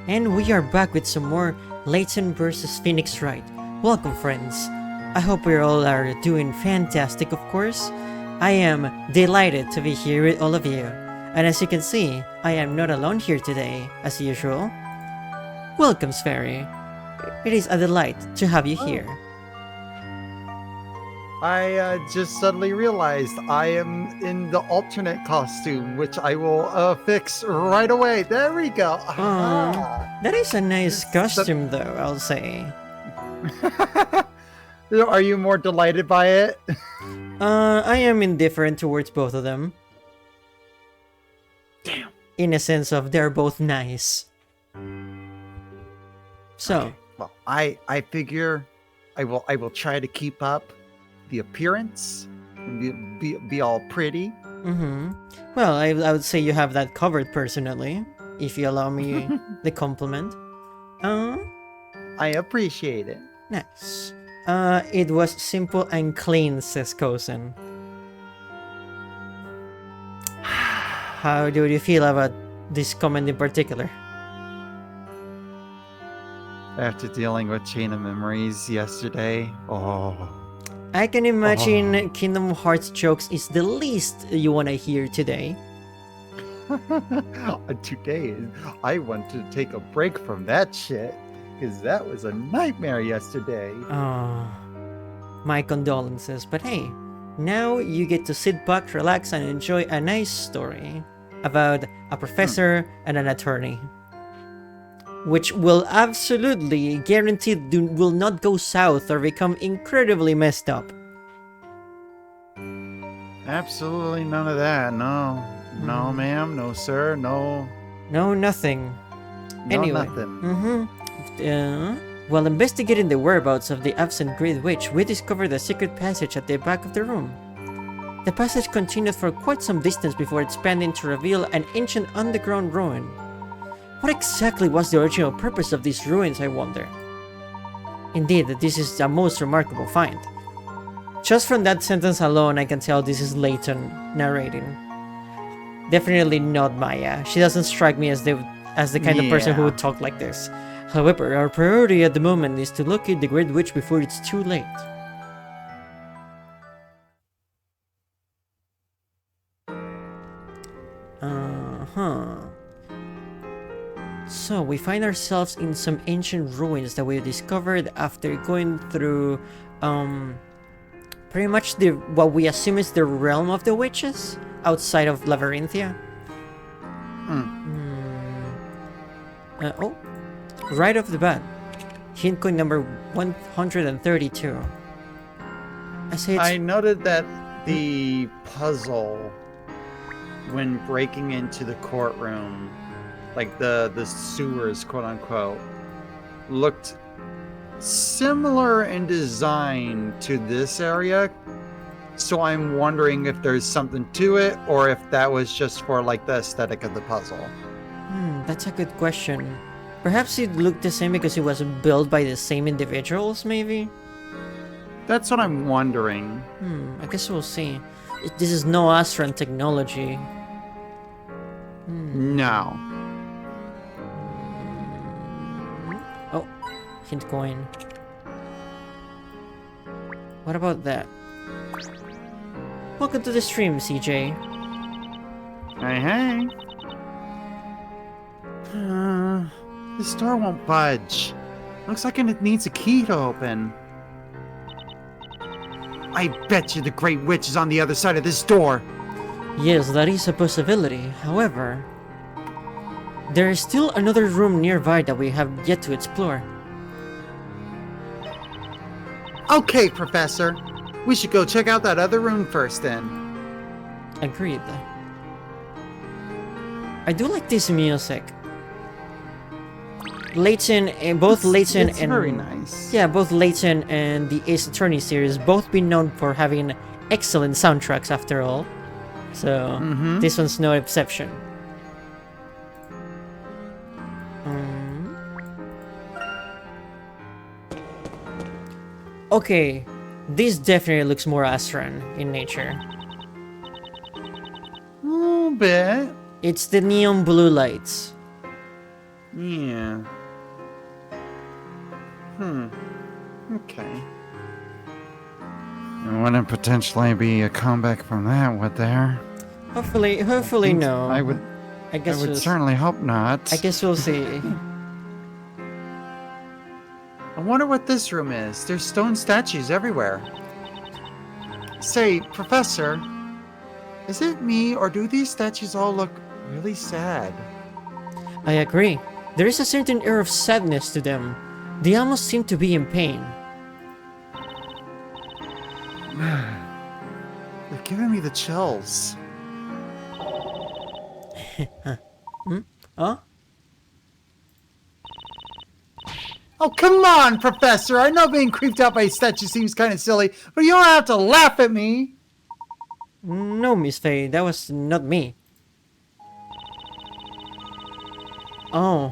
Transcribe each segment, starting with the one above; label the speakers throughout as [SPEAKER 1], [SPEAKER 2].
[SPEAKER 1] And we are back with some more LAYTON vs Phoenix Wright. Welcome, friends. I hope we all are doing fantastic, of course. I am delighted to be here with all of you. And as you can see, I am not alone here today, as usual. Welcome, Sperry. It is a delight to have you here.
[SPEAKER 2] I just suddenly realized I am in the alternate costume, which I will fix right away. There we go.
[SPEAKER 1] That is a nice costume, though, I'll say.
[SPEAKER 2] Are you more delighted by it?
[SPEAKER 1] I am indifferent towards both of them.
[SPEAKER 2] Damn.
[SPEAKER 1] In a sense of they're both nice. So,
[SPEAKER 2] Okay. Well, I figure I will try to keep up the appearance and be all pretty.
[SPEAKER 1] well, I would say you have that covered personally, if you allow me the compliment.
[SPEAKER 2] I appreciate it.
[SPEAKER 1] Nice. It was simple and clean, says Kosen. How do you feel about this comment in particular?
[SPEAKER 2] After dealing with Chain of Memories yesterday,
[SPEAKER 1] I can imagine Kingdom Hearts jokes is the least you want to hear today.
[SPEAKER 2] Today, I want to take a break from that shit, because that was a nightmare yesterday.
[SPEAKER 1] Oh, my condolences, but hey, now you get to sit back, relax, and enjoy a nice story about a professor and an attorney. Which will absolutely guaranteed will not go south or become incredibly messed up.
[SPEAKER 2] Absolutely none of that. No, no, ma'am. No, sir. No.
[SPEAKER 1] No, nothing.
[SPEAKER 2] No,
[SPEAKER 1] Anyway.
[SPEAKER 2] nothing.
[SPEAKER 1] While investigating the whereabouts of the absent Great Witch, we discovered a secret passage at the back of the room. The passage continued for quite some distance before expanding to reveal an ancient underground ruin. What exactly was the original purpose of these ruins, I wonder? Indeed, this is a most remarkable find. Just from that sentence alone, I can tell this is LAYTON narrating. Definitely not Maya. She doesn't strike me as the kind of person who would talk like this. However, our priority at the moment is to locate the Great Witch before it's too late. So, we find ourselves in some ancient ruins that we discovered after going through, pretty much what we assume is the realm of the witches, outside of Labyrinthia. Right off the bat, hint coin number 132.
[SPEAKER 2] I noted that the puzzle, when breaking into the courtroom, like the sewers, quote unquote, looked similar in design to this area. So I'm wondering if there's something to it, or if that was just for like the aesthetic of the puzzle.
[SPEAKER 1] That's a good question. Perhaps it looked the same because it was built by the same individuals, maybe?
[SPEAKER 2] That's what I'm wondering.
[SPEAKER 1] I guess we'll see. This is no Astran technology.
[SPEAKER 2] No.
[SPEAKER 1] Oh, hint coin. What about that? Welcome to the stream, CJ.
[SPEAKER 2] Hey. This door won't budge. Looks like it needs a key to open. I bet you the Great Witch is on the other side of this door.
[SPEAKER 1] Yes, that is a possibility. However, there is still another room nearby that we have yet to explore.
[SPEAKER 2] Okay, Professor. We should go check out that other room first then.
[SPEAKER 1] Agreed. I do like this music. LAYTON, both LAYTON
[SPEAKER 2] it's
[SPEAKER 1] and
[SPEAKER 2] very nice.
[SPEAKER 1] Yeah, both LAYTON and the Ace Attorney series both been known for having excellent soundtracks after all. So this one's no exception. Okay, this definitely looks more Astran in nature.
[SPEAKER 2] A little bit.
[SPEAKER 1] It's the neon blue lights.
[SPEAKER 2] Yeah. Okay. It wouldn't potentially be a comeback from that, would there?
[SPEAKER 1] Hopefully no.
[SPEAKER 2] I would certainly hope not.
[SPEAKER 1] I guess we'll see.
[SPEAKER 2] I wonder what this room is. There's stone statues everywhere. Say, Professor, is it me or do these statues all look really sad?
[SPEAKER 1] I agree. There is a certain air of sadness to them. They almost seem to be in pain.
[SPEAKER 2] They're giving me the chills.
[SPEAKER 1] Huh?
[SPEAKER 2] Oh, come on, Professor. I know being creeped out by a statue seems kind of silly, but you don't have to laugh at me.
[SPEAKER 1] No, Miss Faye, that was not me. Oh.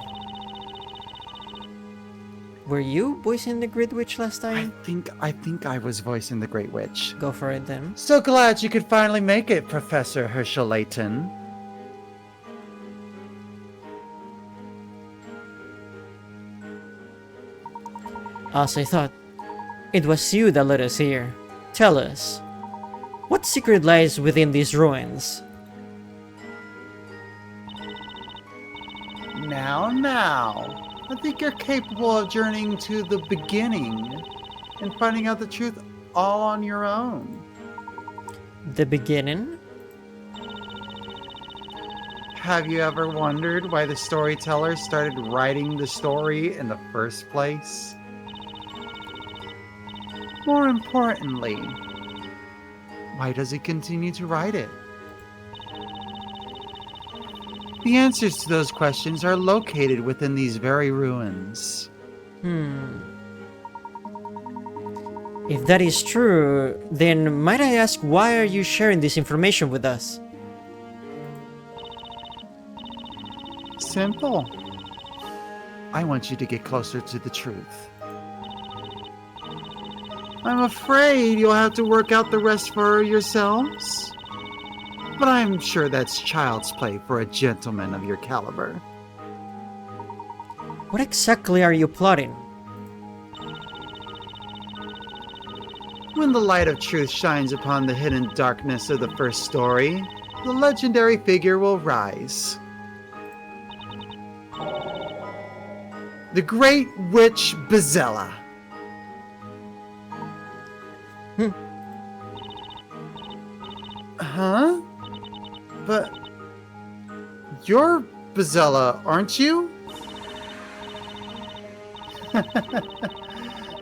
[SPEAKER 1] Were you voicing the Great Witch last time?
[SPEAKER 2] I think I was voicing the Great Witch.
[SPEAKER 1] Go for it then.
[SPEAKER 2] So glad you could finally make it, Professor Herschel Layton.
[SPEAKER 1] As I thought, it was you that led us here. Tell us, what secret lies within these ruins?
[SPEAKER 2] Now. I think you're capable of journeying to the beginning and finding out the truth all on your own.
[SPEAKER 1] The beginning?
[SPEAKER 2] Have you ever wondered why the storyteller started writing the story in the first place? More importantly, why does he continue to write it? The answers to those questions are located within these very ruins.
[SPEAKER 1] If that is true, then might I ask, why are you sharing this information with us?
[SPEAKER 2] Simple. I want you to get closer to the truth. I'm afraid you'll have to work out the rest for yourselves. But I'm sure that's child's play for a gentleman of your caliber.
[SPEAKER 1] What exactly are you plotting?
[SPEAKER 2] When the light of truth shines upon the hidden darkness of the first story, the legendary figure will rise. The Great Witch Bezella. Huh? But you're Bezella, aren't you?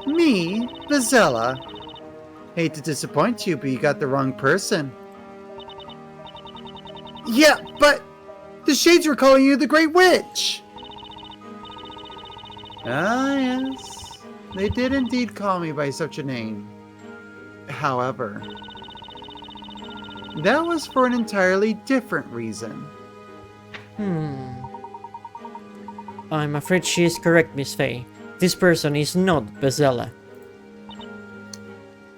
[SPEAKER 2] Me, Bezella. Hate to disappoint you, but you got the wrong person. Yeah, but the Shades were calling you the Great Witch. Ah, yes. They did indeed call me by such a name. However, that was for an entirely different reason.
[SPEAKER 1] I'm afraid she is correct, Miss Faye. This person is not Bezella.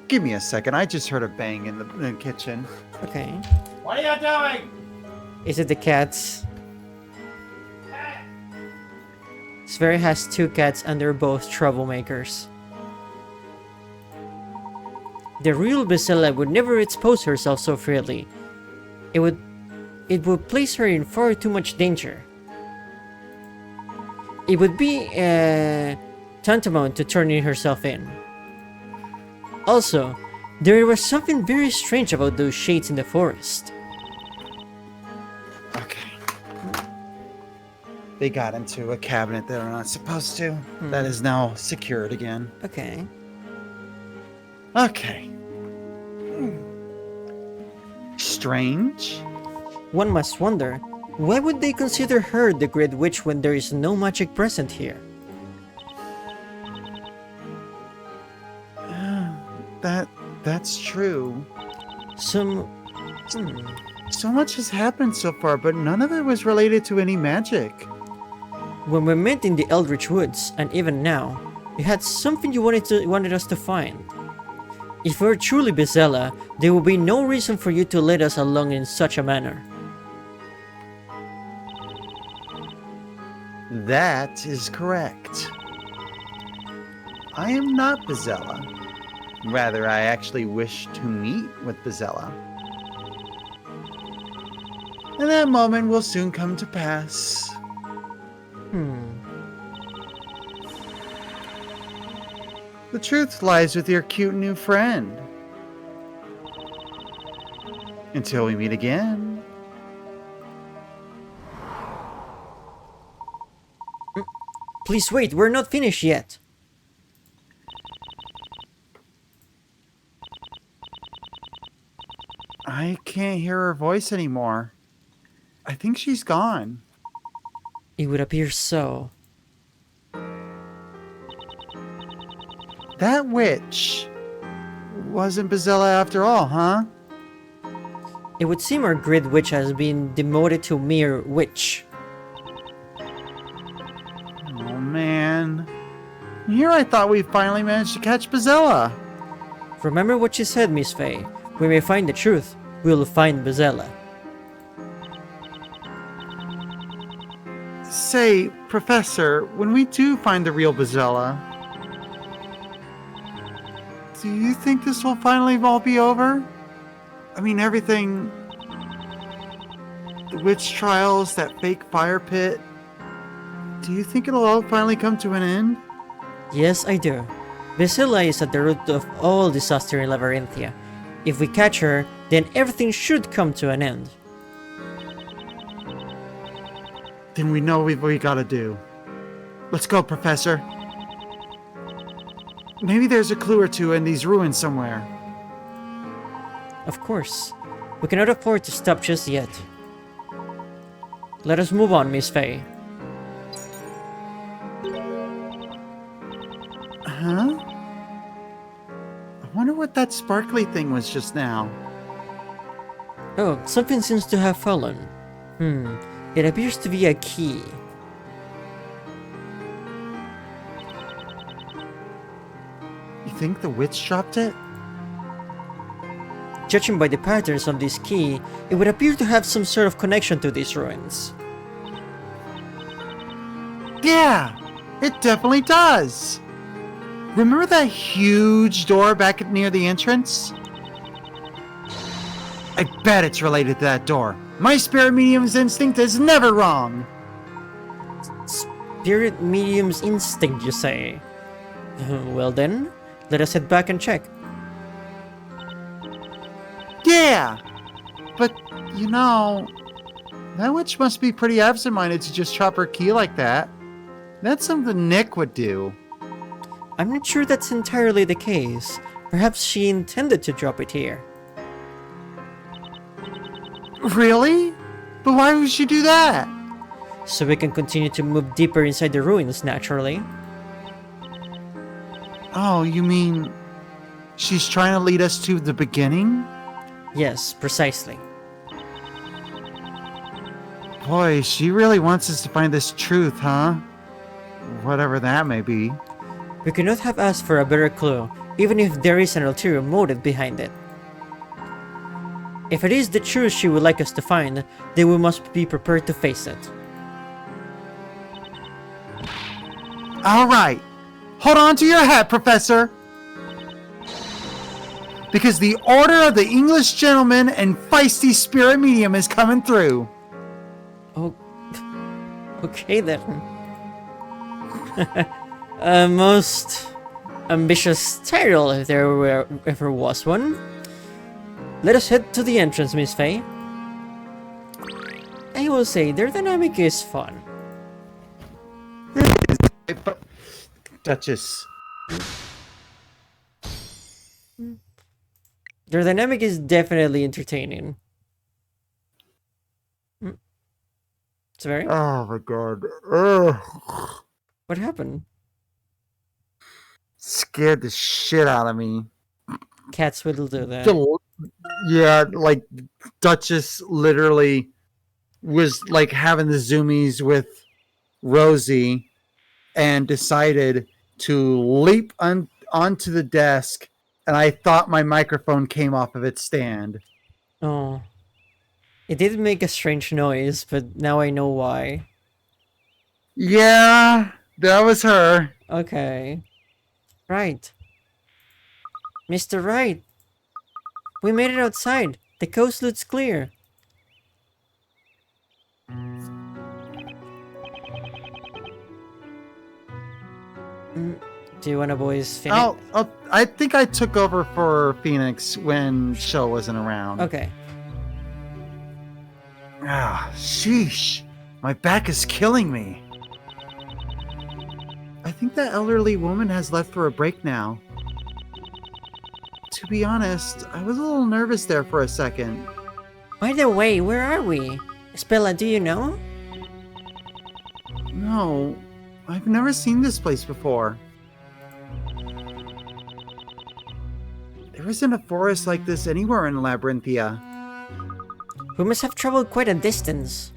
[SPEAKER 2] Give me a second, I just heard a bang in the kitchen.
[SPEAKER 1] Okay.
[SPEAKER 2] What are you doing?
[SPEAKER 1] Is it the cats? Sverre has 2 cats and they're both troublemakers. The real Bezella would never expose herself so freely. It would place her in far too much danger. It would be tantamount to turning herself in. Also, there was something very strange about those shades in the forest.
[SPEAKER 2] Okay. They got into a cabinet that they're not supposed to. That is now secured again.
[SPEAKER 1] Okay.
[SPEAKER 2] Okay. Strange?
[SPEAKER 1] One must wonder, why would they consider her the Great Witch when there is no magic present here?
[SPEAKER 2] That's true.
[SPEAKER 1] So
[SPEAKER 2] much has happened so far, but none of it was related to any magic.
[SPEAKER 1] When we met in the Eldritch Woods, and even now, you had something you wanted us to find. If we're truly Bezella, there will be no reason for you to lead us along in such a manner.
[SPEAKER 2] That is correct. I am not Bezella. Rather, I actually wish to meet with Bezella. And that moment will soon come to pass. The truth lies with your cute new friend. Until we meet again.
[SPEAKER 1] Please wait, we're not finished yet.
[SPEAKER 2] I can't hear her voice anymore. I think she's gone.
[SPEAKER 1] It would appear so.
[SPEAKER 2] That witch wasn't Bezella after all, huh?
[SPEAKER 1] It would seem our grid witch has been demoted to mere witch.
[SPEAKER 2] Oh man. Here I thought we finally managed to catch Bezella.
[SPEAKER 1] Remember what you said, Miss Faye. When we find the truth, we'll find Bezella.
[SPEAKER 2] Say, Professor, when we do find the real Bezella, do you think this will finally all be over? I mean, everything... The witch trials, that fake fire pit... Do you think it'll all finally come to an end?
[SPEAKER 1] Yes, I do. Bezella is at the root of all disaster in Labyrinthia. If we catch her, then everything should come to an end.
[SPEAKER 2] Then we know what we gotta do. Let's go, Professor. Maybe there's a clue or two in these ruins somewhere.
[SPEAKER 1] Of course. We cannot afford to stop just yet. Let us move on, Miss Faye.
[SPEAKER 2] Huh? I wonder what that sparkly thing was just now.
[SPEAKER 1] Oh, something seems to have fallen. It appears to be a key.
[SPEAKER 2] You think the witch dropped it?
[SPEAKER 1] Judging by the patterns of this key, it would appear to have some sort of connection to these ruins.
[SPEAKER 2] Yeah, it definitely does. Remember that huge door back near the entrance? I bet it's related to that door. My spirit medium's instinct is never wrong.
[SPEAKER 1] Spirit medium's instinct, you say? Well then, let us head back and check.
[SPEAKER 2] Yeah! But, you know, that witch must be pretty absent-minded to just drop her key like that. That's something Nick would do.
[SPEAKER 1] I'm not sure that's entirely the case. Perhaps she intended to drop it here.
[SPEAKER 2] Really? But why would she do that?
[SPEAKER 1] So we can continue to move deeper inside the ruins, naturally.
[SPEAKER 2] Oh, you mean she's trying to lead us to the beginning?
[SPEAKER 1] Yes, precisely.
[SPEAKER 2] Boy, she really wants us to find this truth, huh? Whatever that may be.
[SPEAKER 1] We could not have asked for a better clue, even if there is an ulterior motive behind it. If it is the truth she would like us to find, then we must be prepared to face it.
[SPEAKER 2] Alright, hold on to your hat, Professor! Because the Order of the English Gentleman and Feisty Spirit Medium is coming through.
[SPEAKER 1] Oh, okay then. A most ambitious title, if there ever was one. Let us head to the entrance, Miss Faye. I will say, their dynamic is fun.
[SPEAKER 2] Duchess.
[SPEAKER 1] Their dynamic is definitely entertaining. It's very...
[SPEAKER 2] Oh my god. Ugh.
[SPEAKER 1] What happened?
[SPEAKER 2] Scared the shit out of me.
[SPEAKER 1] Cats will do that.
[SPEAKER 2] Yeah, like Duchess literally was like having the zoomies with Rosie and decided to leap onto the desk, and I thought my microphone came off of its stand.
[SPEAKER 1] Oh. It did make a strange noise, but now I know why.
[SPEAKER 2] Yeah, that was her.
[SPEAKER 1] Okay. Right. Mr. Wright, we made it outside. The coast looks clear. Do you want to boys finish?
[SPEAKER 2] I think I took over for Phoenix when Show wasn't around.
[SPEAKER 1] Okay.
[SPEAKER 2] Ah, sheesh. My back is killing me. I think that elderly woman has left for a break now. To be honest, I was a little nervous there for a second.
[SPEAKER 1] By the way, where are we? Spella, do you know?
[SPEAKER 2] No, I've never seen this place before. There isn't a forest like this anywhere in Labyrinthia.
[SPEAKER 1] We must have traveled quite a distance.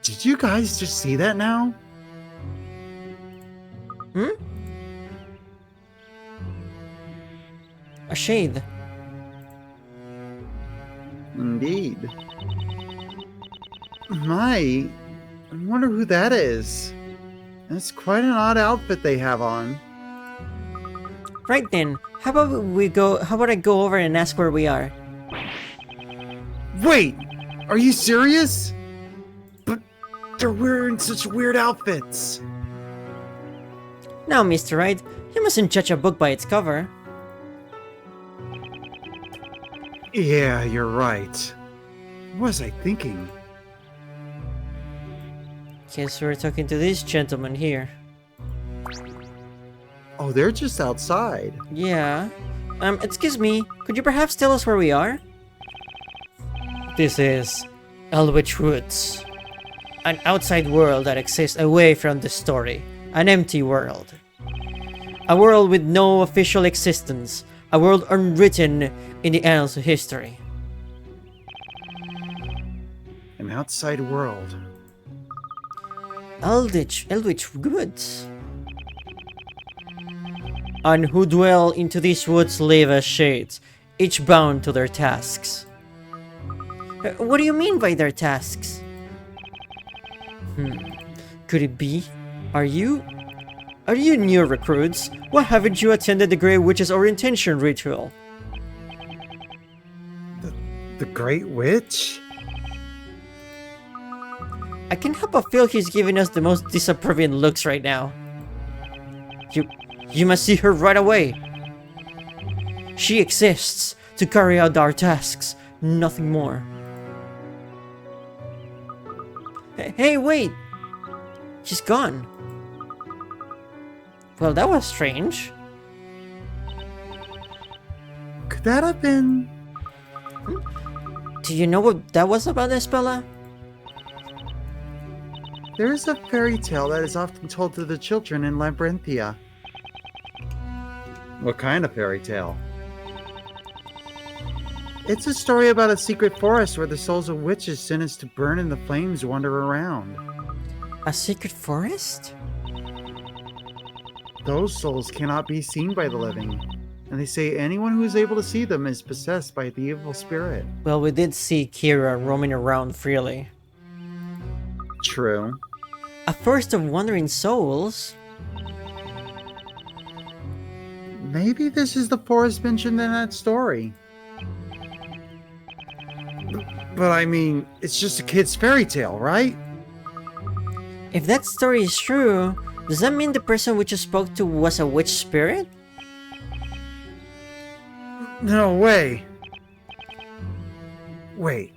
[SPEAKER 2] Did you guys just see that now?
[SPEAKER 1] A shade.
[SPEAKER 2] Indeed. I wonder who that is. That's quite an odd outfit they have on.
[SPEAKER 1] Right then, how about I go over and ask where we are?
[SPEAKER 2] Wait! Are you serious? But they're wearing such weird outfits.
[SPEAKER 1] Now, Mr. Wright, you mustn't judge a book by its cover.
[SPEAKER 2] Yeah, you're right. What was I thinking?
[SPEAKER 1] Guess we're talking to this gentleman here.
[SPEAKER 2] Oh, they're just outside.
[SPEAKER 1] Yeah. Excuse me, could you perhaps tell us where we are? This is Elwich Woods. An outside world that exists away from the story. An empty world. A world with no official existence. A world unwritten in the annals of history.
[SPEAKER 2] An outside world.
[SPEAKER 1] Elwich Woods. And who dwell into these woods live as shades, each bound to their tasks. What do you mean by their tasks? Could it be? Are you new recruits? Why haven't you attended the Grey Witch's orientation ritual?
[SPEAKER 2] The Great Witch?
[SPEAKER 1] I can help but feel he's giving us the most disapproving looks right now. You must see her right away. She exists to carry out our tasks, nothing more. Hey, wait! She's gone. Well, that was strange.
[SPEAKER 2] Could that have been...
[SPEAKER 1] Do you know what that was about, Espella?
[SPEAKER 2] There is a fairy tale that is often told to the children in Labyrinthia. What kind of fairy tale? It's a story about a secret forest where the souls of witches sentenced to burn in the flames wander around.
[SPEAKER 1] A secret forest?
[SPEAKER 2] Those souls cannot be seen by the living, and they say anyone who is able to see them is possessed by the evil spirit.
[SPEAKER 1] Well, we did see Kira roaming around freely.
[SPEAKER 2] True.
[SPEAKER 1] A forest of wandering souls?
[SPEAKER 2] Maybe this is the forest mentioned in that story. But I mean, it's just a kid's fairy tale, right?
[SPEAKER 1] If that story is true, does that mean the person we just spoke to was a witch spirit?
[SPEAKER 2] No way. Wait,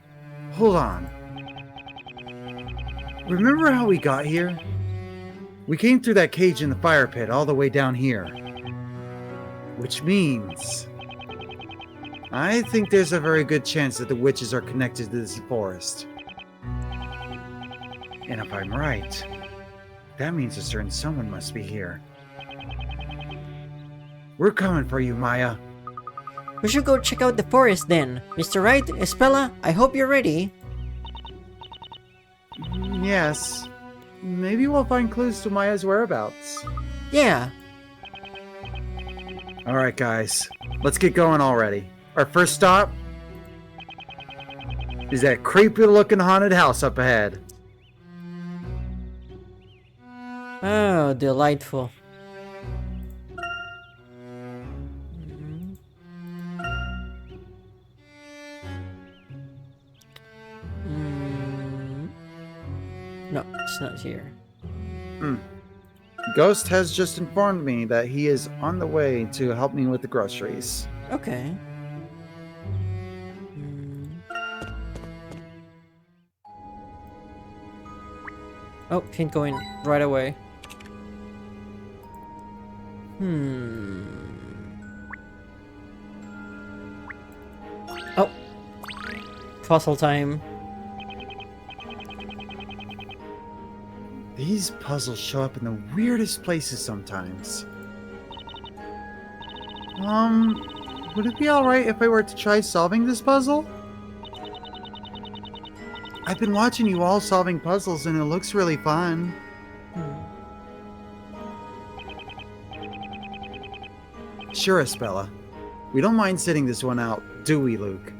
[SPEAKER 2] hold on. Remember how we got here? We came through that cage in the fire pit all the way down here. Which means... I think there's a very good chance that the witches are connected to this forest. And if I'm right, that means a certain someone must be here. We're coming for you, Maya.
[SPEAKER 1] We should go check out the forest then. Mr. Wright, Espella, I hope you're ready.
[SPEAKER 2] Yes. Maybe we'll find clues to Maya's whereabouts.
[SPEAKER 1] Yeah.
[SPEAKER 2] Alright guys, let's get going already. Our first stop? is that creepy-looking haunted house up ahead.
[SPEAKER 1] Oh, delightful. No, it's not here.
[SPEAKER 2] Ghost has just informed me that he is on the way to help me with the groceries.
[SPEAKER 1] Okay. Oh, can't go in right away. Oh. Puzzle time.
[SPEAKER 2] These puzzles show up in the weirdest places sometimes. Would it be alright if I were to try solving this puzzle? I've been watching you all solving puzzles and it looks really fun. Sure, Espella. We don't mind sitting this one out, do we, Luke?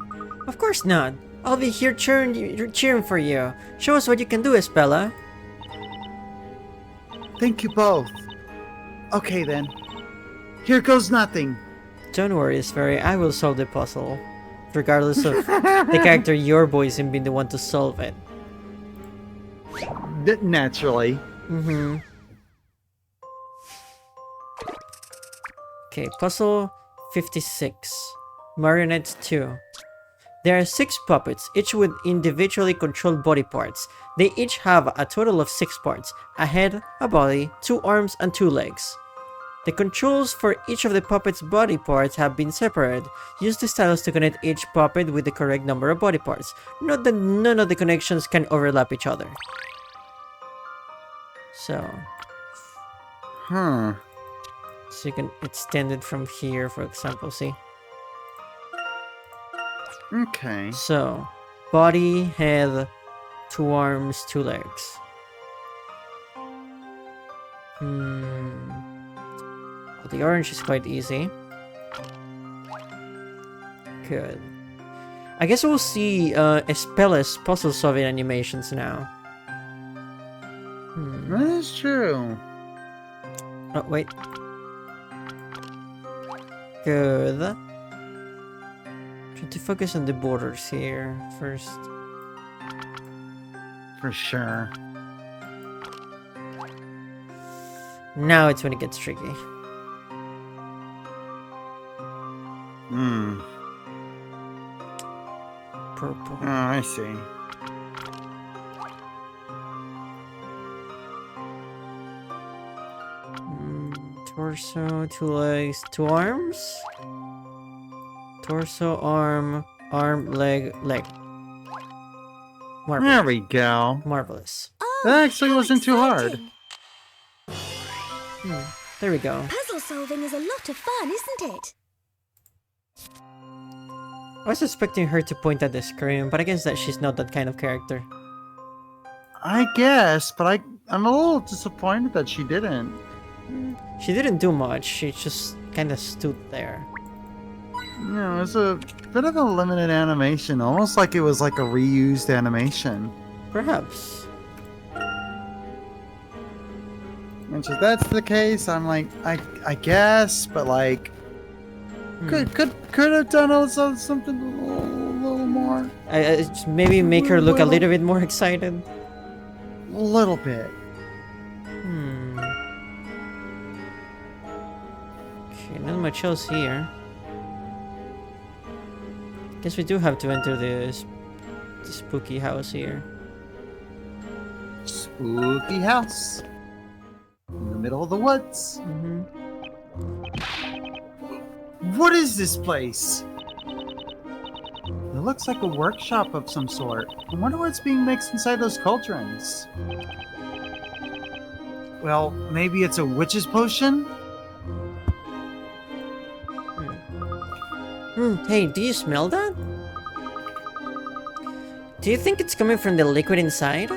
[SPEAKER 1] Of course not. I'll be here cheering for you. Show us what you can do, Espella.
[SPEAKER 2] Thank you both. Okay then. Here goes nothing.
[SPEAKER 1] Don't worry, Sperry. I will solve the puzzle. Regardless of the character your voice and being the one to solve it.
[SPEAKER 2] Naturally.
[SPEAKER 1] Okay, puzzle 56. Marionettes 2. There are 6 puppets, each with individually controlled body parts. They each have a total of 6 parts: a head, a body, 2 arms, and 2 legs. The controls for each of the puppet's body parts have been separated. Use the stylus to connect each puppet with the correct number of body parts. Note that none of the connections can overlap each other. So you can extend it from here, for example, see?
[SPEAKER 2] Okay.
[SPEAKER 1] So, body, head, 2 arms, 2 legs. The orange is quite easy. Good. I guess we'll see Espella's puzzle solving animations now.
[SPEAKER 2] That is true.
[SPEAKER 1] Oh, wait. Good. Try to focus on the borders here first.
[SPEAKER 2] For sure.
[SPEAKER 1] Now it's when it gets tricky. Purple.
[SPEAKER 2] Oh, I see.
[SPEAKER 1] Torso, 2 legs, 2 arms? Torso, arm, leg, leg. Marvelous.
[SPEAKER 2] There we go.
[SPEAKER 1] Marvelous.
[SPEAKER 3] Oh,
[SPEAKER 2] That actually
[SPEAKER 3] how
[SPEAKER 2] wasn't too hard.
[SPEAKER 3] exciting.
[SPEAKER 1] There we go.
[SPEAKER 3] Puzzle solving is a lot of fun, isn't it?
[SPEAKER 1] I was expecting her to point at the screen, but I guess that she's not that kind of character.
[SPEAKER 2] I guess, but I'm a little disappointed that she didn't.
[SPEAKER 1] She didn't do much, she just kind of stood there.
[SPEAKER 2] You know, it was a bit of a limited animation, almost like it was like a reused animation.
[SPEAKER 1] Perhaps.
[SPEAKER 2] And if that's the case, I'm like, I guess, but like, could have done also something a little more.
[SPEAKER 1] Maybe make her look a little bit more excited.
[SPEAKER 2] A little bit.
[SPEAKER 1] Okay, not much else here. Guess we do have to enter the spooky house here.
[SPEAKER 2] Spooky house. In the middle of the woods. What is this place? It looks like a workshop of some sort. I wonder what's being mixed inside those cauldrons. Well, maybe it's a witch's potion?
[SPEAKER 1] Hey, do you smell that? Do you think it's coming from the liquid inside?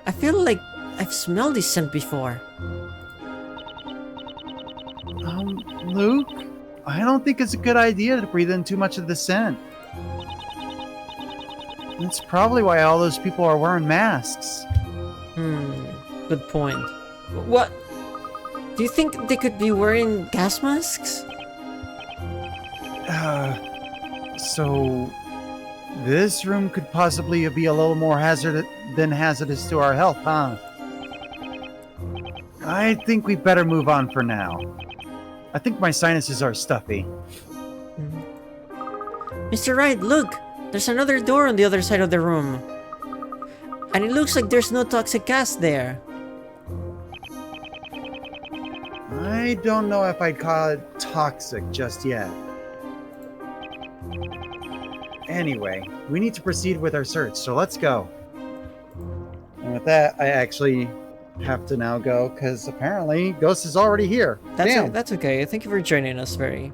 [SPEAKER 1] I feel like I've smelled this scent before.
[SPEAKER 2] Luke, I don't think it's a good idea to breathe in too much of the scent. That's probably why all those people are wearing masks.
[SPEAKER 1] Good point. What? Do you think they could be wearing gas masks?
[SPEAKER 2] So this room could possibly be a little more hazardous to our health, huh? I think we better move on for now. I think my sinuses are stuffy.
[SPEAKER 1] Mr. Wright, look! There's another door on the other side of the room. And it looks like there's no toxic gas there.
[SPEAKER 2] I don't know if I'd call it toxic just yet. Anyway, we need to proceed with our search, so let's go. And with that, I actually have to now go, because apparently Ghost is already here.
[SPEAKER 1] That's okay. Thank you for joining us, Very.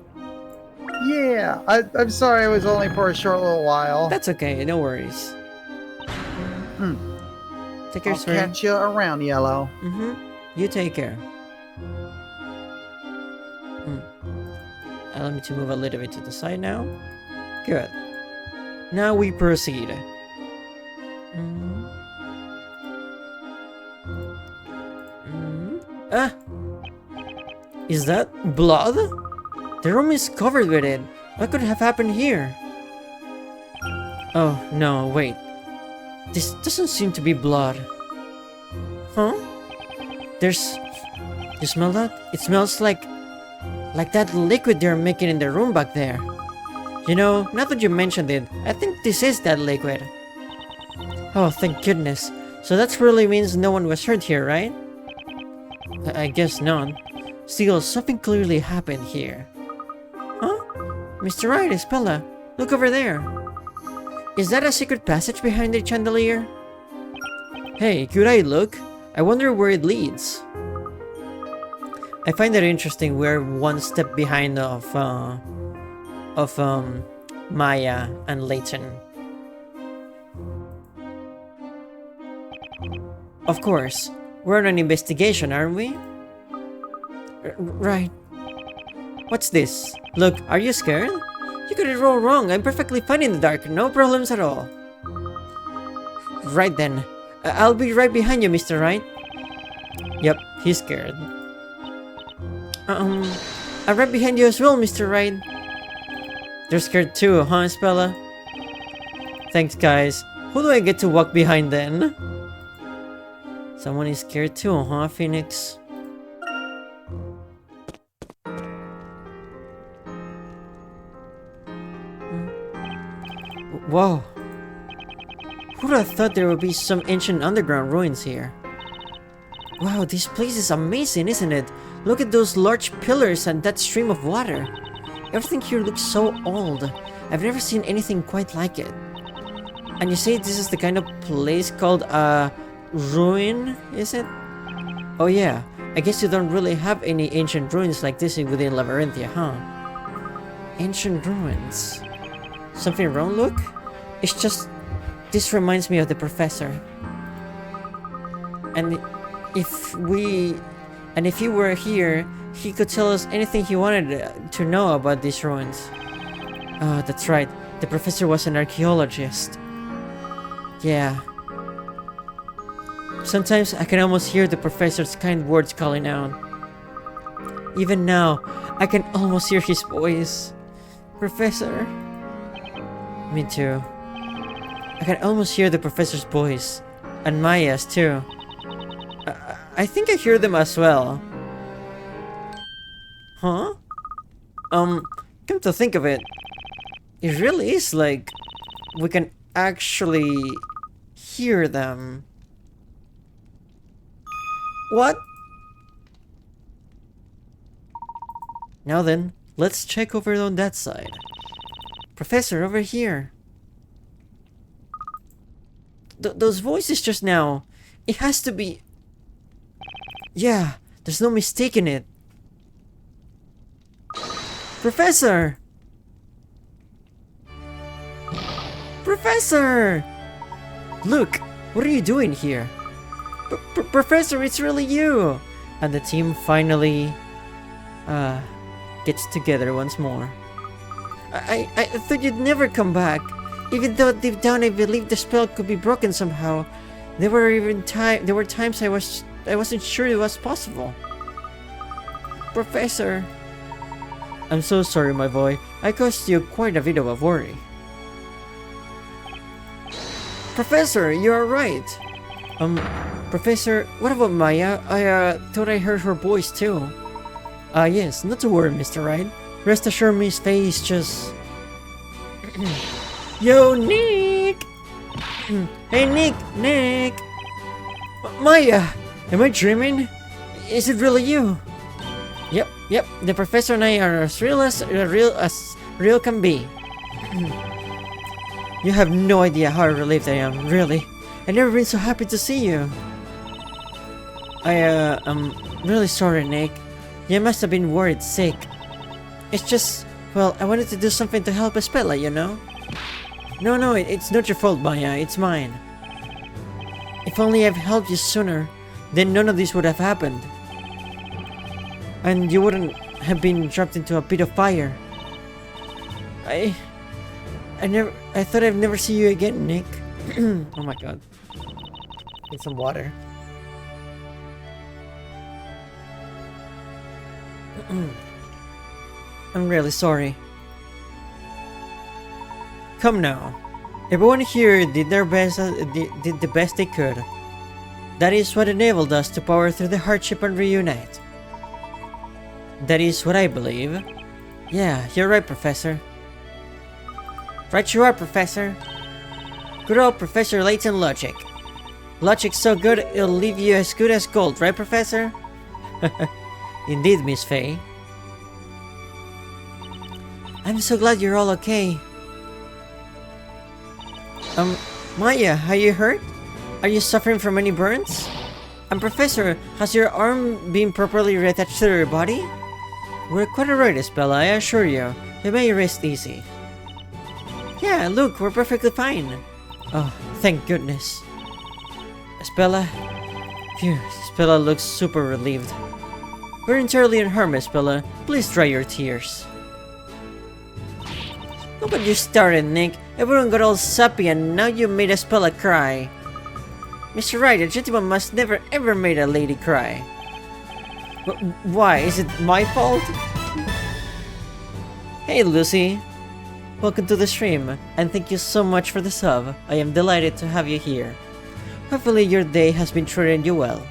[SPEAKER 2] Yeah, I'm sorry it was only for a short little while.
[SPEAKER 1] That's okay, no worries. Take care,
[SPEAKER 2] I'll
[SPEAKER 1] sir.
[SPEAKER 2] catch you around, Yellow.
[SPEAKER 1] You take care. Allow me to move a little bit to the side now. Good. Now we proceed. Is that blood? The room is covered with it. What could have happened here? Oh, no, wait. This doesn't seem to be blood. Huh? You smell that? It smells like that liquid they're making in the room back there. You know, now that you mentioned it, I think this is that liquid. Oh, thank goodness. So that really means no one was hurt here, right? I guess not. Still, something clearly happened here. Huh? Mr. Wright, Espella, look over there. Is that a secret passage behind the chandelier? Hey, could I look? I wonder where it leads. I find it interesting we're one step behind of Maya and Layton. Of course, we're on an investigation, aren't we? Right. What's this? Look, are you scared? You got it all wrong. I'm perfectly fine in the dark. No problems at all. Right then. I'll be right behind you, Mr. Wright. Yep, he's scared. I'm right behind you as well, Mr. Wright. They're scared too, huh, Spella? Thanks, guys. Who do I get to walk behind then? Someone is scared too, huh, Phoenix? Whoa. Who would have thought there would be some ancient underground ruins here? Wow, this place is amazing, isn't it? Look at those large pillars and that stream of water. Everything here looks so old. I've never seen anything quite like it. And you say this is the kind of place called a ruin, is it? Oh yeah, I guess you don't really have any ancient ruins like this within Labyrinthia, huh? Ancient ruins. Something wrong, Luke? It's just... this reminds me of the professor. And if he were here, he could tell us anything he wanted to know about these ruins. Oh, that's right. The professor was an archaeologist. Yeah. Sometimes I can almost hear the professor's kind words calling out. Even now, I can almost hear his voice. Professor. Me too. I can almost hear the professor's voice. And Maya's too. I think I hear them as well. Huh? Come to think of it, it really is like we can actually hear them. What? Now then, let's check over on that side. Professor, over here. Those voices just now, it has to be... Yeah, there's no mistaking it. Professor! Professor! Look, what are you doing here? Professor, it's really you! And the team finally gets together once more. I thought you'd never come back. Even though deep down I believed the spell could be broken somehow, there were times I wasn't sure it was possible. Professor, I'm so sorry, my boy. I caused you quite a bit of a worry. Professor, you are right. Professor, what about Maya? I thought I heard her voice too. Yes, not to worry, Mr. Wright. Rest assured, Miss Faye is just... Yo, Nick! Hey, Nick! Maya! Am I dreaming? Is it really you? Yep, the professor and I are as real can be. You have no idea how relieved I am, really. I've never been so happy to see you. I'm really sorry, Nick. You must have been worried sick. It's just, well, I wanted to do something to help Espella, you know? No, it's not your fault, Maya, it's mine. If only I've helped you sooner, then none of this would have happened. And you wouldn't have been dropped into a pit of fire. I thought I'd never see you again, Nick. Oh my god. Need some water. I'm really sorry. Come now. Everyone here did their best, did the best they could. That is what enabled us to power through the hardship and reunite. That is what I believe. Yeah, you're right, Professor. Right you are, Professor. Good old Professor Layton Logic. Logic's so good, it'll leave you as good as gold, right, Professor? Indeed, Miss Faye. I'm so glad you're all okay. Maya, are you hurt? Are you suffering from any burns? Professor, has your arm been properly reattached to your body? We're quite alright, Espella, I assure you. You may rest easy. Yeah, look, we're perfectly fine. Oh, thank goodness. Espella? Phew, Espella looks super relieved. We're entirely unharmed, Espella. Please dry your tears. Look what you started, Nick. Everyone got all sappy and now you made Espella cry. Mr. Wright, a gentleman must never ever make a lady cry. Why? Is it my fault? Hey, Lucy. Welcome to the stream, and thank you so much for the sub. I am delighted to have you here. Hopefully your day has been treating you well.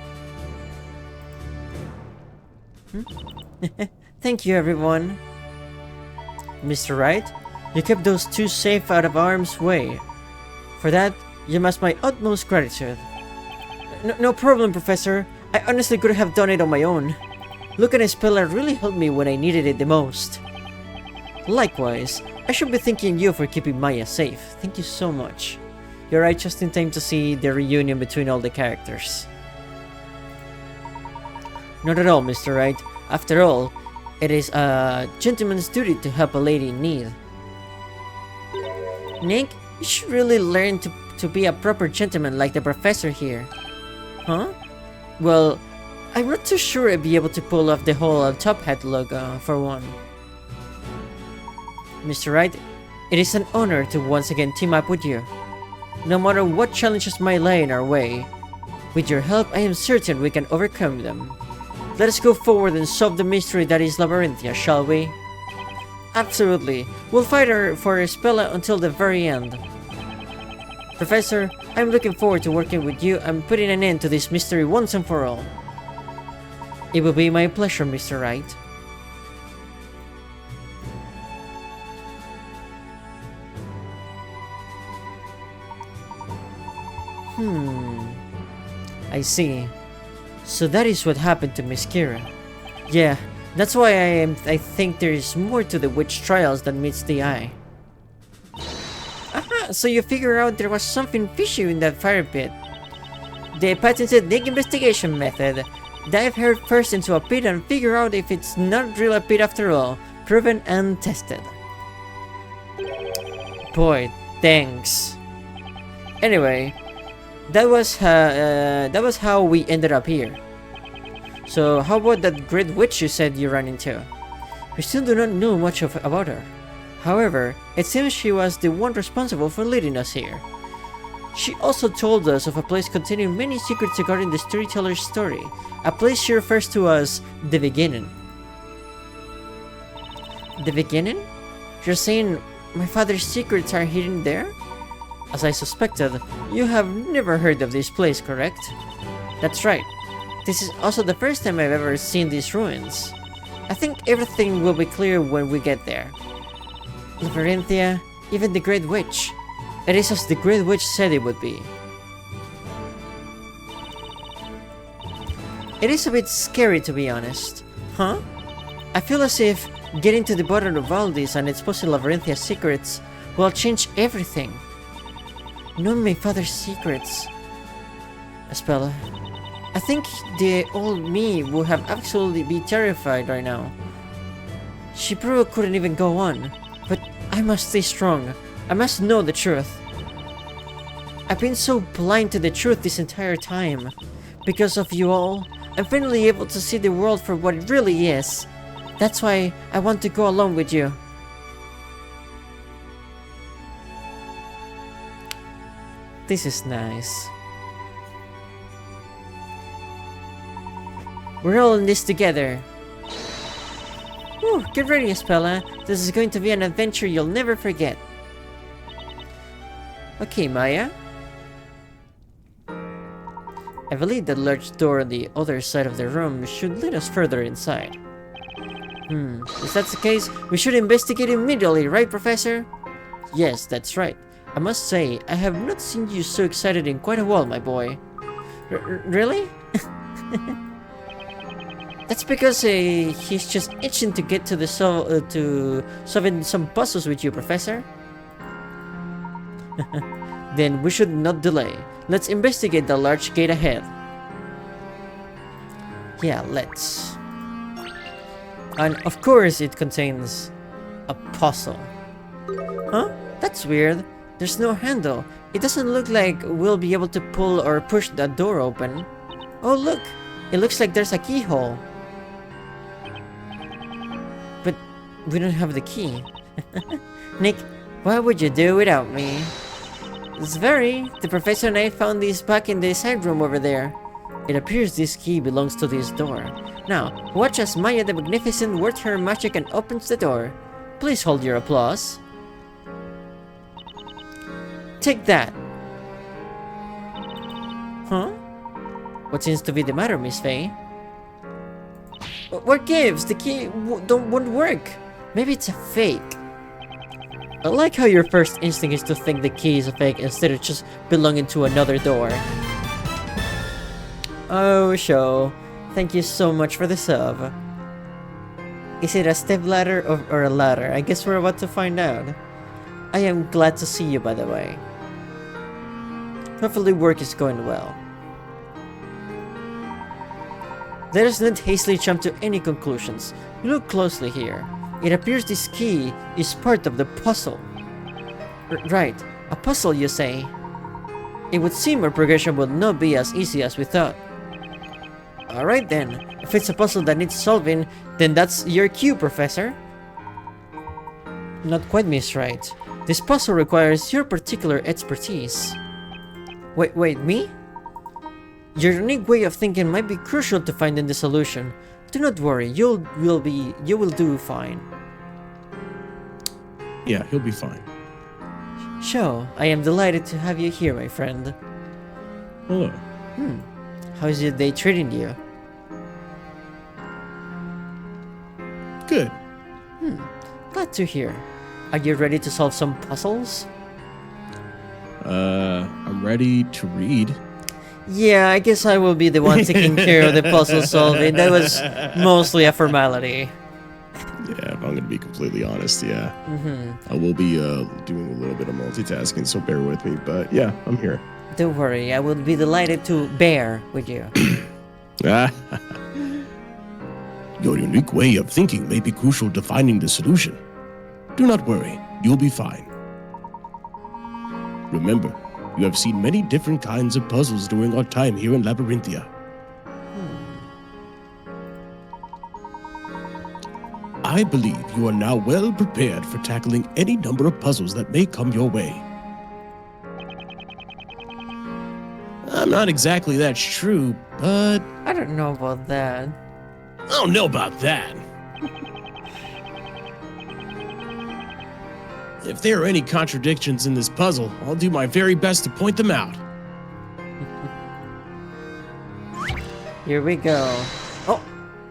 [SPEAKER 1] Thank you, everyone. Mr. Wright, you kept those two safe out of harm's way. For that, you must my utmost gratitude. No problem, Professor. I honestly could have done it on my own. Look at Espella really helped me when I needed it the most. Likewise, I should be thanking you for keeping Maya safe. Thank you so much. You're right just in time to see the reunion between all the characters. Not at all, Mr. Wright. After all, it is a gentleman's duty to help a lady in need. Nick, you should really learn to be a proper gentleman like the professor here. Huh? Well, I'm not too sure I'd be able to pull off the whole top hat logo, for one. Mr. Wright, it is an honor to once again team up with you. No matter what challenges might lie in our way, with your help I am certain we can overcome them. Let us go forward and solve the mystery that is Labyrinthia, shall we? Absolutely. We'll fight for Espella until the very end. Professor, I'm looking forward to working with you and putting an end to this mystery once and for all. It will be my pleasure, Mr. Wright. I see. So that is what happened to Miss Kira. Yeah, that's why I think there is more to the witch trials than meets the eye. Aha, so you figure out there was something fishy in that fire pit. The patented dig investigation method. Dive head first into a pit and figure out if it's not really a pit after all. Proven and tested. Boy, thanks. Anyway, that was how we ended up here. So how about that great witch you said you ran into? We still do not know much about her. However, it seems she was the one responsible for leading us here. She also told us of a place containing many secrets regarding the storyteller's story, a place she refers to as the beginning. The beginning? You're saying my father's secrets are hidden there? As I suspected, you have never heard of this place, correct? That's right. This is also the first time I've ever seen these ruins. I think everything will be clear when we get there. Labyrinthia, even the Great Witch. It is as the Great Witch said it would be. It is a bit scary, to be honest. Huh? I feel as if getting to the bottom of all this and exposing Labyrinthia secrets will change everything. Knowing my father's secrets. Espella, I think the old me would have absolutely be terrified right now. She probably couldn't even go on, but I must stay strong. I must know the truth. I've been so blind to the truth this entire time. Because of you all, I'm finally able to see the world for what it really is. That's why I want to go along with you. This is nice. We're all in this together. Whew, get ready, Espella. This is going to be an adventure you'll never forget. Okay, Maya. I believe the large door on the other side of the room should lead us further inside. If that's the case, we should investigate immediately, right, Professor? Yes, that's right. I must say, I have not seen you so excited in quite a while, my boy. Really? That's because he's just itching to get to the solving some puzzles with you, Professor. Then we should not delay. Let's investigate the large gate ahead. Yeah, let's. And of course it contains a puzzle. Huh? That's weird. There's no handle. It doesn't look like we'll be able to pull or push the door open. Oh look! It looks like there's a keyhole. But we don't have the key. Nick, what would you do without me? It's very. The professor and I found this back in the side room over there. It appears this key belongs to this door. Now, watch as Maya the Magnificent works her magic and opens the door. Please hold your applause. Take that. Huh? What seems to be the matter, Miss Faye? What gives? The key won't work. Maybe it's a fake. I like how your first instinct is to think the key is a fake instead of just belonging to another door. Oh, show. Thank you so much for the sub. Is it a stepladder or a ladder? I guess we're about to find out. I am glad to see you, by the way. Hopefully work is going well. Let us not hastily jump to any conclusions. Look closely here. It appears this key is part of the puzzle. Right, a puzzle you say? It would seem our progression will not be as easy as we thought. Alright then, if it's a puzzle that needs solving, then that's your cue, Professor. Not quite, Miss Wright. This puzzle requires your particular expertise. Wait, me? Your unique way of thinking might be crucial to finding the solution. Do not worry, you will do fine.
[SPEAKER 4] Yeah, he'll be fine.
[SPEAKER 1] Sure, I am delighted to have you here, my friend.
[SPEAKER 4] Hello.
[SPEAKER 1] How is your day treating you?
[SPEAKER 4] Good.
[SPEAKER 1] Glad to hear. Are you ready to solve some puzzles?
[SPEAKER 4] I'm ready to read.
[SPEAKER 1] Yeah, I guess I will be the one taking care of the puzzle solving. That was mostly a formality.
[SPEAKER 4] Yeah, if I'm gonna be completely honest, yeah. I will be doing a little bit of multitasking, so bear with me. But yeah, I'm here.
[SPEAKER 1] Don't worry, I will be delighted to bear with you.
[SPEAKER 4] Your unique way of thinking may be crucial to finding the solution. Do not worry, you'll be fine. Remember, you have seen many different kinds of puzzles during our time here in Labyrinthia. I believe you are now well prepared for tackling any number of puzzles that may come your way. I'm not exactly that true, but...
[SPEAKER 1] I don't know about that.
[SPEAKER 4] I don't know about that. If there are any contradictions in this puzzle, I'll do my very best to point them out.
[SPEAKER 1] Here we go.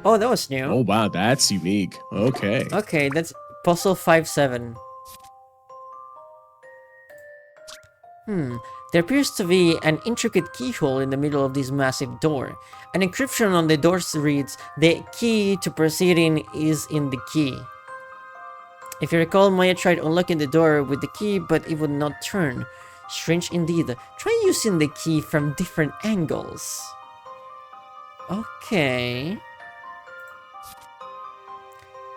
[SPEAKER 1] Oh, that was new.
[SPEAKER 4] Oh wow, that's unique. Okay.
[SPEAKER 1] Okay, that's puzzle 5-7. There appears to be an intricate keyhole in the middle of this massive door. An inscription on the door reads, "The key to proceeding is in the key." If you recall, Maya tried unlocking the door with the key, but it would not turn. Strange indeed. Try using the key from different angles. Okay.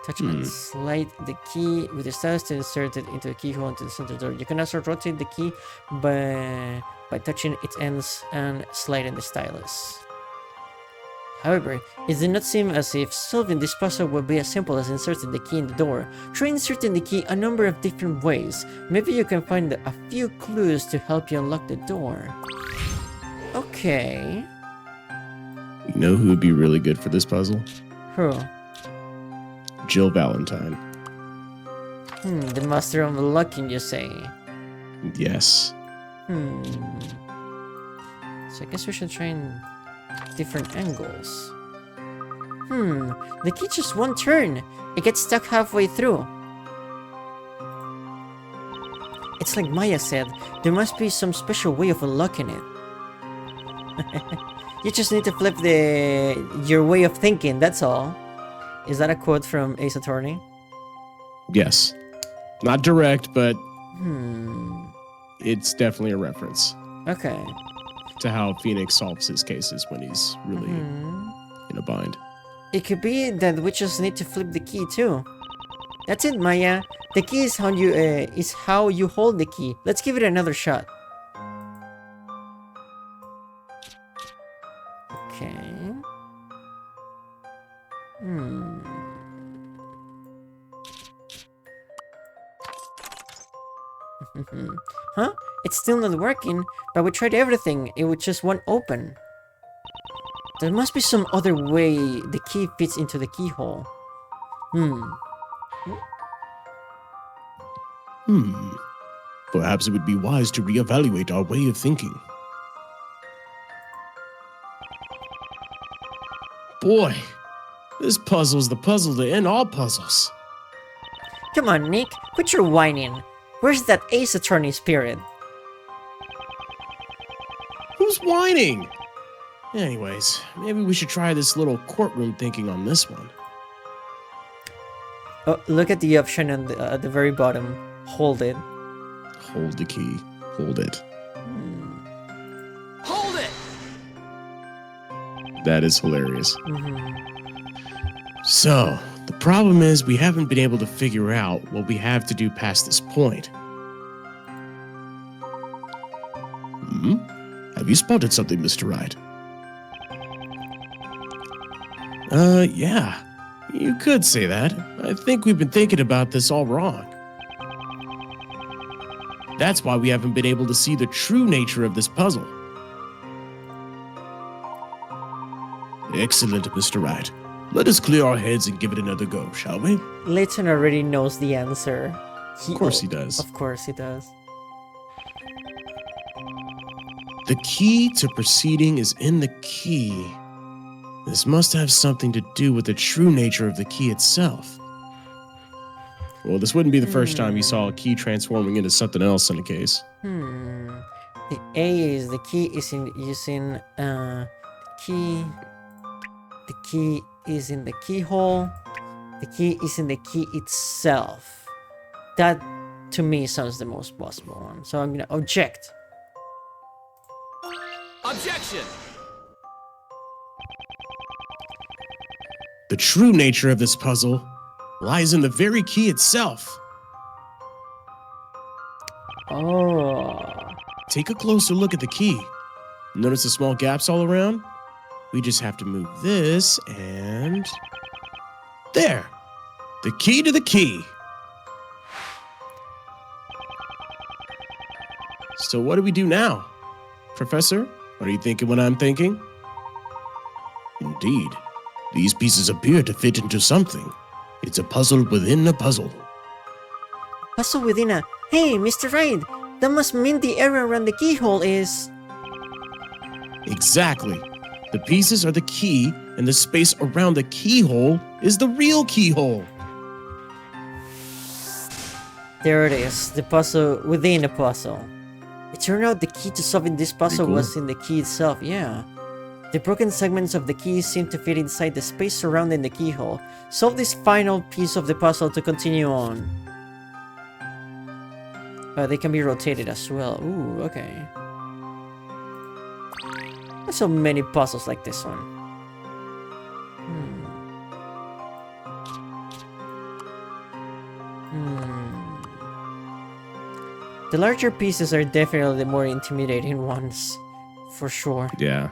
[SPEAKER 1] Touch and slide the key with the stylus to insert it into the keyhole into the center door. You can also rotate the key by touching its ends and sliding the stylus. However, it did not seem as if solving this puzzle would be as simple as inserting the key in the door. Try inserting the key a number of different ways. Maybe you can find a few clues to help you unlock the door. Okay.
[SPEAKER 4] You know who would be really good for this puzzle?
[SPEAKER 1] Who?
[SPEAKER 4] Jill Valentine.
[SPEAKER 1] The master of unlocking, you say?
[SPEAKER 4] Yes.
[SPEAKER 1] So I guess we should try in different angles. The key just won't turn. It gets stuck halfway through. It's like Maya said, there must be some special way of unlocking it. You just need to flip your way of thinking, that's all. Is that a quote from Ace Attorney?
[SPEAKER 4] Yes. Not direct, but it's definitely a reference.
[SPEAKER 1] Okay.
[SPEAKER 4] To how Phoenix solves his cases when he's really in a bind.
[SPEAKER 1] It could be that we just need to flip the key too. That's it, Maya. The key is how you hold the key. Let's give it another shot. Okay. Huh? It's still not working, but we tried everything. It would just won't open. There must be some other way the key fits into the keyhole.
[SPEAKER 4] Perhaps it would be wise to reevaluate our way of thinking. Boy, this puzzle's the puzzle to end all puzzles.
[SPEAKER 1] Come on, Nick. Quit your whining. Where's that Ace Attorney spirit?
[SPEAKER 4] Who's whining? Anyways, maybe we should try this little courtroom thinking on this one.
[SPEAKER 1] Oh, look at the option at the very bottom. Hold it.
[SPEAKER 4] Hold the key. Hold it.
[SPEAKER 5] Hold it!
[SPEAKER 4] That is hilarious. So, the problem is we haven't been able to figure out what we have to do past this point. Have you spotted something, Mr. Wright? Yeah. You could say that. I think we've been thinking about this all wrong. That's why we haven't been able to see the true nature of this puzzle. Excellent, Mr. Wright. Let us clear our heads and give it another go, shall we?
[SPEAKER 1] Layton already knows the answer.
[SPEAKER 4] Of course he does.
[SPEAKER 1] Of course he does.
[SPEAKER 4] The key to proceeding is in the key. This must have something to do with the true nature of the key itself. Well, this wouldn't be the first time you saw a key transforming into something else in a case.
[SPEAKER 1] The A is the key is in using key. The key is in the keyhole. The key is in the key itself. That to me sounds the most possible one. So I'm gonna object.
[SPEAKER 5] Objection!
[SPEAKER 4] The true nature of this puzzle lies in the very key itself.
[SPEAKER 1] Oh.
[SPEAKER 4] Take a closer look at the key. Notice the small gaps all around? We just have to move this and... there! The key to the key. So what do we do now? Professor, what are you thinking when I'm thinking? Indeed, these pieces appear to fit into something. It's a puzzle within a puzzle.
[SPEAKER 1] Puzzle within a... Hey, Mr. Wright, that must mean the area around the keyhole is...
[SPEAKER 4] Exactly. The pieces are the key, and the space around the keyhole is the real keyhole.
[SPEAKER 1] There it is, the puzzle within a puzzle. It turned out the key to solving this puzzle was in the key itself, yeah. The broken segments of the key seem to fit inside the space surrounding the keyhole. Solve this final piece of the puzzle to continue on. They can be rotated as well. Ooh, okay. There's so many puzzles like this one. The larger pieces are definitely the more intimidating ones, for sure.
[SPEAKER 4] Yeah.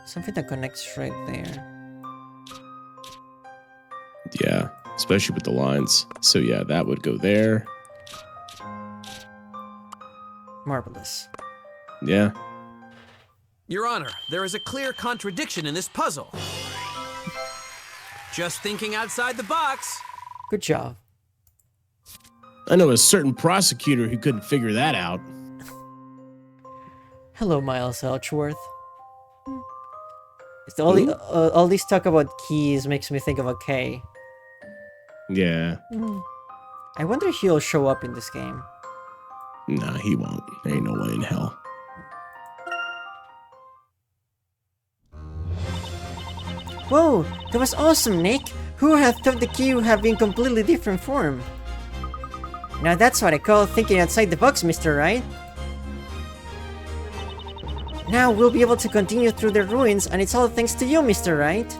[SPEAKER 1] Something that connects right there.
[SPEAKER 4] Yeah, especially with the lines. So yeah, that would go there.
[SPEAKER 1] Marvelous.
[SPEAKER 4] Yeah.
[SPEAKER 5] Your Honor, there is a clear contradiction in this puzzle. Just thinking outside the box.
[SPEAKER 1] Good job.
[SPEAKER 4] I know a certain prosecutor who couldn't figure that out.
[SPEAKER 1] Hello, Miles Elchworth. All this talk about keys makes me think of a K.
[SPEAKER 4] Yeah.
[SPEAKER 1] I wonder if he'll show up in this game.
[SPEAKER 4] Nah, he won't. There ain't no way in hell.
[SPEAKER 1] Whoa, that was awesome, Nick! Who would have thought the key would have been completely different form? Now that's what I call thinking outside the box, Mr. Wright. Now we'll be able to continue through the ruins, and it's all thanks to you, Mr. Wright.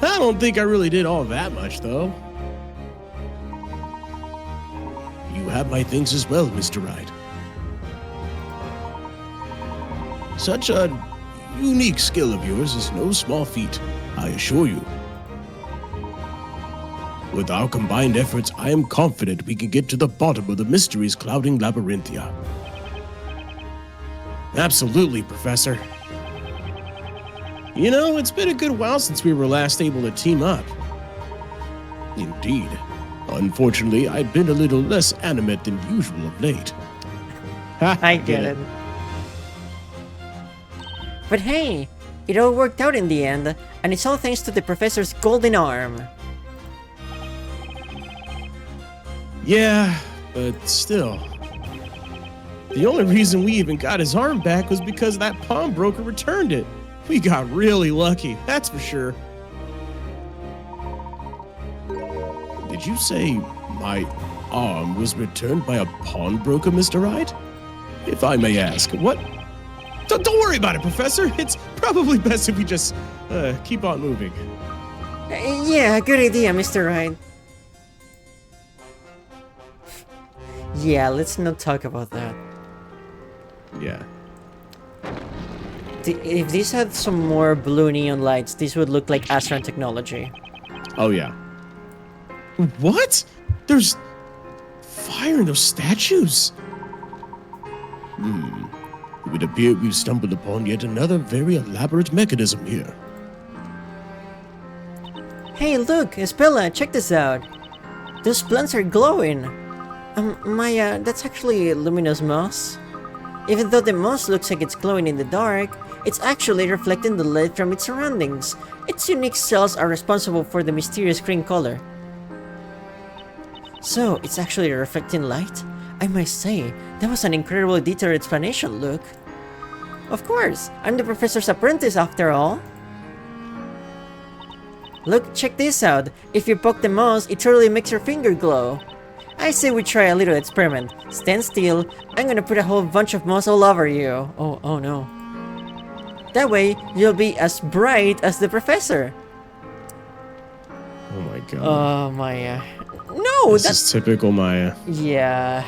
[SPEAKER 4] I don't think I really did all that much, though. You have my things as well, Mr. Wright. Such a unique skill of yours is no small feat, I assure you. With our combined efforts, I am confident we can get to the bottom of the mysteries clouding Labyrinthia. Absolutely, Professor. You know, it's been a good while since we were last able to team up. Indeed. Unfortunately, I've been a little less animate than usual of late.
[SPEAKER 1] I get it. But hey, it all worked out in the end, and it's all thanks to the Professor's golden arm.
[SPEAKER 4] Yeah, but still. The only reason we even got his arm back was because that pawnbroker returned it. We got really lucky, that's for sure. Did you say my arm was returned by a pawnbroker, Mr. Wright? If I may ask, what? Don't worry about it, Professor. It's probably best if we just keep on moving.
[SPEAKER 1] Yeah, good idea, Mr. Wright. Yeah, let's not talk about that.
[SPEAKER 4] Yeah.
[SPEAKER 1] If these had some more blue neon lights, this would look like Astron technology.
[SPEAKER 4] Oh, yeah. What? There's fire in those statues? It would appear we've stumbled upon yet another very elaborate mechanism here.
[SPEAKER 1] Hey, look, Espella, check this out. Those plants are glowing. Maya, that's actually luminous moss. Even though the moss looks like it's glowing in the dark, it's actually reflecting the light from its surroundings. Its unique cells are responsible for the mysterious green color. So, it's actually reflecting light? I must say, that was an incredibly detailed explanation, Luke. Of course, I'm the Professor's apprentice after all. Look, check this out. If you poke the moss, it totally makes your finger glow. I say we try a little experiment. Stand still. I'm gonna put a whole bunch of moss all over you. Oh no. That way, you'll be as bright as the Professor.
[SPEAKER 4] Oh my god.
[SPEAKER 1] Oh my, no,
[SPEAKER 4] This
[SPEAKER 1] that's
[SPEAKER 4] is typical Maya.
[SPEAKER 1] yeah.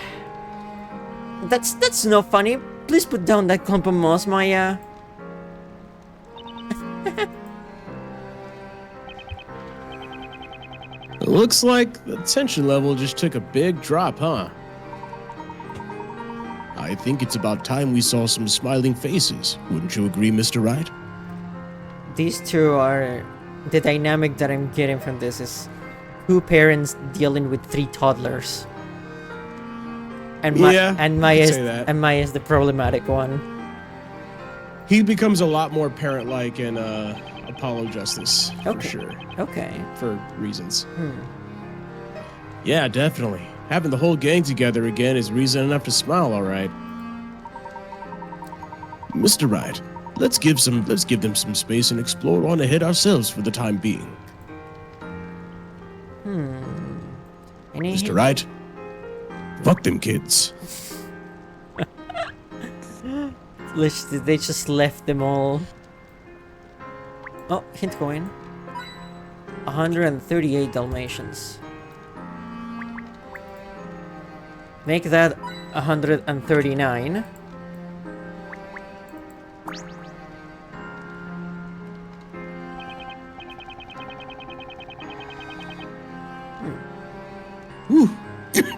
[SPEAKER 1] That's no funny. Please put down that clump of moss, Maya.
[SPEAKER 4] It looks like the tension level just took a big drop, huh? I think it's about time we saw some smiling faces. Wouldn't you agree, Mr. Wright?
[SPEAKER 1] These two are the dynamic that I'm getting from this is two parents dealing with three toddlers. And
[SPEAKER 4] Yeah,
[SPEAKER 1] and
[SPEAKER 4] I could say that.
[SPEAKER 1] Maya is the problematic one.
[SPEAKER 4] He becomes a lot more parent-like in Apollo Justice, for
[SPEAKER 1] Okay.
[SPEAKER 4] sure,
[SPEAKER 1] Okay.
[SPEAKER 4] for reasons. Yeah, definitely. Having the whole gang together again is reason enough to smile, all right. Mr. Wright, let's give them some space and explore on ahead ourselves for the time being. Mr. Wright, fuck them kids.
[SPEAKER 1] They just left them all. Oh, hint coin. 138 Dalmatians. Make that 139.
[SPEAKER 4] Whew.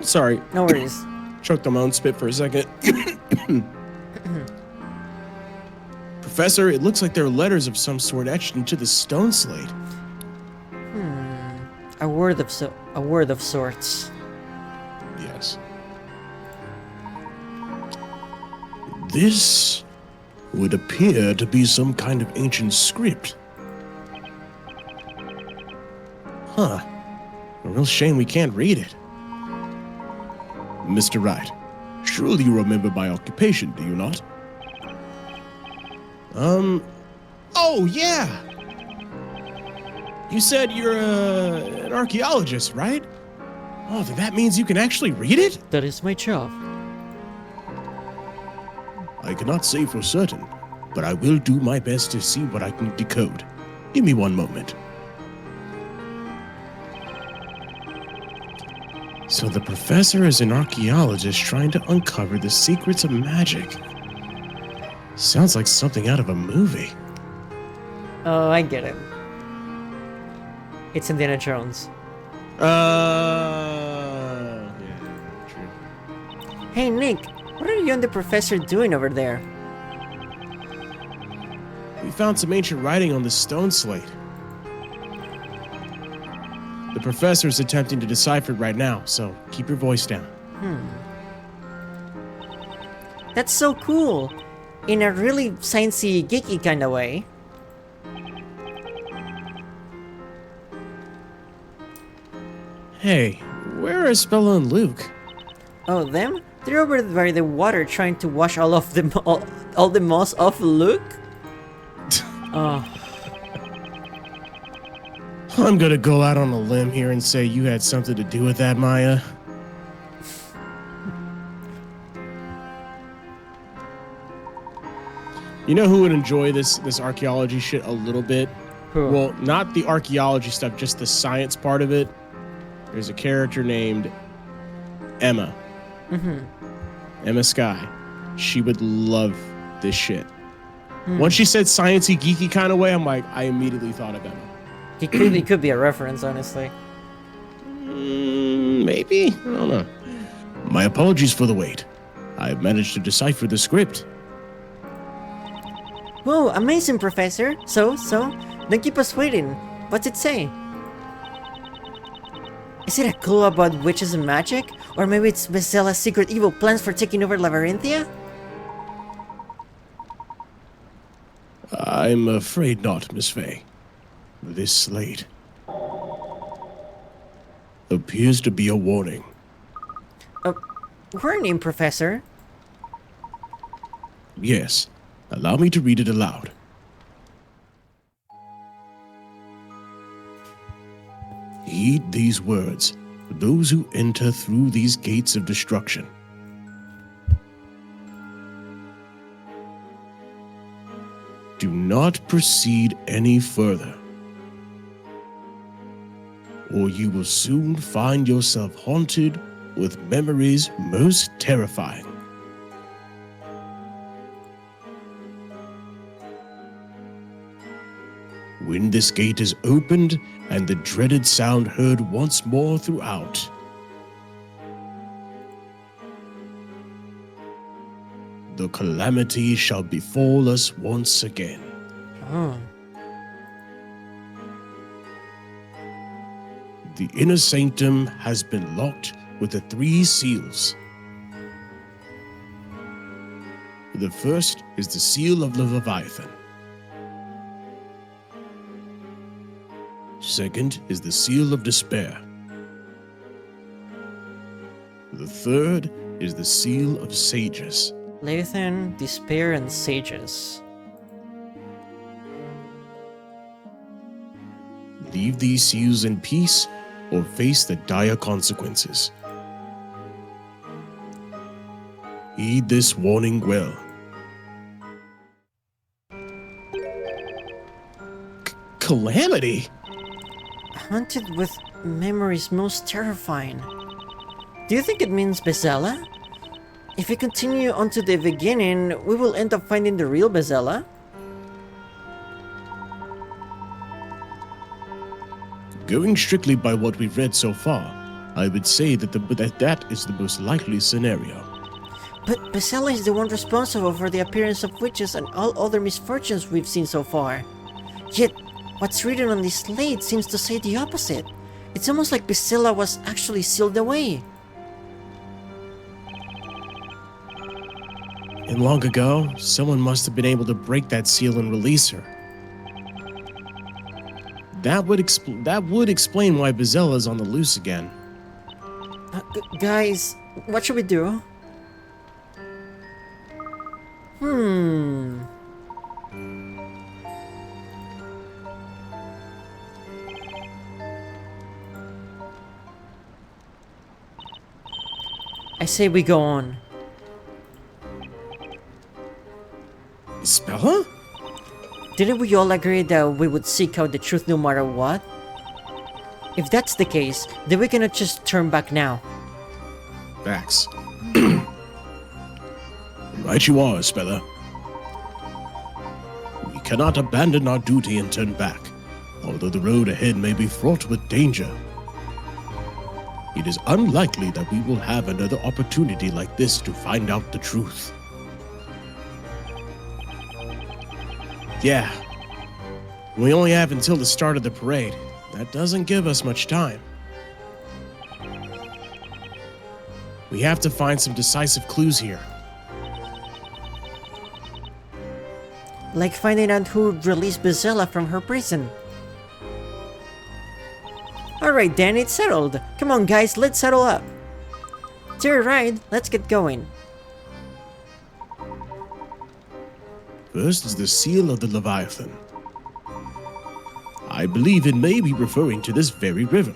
[SPEAKER 4] Sorry,
[SPEAKER 1] No worries.
[SPEAKER 4] choked on my own spit for a second. Professor, it looks like there are letters of some sort etched into the stone slate.
[SPEAKER 1] A word of sorts.
[SPEAKER 4] Yes. This would appear to be some kind of ancient script. Huh. A real shame we can't read it. Mr. Wright, surely you remember my occupation, do you not? Oh, yeah! You said you're an archaeologist, right? Oh, then that means you can actually read it?
[SPEAKER 1] That is my job.
[SPEAKER 4] I cannot say for certain, but I will do my best to see what I can decode. Give me one moment. So the professor is an archaeologist trying to uncover the secrets of magic. Sounds like something out of a movie.
[SPEAKER 1] Oh, I get it. It's Indiana Jones.
[SPEAKER 4] Yeah, true.
[SPEAKER 1] Hey, Nick, what are you and the professor doing over there?
[SPEAKER 4] We found some ancient writing on the stone slate. The professor is attempting to decipher it right now, so keep your voice down.
[SPEAKER 1] That's so cool. In a really sciencey, geeky kind of way.
[SPEAKER 4] Hey, where are Bella and Luke?
[SPEAKER 1] Oh, them? They're over by the water trying to wash all of the all the moss off Luke? Oh,
[SPEAKER 4] I'm gonna go out on a limb here and say you had something to do with that, Maya. You know who would enjoy this archaeology shit a little bit?
[SPEAKER 1] Who?
[SPEAKER 4] Well, not the archaeology stuff, just the science part of it. There's a character named Emma. Emma Sky. She would love this shit. Once she said sciencey, geeky kind of way, I'm like, I immediately thought of Emma.
[SPEAKER 1] it could be a reference, honestly.
[SPEAKER 4] Maybe? I don't know. My apologies for the wait. I've managed to decipher the script.
[SPEAKER 1] Whoa, amazing, Professor. So, don't keep us waiting. What's it say? Is it a clue about witches and magic? Or maybe it's Bezella's secret evil plans for taking over Labyrinthia?
[SPEAKER 4] I'm afraid not, Miss Faye. This slate appears to be a warning.
[SPEAKER 1] Warning, Professor.
[SPEAKER 4] Yes, allow me to read it aloud. Heed these words, those who enter through these gates of destruction. Do not proceed any further. or you will soon find yourself haunted with memories most terrifying. When this gate is opened and the dreaded sound heard once more throughout, the calamity shall befall us once again.
[SPEAKER 1] Oh.
[SPEAKER 4] The inner sanctum has been locked with the 3 seals. The first is the seal of the Leviathan. Second is the seal of despair. The third is the seal of sages.
[SPEAKER 1] Layton, despair, and sages.
[SPEAKER 4] Leave these seals in peace or face the dire consequences. Heed this warning well. Calamity?
[SPEAKER 1] Haunted with memories most terrifying. Do you think it means Bezella? If we continue on to the beginning, we will end up finding the real Bezella?
[SPEAKER 4] Going strictly by what we've read so far, I would say that that is the most likely scenario.
[SPEAKER 1] But Bezella is the one responsible for the appearance of witches and all other misfortunes we've seen so far. Yet, what's written on this slate seems to say the opposite. It's almost like Bezella was actually sealed away.
[SPEAKER 4] And long ago, someone must have been able to break that seal and release her. That would explain why Bezella's on the loose again.
[SPEAKER 1] Guys, what should we do? I say we go on.
[SPEAKER 4] Spella?
[SPEAKER 1] Didn't we all agree that we would seek out the truth no matter what? If that's the case, then we cannot just turn back now.
[SPEAKER 4] Facts. Right you are, Spella. We cannot abandon our duty and turn back, although the road ahead may be fraught with danger. It is unlikely that we will have another opportunity like this to find out the truth. Yeah, we only have until the start of the parade. That doesn't give us much time. We have to find some decisive clues here.
[SPEAKER 1] Like finding out who released Bezella from her prison. Alright then, it's settled. Come on guys, let's settle up. It's your ride, let's get going.
[SPEAKER 4] First is the seal of the Leviathan. I believe it may be referring to this very river.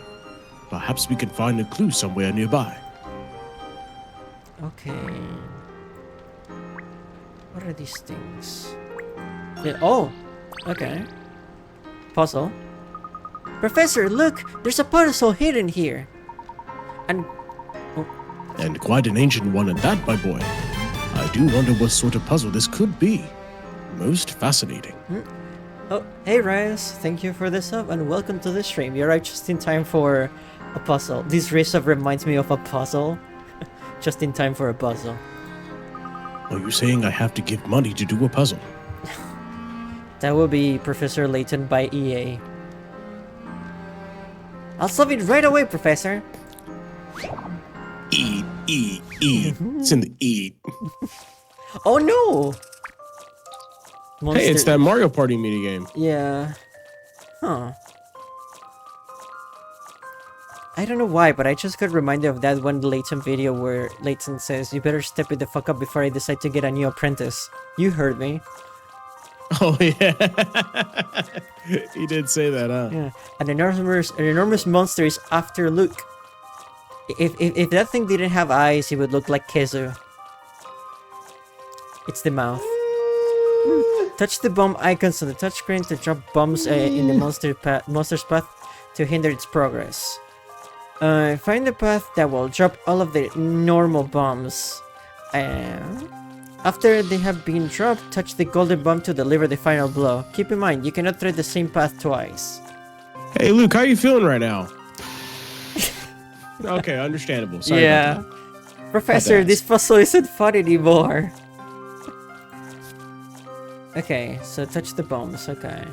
[SPEAKER 4] Perhaps we can find a clue somewhere nearby.
[SPEAKER 1] Okay. What are these things? Oh! Okay. Puzzle. Professor, look! There's a puzzle hidden here! And
[SPEAKER 4] And quite an ancient one at that, my boy. I do wonder what sort of puzzle this could be. Most fascinating.
[SPEAKER 1] oh, hey Reyes, thank you for the sub and welcome to the stream. You're right just in time for a puzzle. This resub reminds me of a puzzle. Just in time for a puzzle.
[SPEAKER 4] Are you saying I have to give money to do a puzzle?
[SPEAKER 1] That will be Professor Layton by EA. I'll solve it right away, Professor.
[SPEAKER 4] Eat. It's in the eat.
[SPEAKER 1] Oh no!
[SPEAKER 4] Hey, it's that Mario Party minigame.
[SPEAKER 1] Yeah. Huh. I don't know why, but I just got reminded of that one Layton video where Layton says, "You better step it the fuck up before I decide to get a new apprentice." You heard me.
[SPEAKER 4] Oh yeah. He did say that, huh?
[SPEAKER 1] Yeah. An enormous monster is after Luke. If that thing didn't have eyes, it would look like Kezu. It's the mouth. Touch the bomb icons on the touchscreen to drop bombs in the monster's path. to hinder its progress. Find the path that will drop all of the normal bombs. After they have been dropped, touch the golden bomb to deliver the final blow. Keep in mind, you cannot tread the same path twice.
[SPEAKER 4] Hey, Luke, how you feeling right now? Okay, understandable. Sorry about that.
[SPEAKER 1] Professor, this puzzle isn't fun anymore. Okay, so touch the bombs, okay.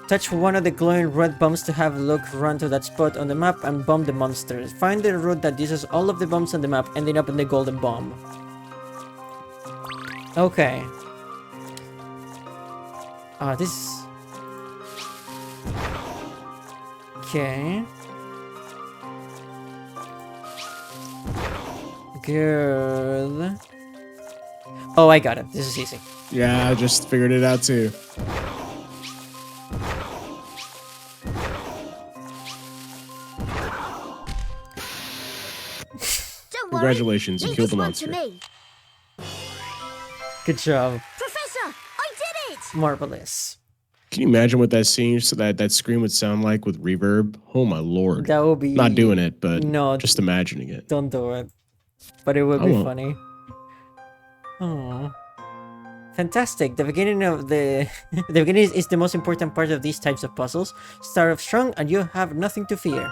[SPEAKER 1] Touch one of the glowing red bombs to have Luke run to that spot on the map and bomb the monsters. Find the route that uses all of the bombs on the map, ending up in the golden bomb. Okay. This... Okay. Good. Oh, I got it. This is easy.
[SPEAKER 4] Yeah, I just figured it out too.
[SPEAKER 3] Don't
[SPEAKER 4] Congratulations, you
[SPEAKER 3] worry.
[SPEAKER 4] killed the
[SPEAKER 3] Leave this one
[SPEAKER 4] monster.
[SPEAKER 3] to me.
[SPEAKER 1] Good job.
[SPEAKER 3] Professor, I did it!
[SPEAKER 1] Marvelous.
[SPEAKER 4] Can you imagine what that scene, so that scream would sound like with reverb? Oh my lord.
[SPEAKER 1] That would be...
[SPEAKER 4] Not doing it, but
[SPEAKER 1] No,
[SPEAKER 4] just imagining it.
[SPEAKER 1] don't do it. But it would
[SPEAKER 4] I
[SPEAKER 1] be
[SPEAKER 4] won't.
[SPEAKER 1] funny. Oh. Fantastic. The beginning of the... the beginning is the most important part of these types of puzzles. Start off strong and you have nothing to fear.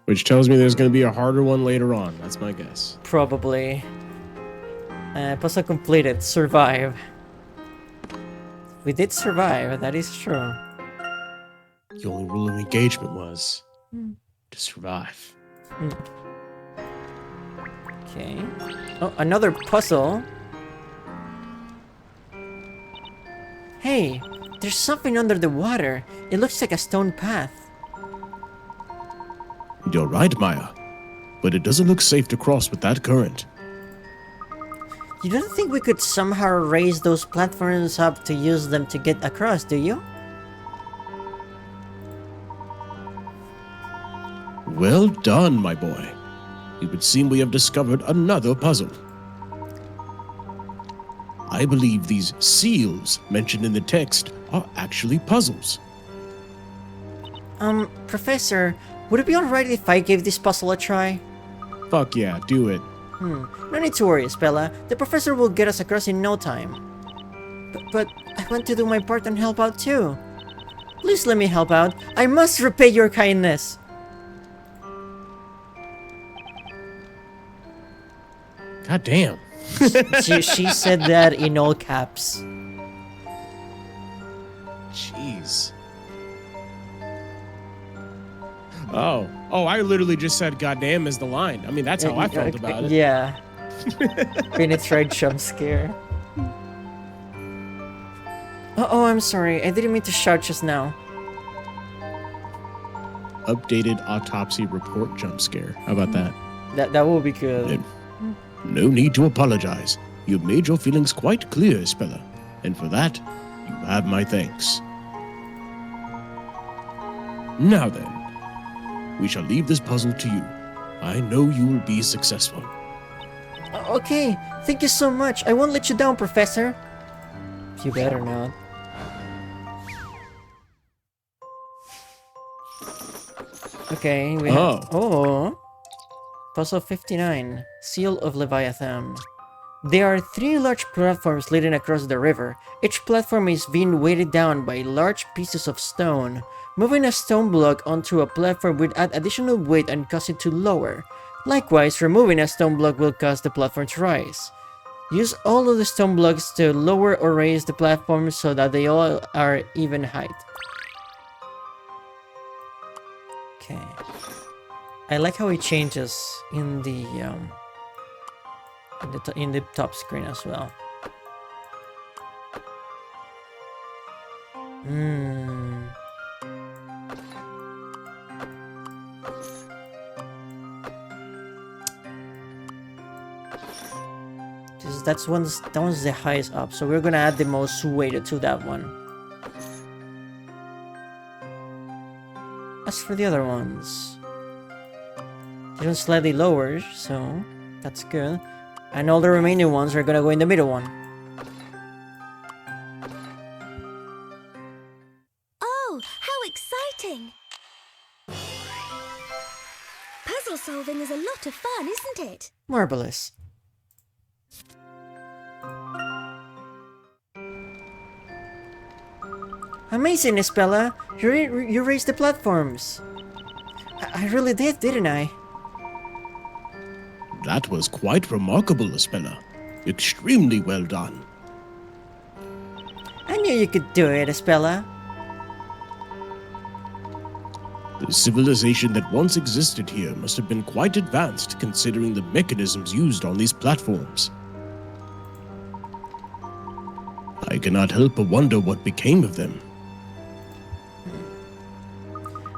[SPEAKER 4] Which tells me there's going to be a harder one later on. That's my guess.
[SPEAKER 1] Probably. Puzzle completed. Survive. We did survive, that is true.
[SPEAKER 4] The only rule of engagement was to survive.
[SPEAKER 1] Okay. Oh, another puzzle. Hey, there's something under the water. It looks like a stone path.
[SPEAKER 4] You're right, Maya. But it doesn't look safe to cross with that current.
[SPEAKER 1] You don't think we could somehow raise those platforms up to use them to get across, do you?
[SPEAKER 4] Well done, my boy. It would seem we have discovered another puzzle. I believe these seals mentioned in the text are actually puzzles.
[SPEAKER 1] Professor, would it be alright if I gave this puzzle a try?
[SPEAKER 4] Fuck yeah, do it.
[SPEAKER 1] No need to worry, Spella. The professor will get us across in no time. But I want to do my part and help out too. Please let me help out. I must repay your kindness.
[SPEAKER 4] God damn.
[SPEAKER 1] She said that in all caps.
[SPEAKER 4] Jeez. Oh, I literally just said goddamn as the line. I mean, that's how I felt about it.
[SPEAKER 1] Yeah. Phoenix Wright jump scare. Oh, I'm sorry. I didn't mean to shout just now.
[SPEAKER 4] Updated autopsy report jump scare. How about that?
[SPEAKER 1] That will be good.
[SPEAKER 4] No need to apologize. You've made your feelings quite clear, Spella. And for that, you have my thanks. Now then, we shall leave this puzzle to you. I know you will be successful.
[SPEAKER 1] Okay, thank you so much. I won't let you down, Professor. You better not. Okay, we have... Oh. Puzzle 59. Seal of Leviathan. There are 3 large platforms leading across the river. Each platform is being weighted down by large pieces of stone. Moving a stone block onto a platform would add additional weight and cause it to lower. Likewise, removing a stone block will cause the platform to rise. Use all of the stone blocks to lower or raise the platform so that they all are even height. Okay. I like how it changes in the top screen as well. That one's the highest up, so we're gonna add the most weighted to that one. As for the other ones, this one's slightly lower, so that's good. And all the remaining ones are gonna go in the middle one.
[SPEAKER 3] Puzzle solving is a lot of fun, isn't it?
[SPEAKER 1] Marvelous. Amazing, Espella. You raised the platforms. I really did, didn't I?
[SPEAKER 4] That was quite remarkable, Espella. Extremely well done.
[SPEAKER 1] I knew you could do it, Espella.
[SPEAKER 4] The civilization that once existed here must have been quite advanced considering the mechanisms used on these platforms. I cannot help but wonder what became of them.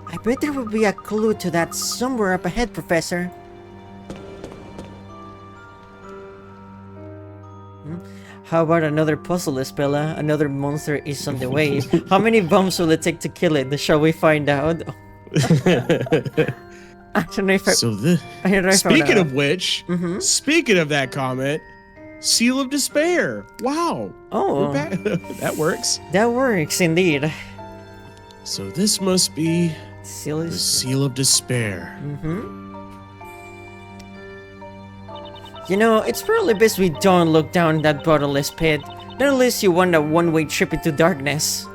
[SPEAKER 1] I bet there will be a clue to that somewhere up ahead, Professor. How about another puzzle, Espella? Another monster is on the way. How many bombs will it take to kill it? Shall we find out? I don't know if I...
[SPEAKER 4] Speaking of which, speaking of that comment, Seal of Despair. Wow.
[SPEAKER 1] Oh.
[SPEAKER 4] That works.
[SPEAKER 1] That works, indeed.
[SPEAKER 4] So this must be the Seal of Despair.
[SPEAKER 1] You know, it's probably best we don't look down that bottomless pit. Not unless you want a one-way trip into darkness.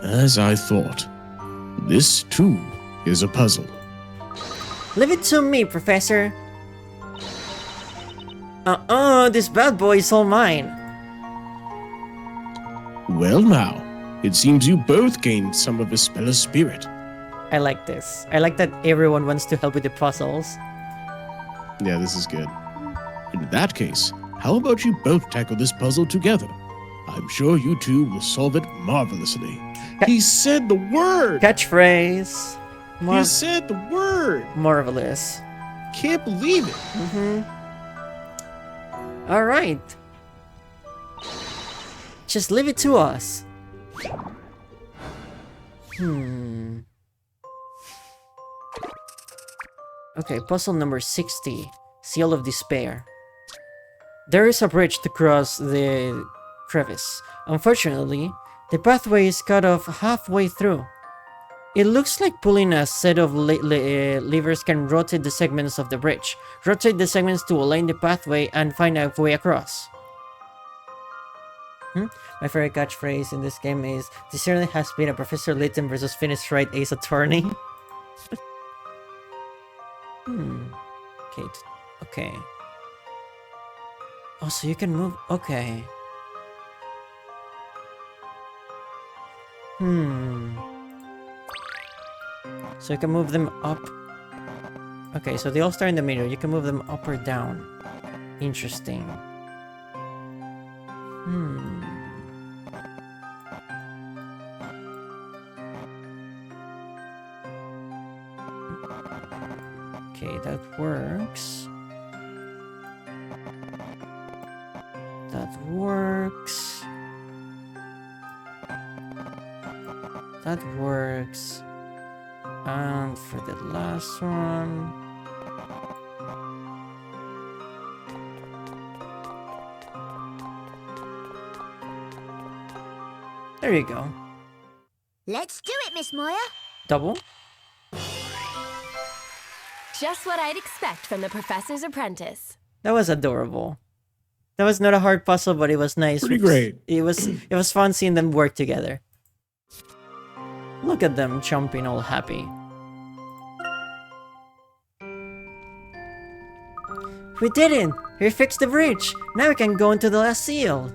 [SPEAKER 4] As I thought, this too is a puzzle.
[SPEAKER 1] Leave it to me, Professor. This bad boy is all mine.
[SPEAKER 4] Well now, it seems you both gained some of Espella's spirit.
[SPEAKER 1] I like this. I like that everyone wants to help with the puzzles.
[SPEAKER 4] Yeah, this is good. In that case, how about you both tackle this puzzle together? I'm sure you two will solve it marvelously. He said the word!
[SPEAKER 1] Catchphrase.
[SPEAKER 4] He said the word!
[SPEAKER 1] Marvelous.
[SPEAKER 4] Can't believe it.
[SPEAKER 1] Alright. Just leave it to us. Okay, puzzle number 60. Seal of Despair. There is a bridge to cross the crevice. Unfortunately, the pathway is cut off halfway through. It looks like pulling a set of levers can rotate the segments of the bridge. Rotate the segments to align the pathway and find a way across. My favorite catchphrase in this game is, "This certainly has been a Professor Layton versus Phoenix Wright Ace Attorney." Okay. Oh, so you can move. Okay. So you can move them up. Okay, so they all start in the middle. You can move them up or down. Interesting. Okay, that works. That works. That works. And for the last one... There you go.
[SPEAKER 3] Let's do it, Miss Moya.
[SPEAKER 1] Double?
[SPEAKER 6] Just what I'd expect from the Professor's Apprentice.
[SPEAKER 1] That was adorable. That was not a hard puzzle, but it was nice.
[SPEAKER 4] Pretty great.
[SPEAKER 1] It was fun seeing them work together. Look at them jumping all happy. We did it! We fixed the bridge! Now we can go into the last seal!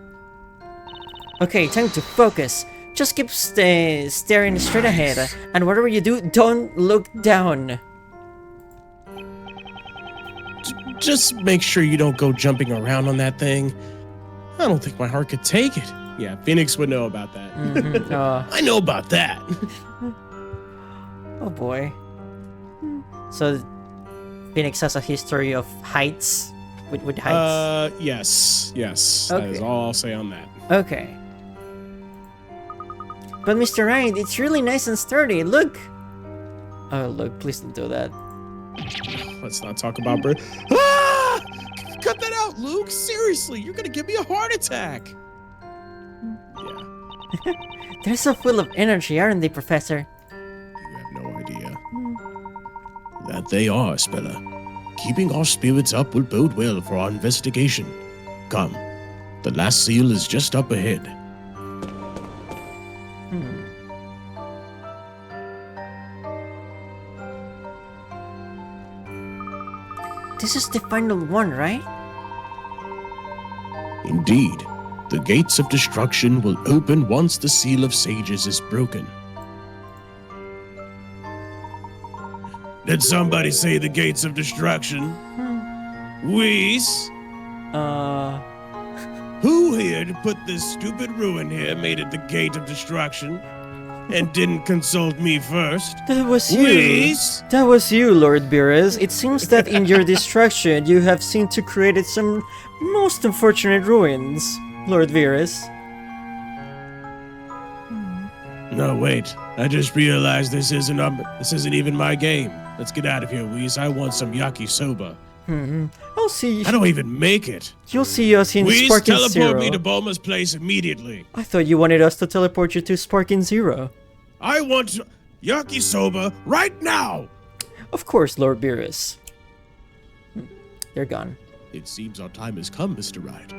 [SPEAKER 1] Okay, time to focus. Just keep staring straight ahead, and whatever you do, don't look down.
[SPEAKER 4] Just make sure you don't go jumping around on that thing. I don't think my heart could take it. Yeah, Phoenix would know about that. I know about that.
[SPEAKER 1] Oh boy. So, Phoenix has a history of heights? With heights?
[SPEAKER 4] Yes.
[SPEAKER 1] Okay.
[SPEAKER 4] That is all I'll say on that.
[SPEAKER 1] Okay. But Mr. Wright, it's really nice and sturdy, look! Oh look, please don't do that.
[SPEAKER 4] Let's not talk about bird. Ah! Cut that out, Luke! Seriously, you're gonna give me a heart attack! Yeah.
[SPEAKER 1] They're so full of energy, aren't they, Professor?
[SPEAKER 4] That they are, Spella. Keeping our spirits up will bode well for our investigation. Come, the last seal is just up ahead.
[SPEAKER 1] This is the final one, right?
[SPEAKER 4] Indeed, the gates of destruction will open once the seal of sages is broken. Did somebody say the gates of destruction? Whis? Who here to put this stupid ruin here made it the gate of destruction? And didn't consult me first?
[SPEAKER 1] That was you.
[SPEAKER 4] Whis?
[SPEAKER 1] That was you, Lord Beerus. It seems that in your destruction, you have seen to create some most unfortunate ruins, Lord Beerus.
[SPEAKER 4] No, wait. I just realized this isn't even my game. Let's get out of here, Whis. I want some yakisoba.
[SPEAKER 1] I'll see.
[SPEAKER 4] I don't even make it.
[SPEAKER 1] You'll see us in
[SPEAKER 4] Whis,
[SPEAKER 1] Sparking
[SPEAKER 4] teleport
[SPEAKER 1] Zero.
[SPEAKER 4] me to Bulma's place immediately.
[SPEAKER 1] I thought you wanted us to teleport you to Sparking Zero.
[SPEAKER 4] I want yakisoba right now!
[SPEAKER 1] Of course, Lord Beerus. You're gone.
[SPEAKER 4] It seems our time has come, Mr. Wright.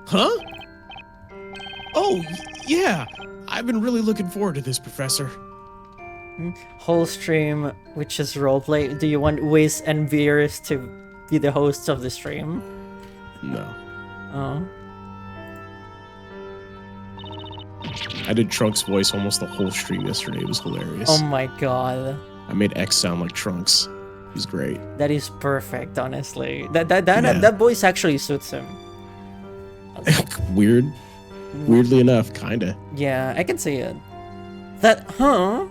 [SPEAKER 4] Huh? Oh, yeah. I've been really looking forward to this, Professor.
[SPEAKER 1] Whole stream, which is roleplay. Do you want Whis and Beerus to be the hosts of the stream?
[SPEAKER 4] No.
[SPEAKER 1] Oh.
[SPEAKER 4] I did Trunks' voice almost the whole stream yesterday. It was hilarious.
[SPEAKER 1] Oh my god.
[SPEAKER 4] I made X sound like Trunks. It was great.
[SPEAKER 1] That is perfect, honestly. That voice actually suits him.
[SPEAKER 4] Weirdly enough, kinda.
[SPEAKER 1] Yeah, I can see it. That, huh?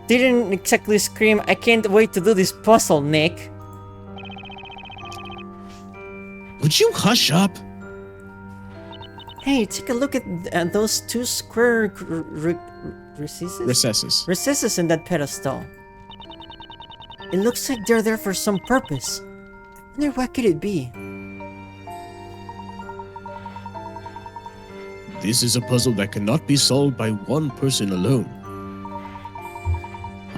[SPEAKER 1] Didn't exactly scream, I can't wait to do this puzzle, Nick.
[SPEAKER 4] Would you hush up?
[SPEAKER 1] Hey, take a look at those two square recesses in that pedestal. It looks like they're there for some purpose. I wonder what could it be?
[SPEAKER 4] This is a puzzle that cannot be solved by one person alone.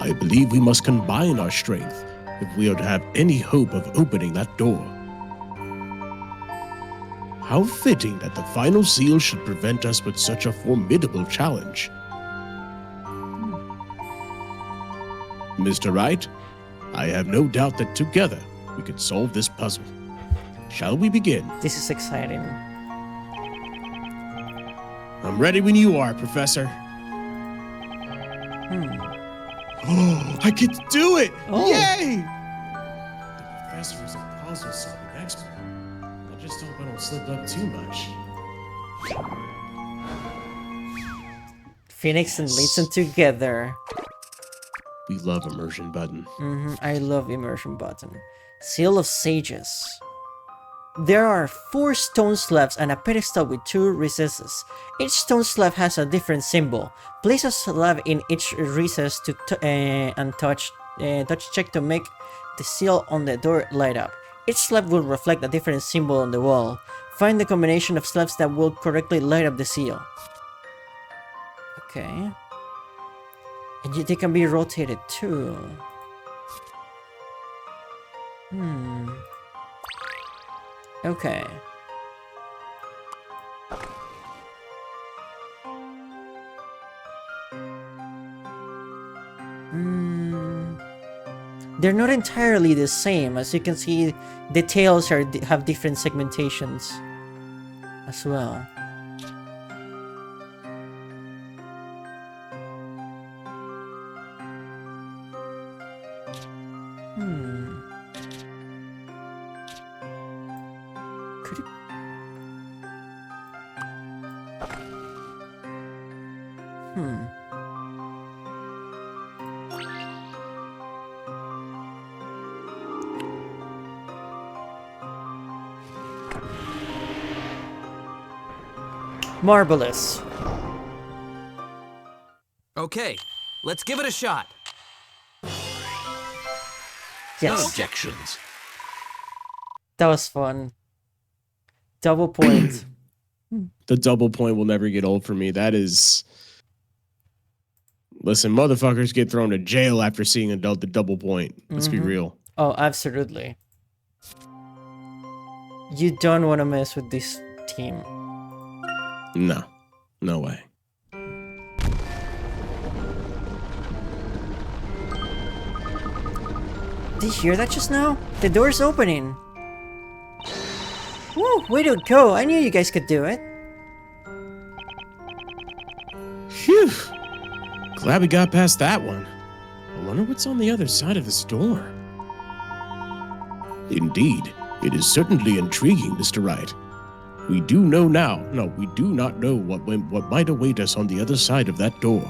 [SPEAKER 4] I believe we must combine our strength if we are to have any hope of opening that door. How fitting that the final seal should prevent us with such a formidable challenge. Mr. Wright, I have no doubt that together we can solve this puzzle. Shall we begin?
[SPEAKER 1] This is exciting.
[SPEAKER 4] I'm ready when you are, Professor. Oh, I get to do it!
[SPEAKER 1] Oh.
[SPEAKER 4] Yay! The professor is a puzzle-solving expert. I just hope I don't slip up too much.
[SPEAKER 1] Phoenix and Layton together.
[SPEAKER 4] We love immersion button.
[SPEAKER 1] I love immersion button. Seal of Sages. There are 4 stone slabs and a pedestal with 2 recesses. Each stone slab has a different symbol. Place a slab in each recess and touch check to make the seal on the door light up. Each slab will reflect a different symbol on the wall. Find the combination of slabs that will correctly light up the seal. Okay. And they can be rotated too. Okay. They're not entirely the same. As you can see, the tails have different segmentations as well. Could it... Marvelous.
[SPEAKER 5] Okay, let's give it a shot.
[SPEAKER 1] Yes.
[SPEAKER 5] No objections.
[SPEAKER 1] That was fun. Double point.
[SPEAKER 4] The double point will never get old for me. That is Listen, motherfuckers get thrown to jail after seeing the double point. Let's be real.
[SPEAKER 1] Oh, absolutely. You don't want to mess with this team.
[SPEAKER 4] No. No way.
[SPEAKER 1] Did you hear that just now? The door's opening. Woo, way to go. I knew you guys could do it.
[SPEAKER 4] Phew. Glad we got past that one. I wonder what's on the other side of this door. Indeed, it is certainly intriguing, Mr. Wright. We do know now. No, we do not know what might await us on the other side of that door.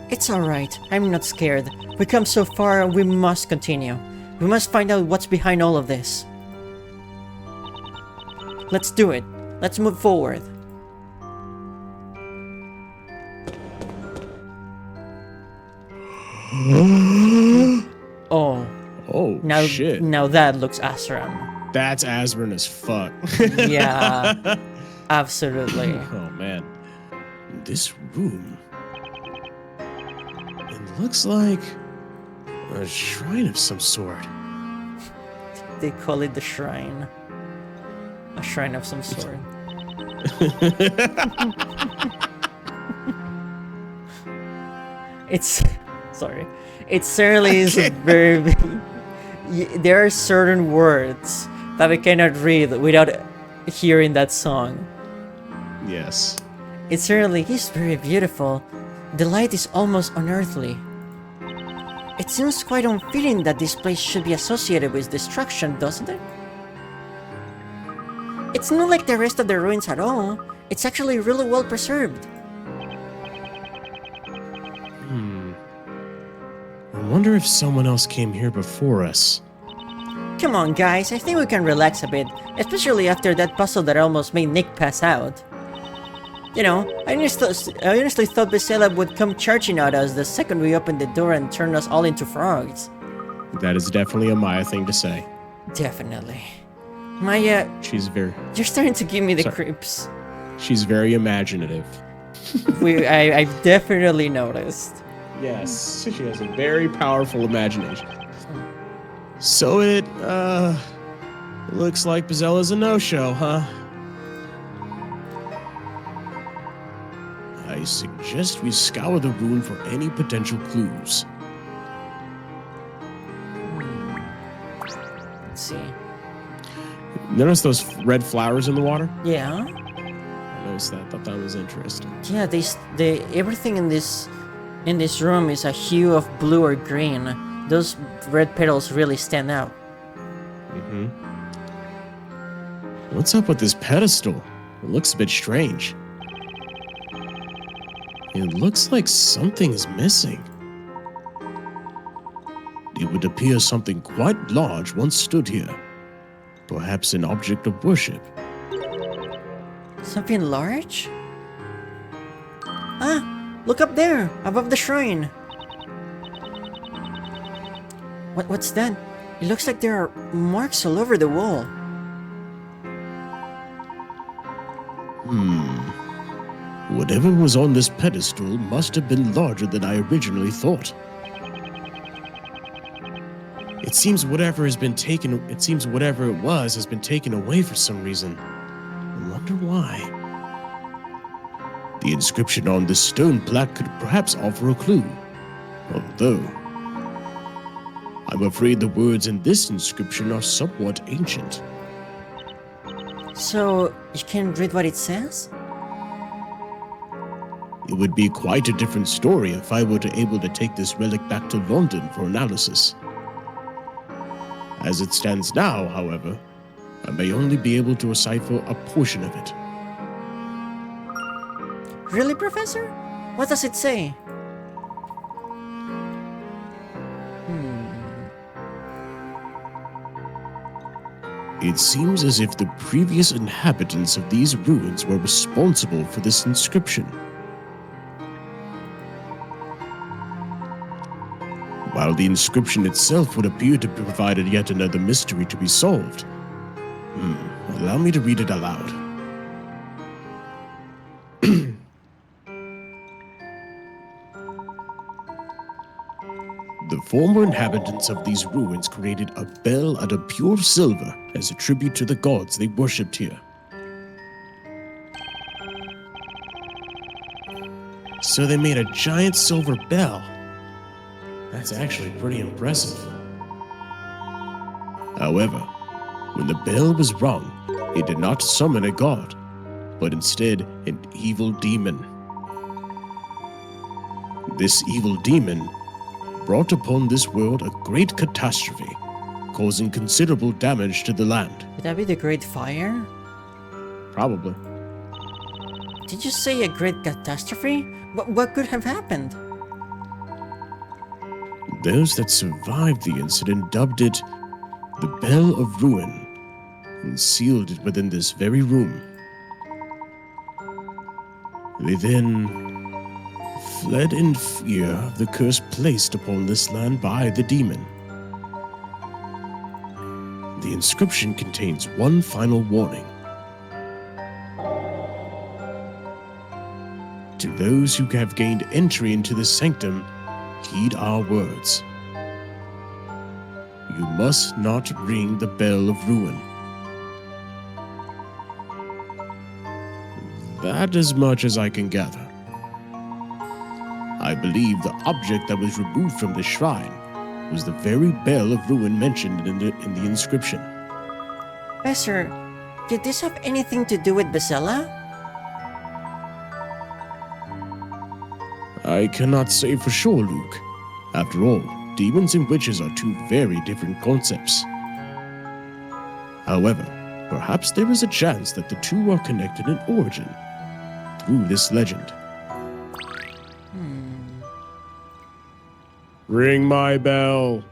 [SPEAKER 1] It's alright. I'm not scared. We come so far and we must continue. We must find out what's behind all of this. Let's do it. Let's move forward. Oh.
[SPEAKER 4] Oh,
[SPEAKER 1] Now,
[SPEAKER 4] shit.
[SPEAKER 1] now that looks Asram.
[SPEAKER 4] That's Asran as fuck.
[SPEAKER 1] Yeah. Absolutely.
[SPEAKER 4] Oh, man. This room... It looks like... a shrine of some sort.
[SPEAKER 1] They call it the shrine. A shrine of some sort. It's... Sorry. It certainly is very... There are certain words that we cannot read without hearing that song.
[SPEAKER 4] Yes.
[SPEAKER 1] It certainly is very beautiful. The light is almost unearthly. It seems quite unfitting that this place should be associated with destruction, doesn't it? It's not like the rest of the ruins at all. It's actually really well preserved.
[SPEAKER 4] I wonder if someone else came here before us.
[SPEAKER 1] Come on, guys, I think we can relax a bit, especially after that puzzle that almost made Nick pass out. You know, I honestly thought Basela would come charging at us the second we opened the door and turn us all into frogs.
[SPEAKER 4] That is definitely a Maya thing to say.
[SPEAKER 1] Definitely. Maya,
[SPEAKER 4] She's very...
[SPEAKER 1] you're starting to give me the
[SPEAKER 4] Sorry.
[SPEAKER 1] creeps.
[SPEAKER 4] She's very imaginative.
[SPEAKER 1] I've definitely noticed.
[SPEAKER 4] Yes, she has a very powerful imagination. So it, looks like Bazella's a no-show, huh? I suggest we scour the ruin for any potential clues.
[SPEAKER 1] Let's see.
[SPEAKER 4] Notice those red flowers in the water?
[SPEAKER 1] Yeah.
[SPEAKER 4] I noticed that. Thought that was interesting.
[SPEAKER 1] Yeah, everything in this room is a hue of blue or green. Those red petals really stand out.
[SPEAKER 4] Mm-hmm. What's up with this pedestal? It looks a bit strange. It looks like something is missing. It would appear something quite large once stood here. Perhaps an object of worship.
[SPEAKER 1] Something large? Ah, look up there, above the shrine. What's that? It looks like there are marks all over the wall.
[SPEAKER 4] Whatever was on this pedestal must have been larger than I originally thought. It seems whatever it was has been taken away for some reason. I wonder why. The inscription on this stone plaque could perhaps offer a clue. Although, I'm afraid the words in this inscription are somewhat ancient.
[SPEAKER 1] So, you can read what it says?
[SPEAKER 4] It would be quite a different story if I were able to take this relic back to London for analysis. As it stands now, however, I may only be able to decipher a portion of it.
[SPEAKER 1] Really, Professor? What does it say?
[SPEAKER 4] It seems as if the previous inhabitants of these ruins were responsible for this inscription. While the inscription itself would appear to provide yet another mystery to be solved. Allow me to read it aloud. The former inhabitants of these ruins created a bell out of pure silver as a tribute to the gods they worshipped here. So they made a giant silver bell. That's actually pretty impressive. However, when the bell was rung, it did not summon a god, but instead an evil demon. This evil demon brought upon this world a great catastrophe, causing considerable damage to the land.
[SPEAKER 1] Would that be the Great Fire?
[SPEAKER 4] Probably.
[SPEAKER 1] Did you say a great catastrophe? What could have happened?
[SPEAKER 4] Those that survived the incident dubbed it the Bell of Ruin and sealed it within this very room. They then fled in fear of the curse placed upon this land by the demon. The inscription contains one final warning. To those who have gained entry into this sanctum, heed our words. You must not ring the Bell of Ruin. That is much as I can gather. I believe the object that was removed from the shrine was the very Bell of Ruin mentioned in the inscription.
[SPEAKER 1] Professor, did this have anything to do with Basella?
[SPEAKER 4] I cannot say for sure, Luke. After all, demons and witches are two very different concepts. However, perhaps there is a chance that the two are connected in origin through this legend. Ring my bell.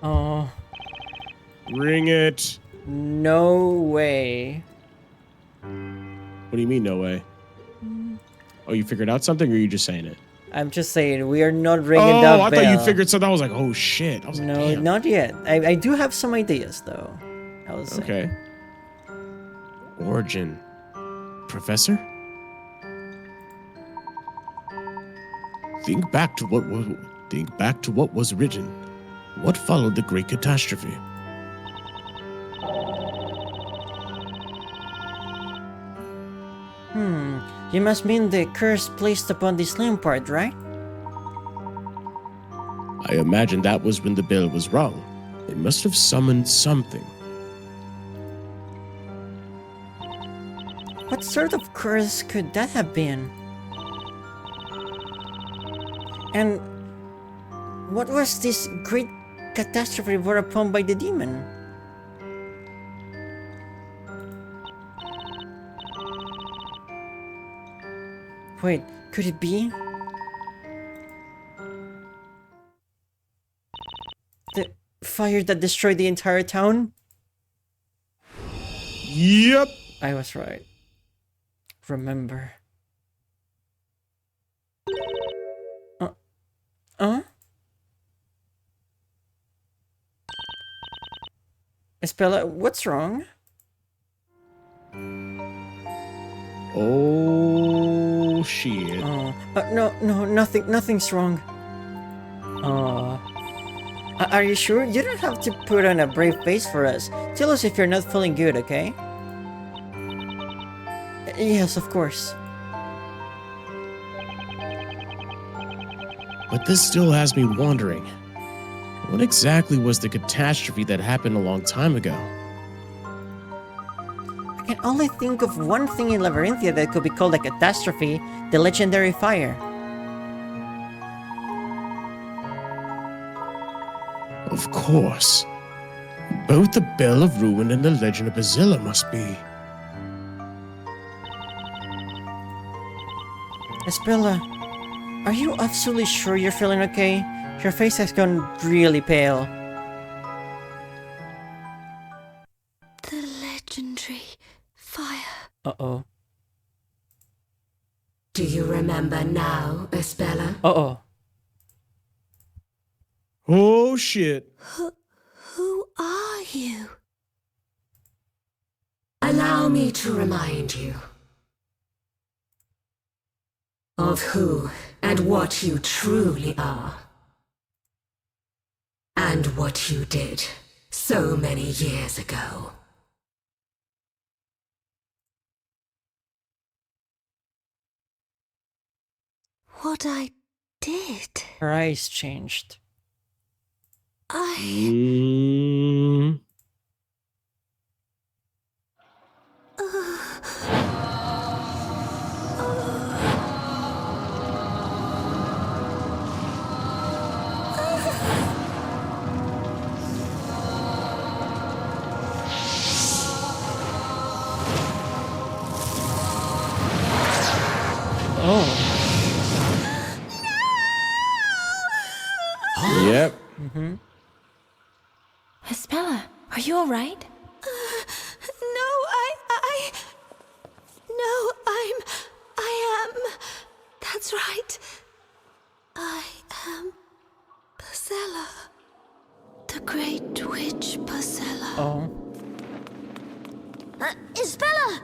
[SPEAKER 1] Oh,
[SPEAKER 4] Ring it.
[SPEAKER 1] no way.
[SPEAKER 4] What do you mean, no way? Oh, you figured out something, or are you just saying it?
[SPEAKER 1] I'm just saying, we are not ringing that bell.
[SPEAKER 4] I thought you figured something. I was like, oh shit. I was like,
[SPEAKER 1] No,
[SPEAKER 4] damn.
[SPEAKER 1] not yet. I do have some ideas, though. I was saying.
[SPEAKER 4] Okay. Origin. Professor? Think back to what was written. What followed the Great Catastrophe?
[SPEAKER 1] You must mean the curse placed upon this Lampard, right?
[SPEAKER 4] I imagine that was when the bell was rung. It must have summoned something.
[SPEAKER 1] What sort of curse could that have been? And what was this great catastrophe brought upon by the demon? Wait, could it be? The fire that destroyed the entire town?
[SPEAKER 4] Yep.
[SPEAKER 1] I was right. Remember. Espella, what's wrong?
[SPEAKER 4] Oh, shit.
[SPEAKER 1] Nothing's wrong. Are you sure? You don't have to put on a brave face for us. Tell us if you're not feeling good, okay? Yes, of course.
[SPEAKER 4] But this still has me wondering. What exactly was the catastrophe that happened a long time ago?
[SPEAKER 1] I can only think of one thing in Labyrinthia that could be called a catastrophe, the legendary fire.
[SPEAKER 4] Of course. Both the Bell of Ruin and the Legend of Basilla must be.
[SPEAKER 1] Espella, are you absolutely sure you're feeling okay? Your face has gone really pale.
[SPEAKER 3] The legendary fire.
[SPEAKER 1] Uh-oh.
[SPEAKER 7] Do you remember now, Espella?
[SPEAKER 1] Uh-oh.
[SPEAKER 4] Oh, shit.
[SPEAKER 3] Who are you?
[SPEAKER 7] Allow me to remind you of who and what you truly are. And what you did so many years ago.
[SPEAKER 3] What I did?
[SPEAKER 1] Her eyes changed.
[SPEAKER 4] Mm.
[SPEAKER 1] Oh.
[SPEAKER 4] Yep.
[SPEAKER 6] Espella, are you alright?
[SPEAKER 3] No, I am. That's right. I am Pasella. The Great Witch Pasella.
[SPEAKER 1] Oh.
[SPEAKER 3] Isabella!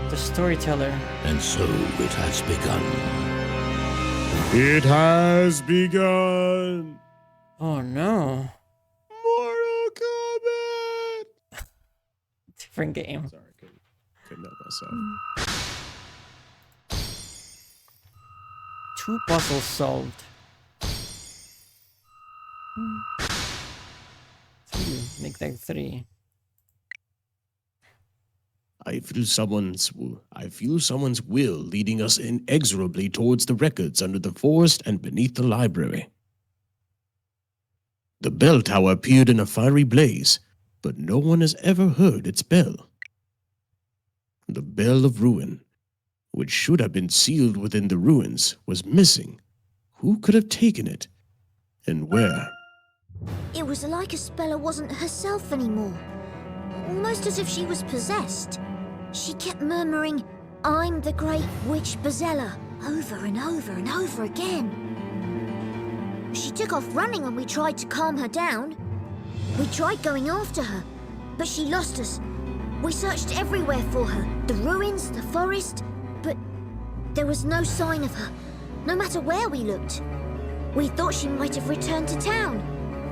[SPEAKER 1] The storyteller.
[SPEAKER 8] And so it has begun.
[SPEAKER 4] It has begun.
[SPEAKER 1] Oh no.
[SPEAKER 4] Mortal Kombat.
[SPEAKER 1] Different game.
[SPEAKER 4] Sorry, couldn't help myself.
[SPEAKER 1] 2 puzzles solved. 3. Make that 3.
[SPEAKER 4] I feel someone's will leading us inexorably towards the records under the forest and beneath the library. The bell tower appeared in a fiery blaze, but no one has ever heard its bell. The bell of ruin, which should have been sealed within the ruins, was missing. Who could have taken it? And where?
[SPEAKER 9] It was like Isabella wasn't herself anymore. Almost as if she was possessed. She kept murmuring, "I'm the Great Witch Pasella," over and over and over again. She took off running when we tried to calm her down. We tried going after her, but she lost us. We searched everywhere for her, the ruins, the forest, but there was no sign of her, no matter where we looked. We thought she might have returned to town,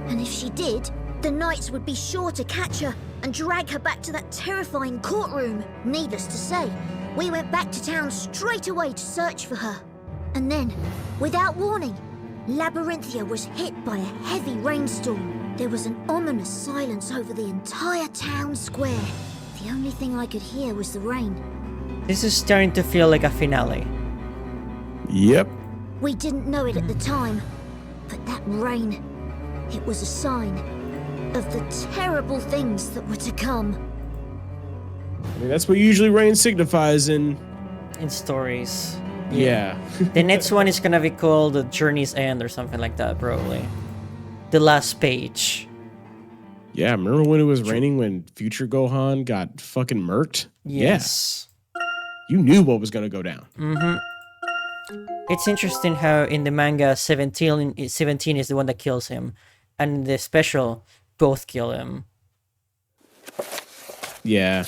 [SPEAKER 9] and if she did, the knights would be sure to catch her and drag her back to that terrifying courtroom. Needless to say, we went back to town straight away to search for her. And then, without warning, Labyrinthia was hit by a heavy rainstorm. There was an ominous silence over the entire town square. The only thing I could hear was the rain.
[SPEAKER 1] This is starting to feel like a finale.
[SPEAKER 4] Yep.
[SPEAKER 9] We didn't know it at the time, but that rain, it was a sign of the terrible things that were to come.
[SPEAKER 4] I mean, that's what usually rain signifies in
[SPEAKER 1] stories.
[SPEAKER 4] Yeah.
[SPEAKER 1] The next one is gonna be called The Journey's End or something like that, probably. The last page.
[SPEAKER 4] Yeah, remember when it was raining when Future Gohan got fucking murked?
[SPEAKER 1] Yes.
[SPEAKER 4] Yeah. You knew what was gonna go down.
[SPEAKER 1] It's interesting how in the manga 17 is the one that kills him, and in the special both kill him.
[SPEAKER 4] Yeah.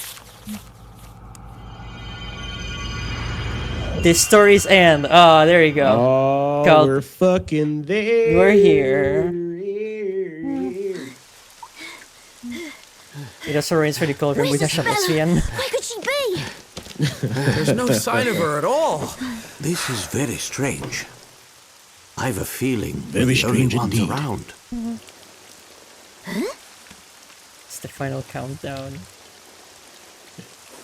[SPEAKER 1] The story's end. Oh, there you go.
[SPEAKER 4] Oh,
[SPEAKER 1] Called,
[SPEAKER 4] we're fucking there.
[SPEAKER 1] we're here. It also rains for the cauldron with a Shabasian.
[SPEAKER 9] Where could she be?
[SPEAKER 5] There's no sign of her at all.
[SPEAKER 8] This is very strange. I've a feeling
[SPEAKER 4] Very
[SPEAKER 8] we're the only
[SPEAKER 4] strange
[SPEAKER 8] ones
[SPEAKER 4] indeed.
[SPEAKER 8] around.
[SPEAKER 1] It's the final countdown.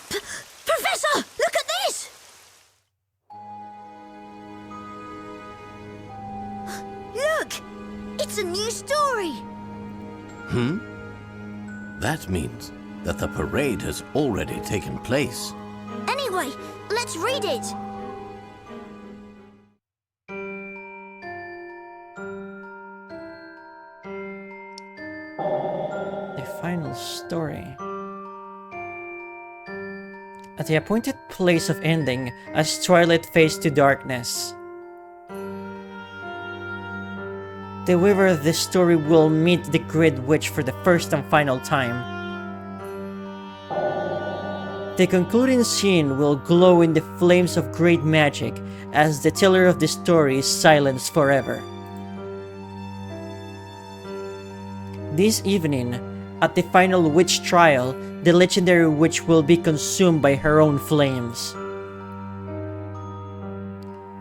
[SPEAKER 9] Professor, look at this! Look! It's a new story!
[SPEAKER 8] That means that the parade has already taken place.
[SPEAKER 9] Anyway, let's read it!
[SPEAKER 1] The final story. At the appointed place of ending, as twilight fades to darkness, the weaver of this story will meet the Great Witch for the first and final time. The concluding scene will glow in the flames of great magic as the teller of the story is silenced forever. This evening, at the final witch trial, the legendary witch will be consumed by her own flames.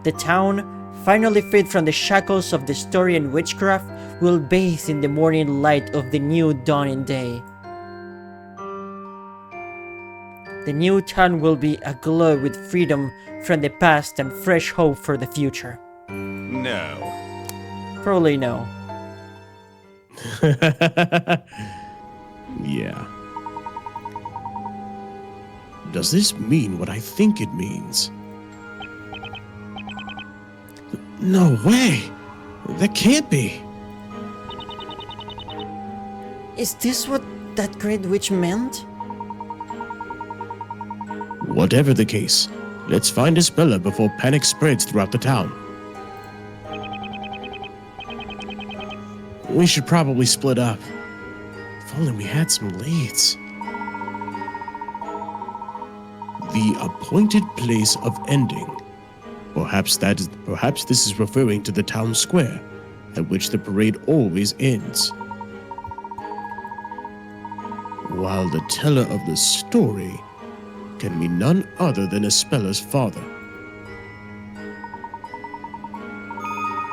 [SPEAKER 1] The town, finally freed from the shackles of the story and witchcraft, will bathe in the morning light of the new dawning day. The new town will be aglow with freedom from the past and fresh hope for the future.
[SPEAKER 5] No.
[SPEAKER 1] Probably no.
[SPEAKER 4] Yeah. Does this mean what I think it means? No way! That can't be!
[SPEAKER 1] Is this what that great witch meant?
[SPEAKER 4] Whatever the case, let's find Isabella before panic spreads throughout the town. We should probably split up. If only we had some leads. The appointed place of ending. Perhaps this is referring to the town square, at which the parade always ends. While the teller of the story can be none other than Ispella's father.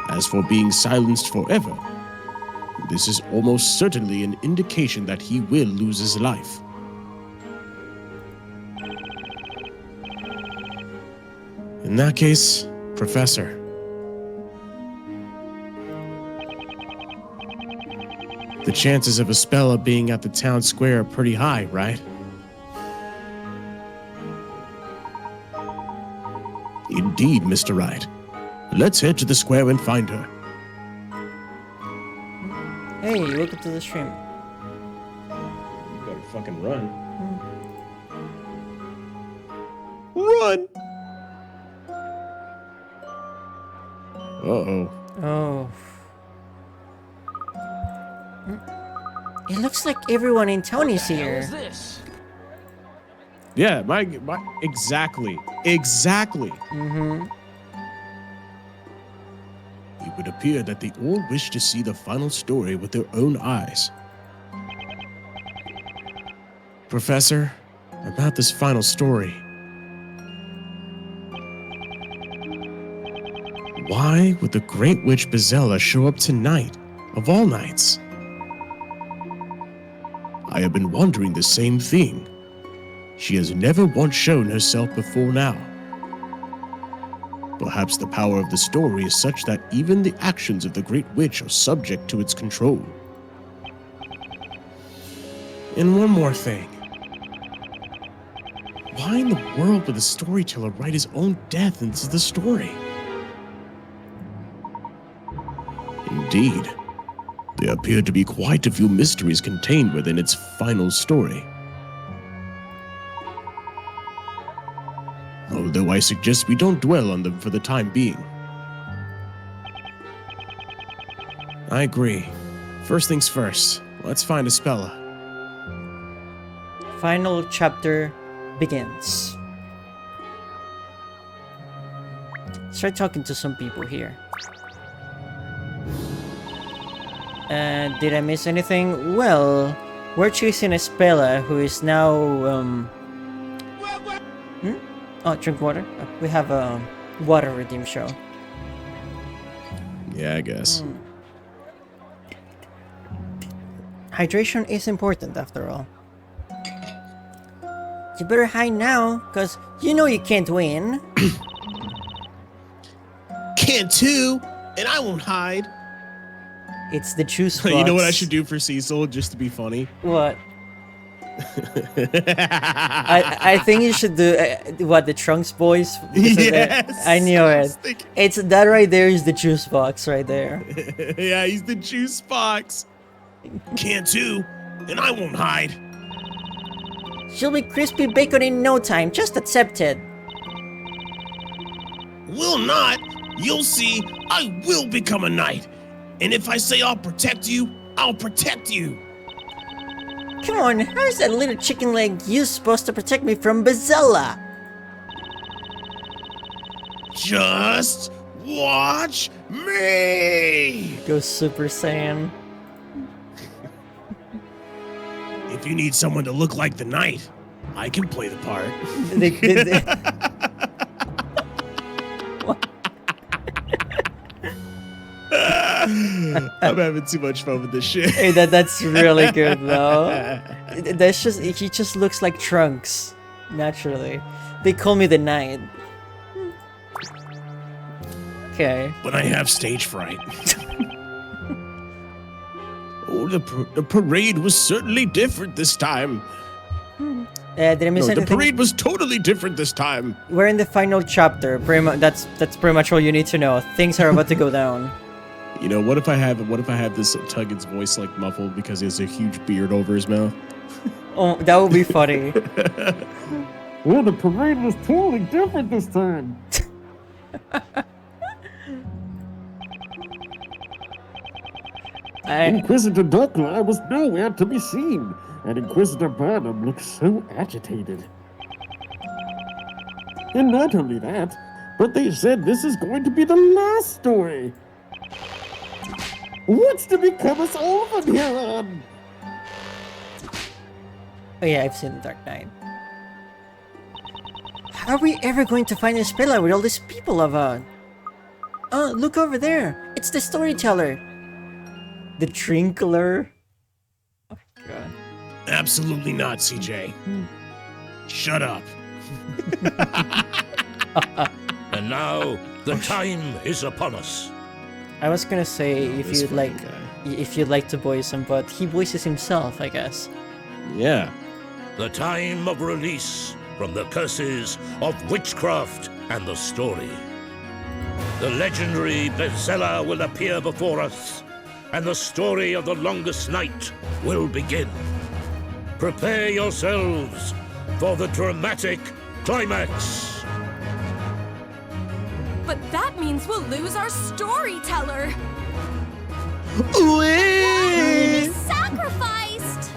[SPEAKER 4] As for being silenced forever, this is almost certainly an indication that he will lose his life. In that case, Professor, the chances of Isabella being at the town square are pretty high, right? Indeed, Mr. Wright. Let's head to the square and find her.
[SPEAKER 1] Hey, welcome to the stream.
[SPEAKER 4] You better fucking run. Run! Uh-oh.
[SPEAKER 1] Oh. It looks like everyone in town is here.
[SPEAKER 4] Yeah, my exactly.
[SPEAKER 1] Mm-hmm.
[SPEAKER 4] It would appear that they all wish to see the final story with their own eyes. Professor, about this final story. Why would the Great Witch Bezella show up tonight, of all nights? I have been wondering the same thing. She has never once shown herself before now. Perhaps the power of the story is such that even the actions of the Great Witch are subject to its control. And one more thing. Why in the world would the storyteller write his own death into the story? Indeed, there appear to be quite a few mysteries contained within its final story. Although I suggest we don't dwell on them for the time being. I agree. First things first, let's find Isabella.
[SPEAKER 1] Final chapter begins. Start talking to some people here. Did I miss anything? Well, we're chasing Isabella, who is now, Oh, drink water. We have a water redeem show.
[SPEAKER 4] Yeah, I guess.
[SPEAKER 1] Hydration is important after all. You better hide now, cause you know you can't win.
[SPEAKER 4] Can too, and I won't hide.
[SPEAKER 1] It's the juice box.
[SPEAKER 4] You know what I should do for Cecil, just to be funny?
[SPEAKER 1] What? I think you should do what, the Trunks boys?
[SPEAKER 4] Yes,
[SPEAKER 1] I knew it. It's that right there is the juice box right there.
[SPEAKER 4] Yeah, he's the juice box. Can too, and I won't hide.
[SPEAKER 1] She'll be crispy bacon in no time. Just accept it.
[SPEAKER 4] Will not. You'll see. I will become a knight. And if I say I'll protect you, I'll protect you.
[SPEAKER 1] Come on, how is that little chicken leg you supposed to protect me from Bezella?
[SPEAKER 4] Just watch me!
[SPEAKER 1] Go Super Saiyan.
[SPEAKER 4] If you need someone to look like the knight, I can play the part. I'm having too much fun with this shit.
[SPEAKER 1] Hey, that's really good though. He just looks like Trunks, naturally. They call me the Knight. Okay.
[SPEAKER 4] But I have stage fright. Oh, the parade was certainly different this time.
[SPEAKER 1] Did I miss anything?
[SPEAKER 4] The parade was totally different this time.
[SPEAKER 1] We're in the final chapter. That's pretty much all you need to know. Things are about to go down.
[SPEAKER 4] You know, what if I have this Tugget's voice like muffled because he has a huge beard over his mouth?
[SPEAKER 1] Oh, that would be funny.
[SPEAKER 10] Well, the parade was totally different this time. Inquisitor Duckla was nowhere to be seen, and Inquisitor Barnum looked so agitated. And not only that, but they said this is going to be the last story. What's to become us all from here on?
[SPEAKER 1] Oh yeah, I've seen The Dark Knight. How are we ever going to find Espella with all these people about? Oh, look over there! It's the storyteller! The Trinkler? Oh my god.
[SPEAKER 4] Absolutely not, CJ. Shut up.
[SPEAKER 11] And now, the time is upon us.
[SPEAKER 1] I was gonna say if you'd like to voice him, but he voices himself, I guess.
[SPEAKER 4] Yeah.
[SPEAKER 11] The time of release from the curses of witchcraft and the story. The legendary Bezella will appear before us, and the story of the longest night will begin. Prepare yourselves for the dramatic climax.
[SPEAKER 6] But that means we'll lose our storyteller.
[SPEAKER 3] We'll be sacrificed.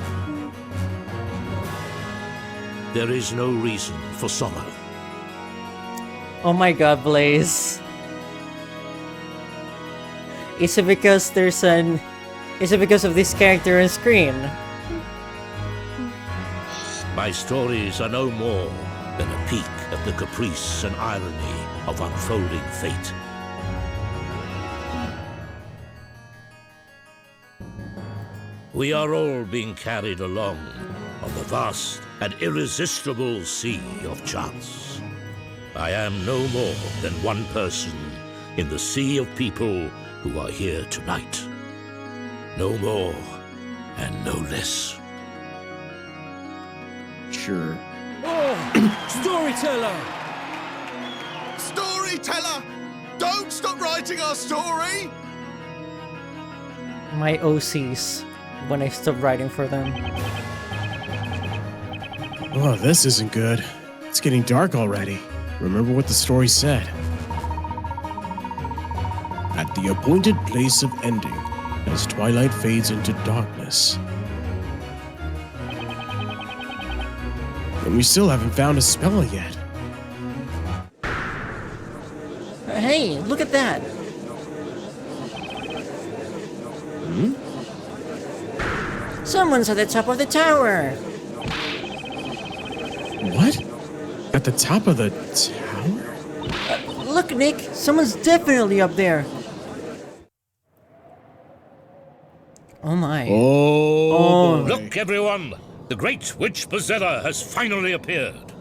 [SPEAKER 11] There is no reason for sorrow.
[SPEAKER 1] Oh my god, Blaze. Is it because is it because of this character on screen?
[SPEAKER 11] My stories are no more than a peek at the caprice and irony of unfolding fate. We are all being carried along on the vast and irresistible sea of chance. I am no more than one person in the sea of people who are here tonight. No more and no less.
[SPEAKER 4] Sure.
[SPEAKER 5] Oh, storyteller!
[SPEAKER 12] Storyteller! Don't stop writing our story!
[SPEAKER 1] My OCs, when I stop writing for them.
[SPEAKER 4] Oh, this isn't good. It's getting dark already. Remember what the story said. At the appointed place of ending, as twilight fades into darkness. And we still haven't found Espella yet.
[SPEAKER 1] Hey, look at that! Someone's at the top of the tower!
[SPEAKER 4] What? At the top of the tower?
[SPEAKER 1] Look, Nick! Someone's definitely up there! Oh my.
[SPEAKER 4] Oh.
[SPEAKER 11] Look, everyone! The great witch Bezella has finally appeared.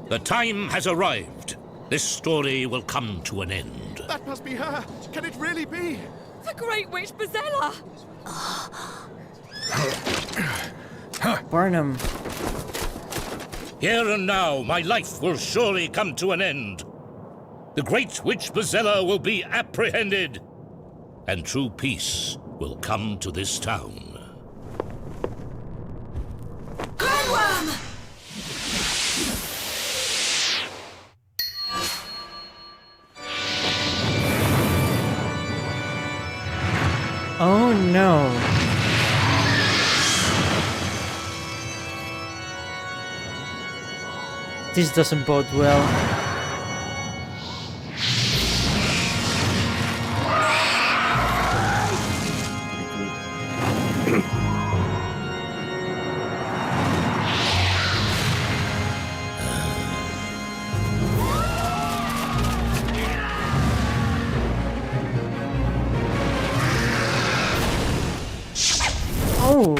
[SPEAKER 11] The time has arrived. This story will come to an end.
[SPEAKER 12] That must be her. Can it really be?
[SPEAKER 6] The great witch Bezella!
[SPEAKER 1] Barnum.
[SPEAKER 11] Here and now, my life will surely come to an end. The great witch Bezella will be apprehended, and true peace will come to this town.
[SPEAKER 3] Glenworm!
[SPEAKER 1] Oh no. This doesn't bode well. Oh!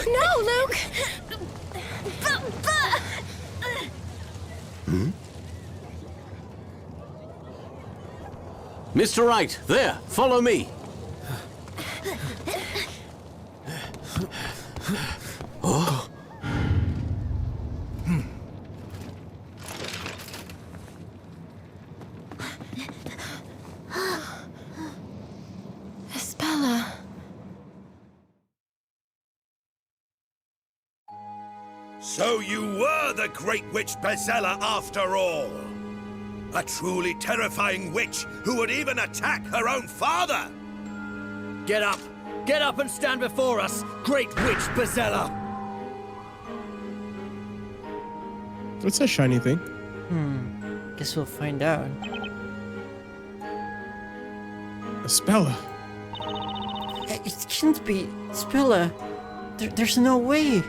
[SPEAKER 3] No, Luke!
[SPEAKER 8] Mr. Wright, there, follow me. Oh.
[SPEAKER 6] Espella.
[SPEAKER 12] So you were the Great Witch Bezella after all! A truly terrifying witch who would even attack her own father!
[SPEAKER 13] Get up! Get up and stand before us, Great Witch Bezella!
[SPEAKER 4] What's that shiny thing?
[SPEAKER 1] Guess we'll find out.
[SPEAKER 4] Espella.
[SPEAKER 1] It can't be Spilla. There's no way.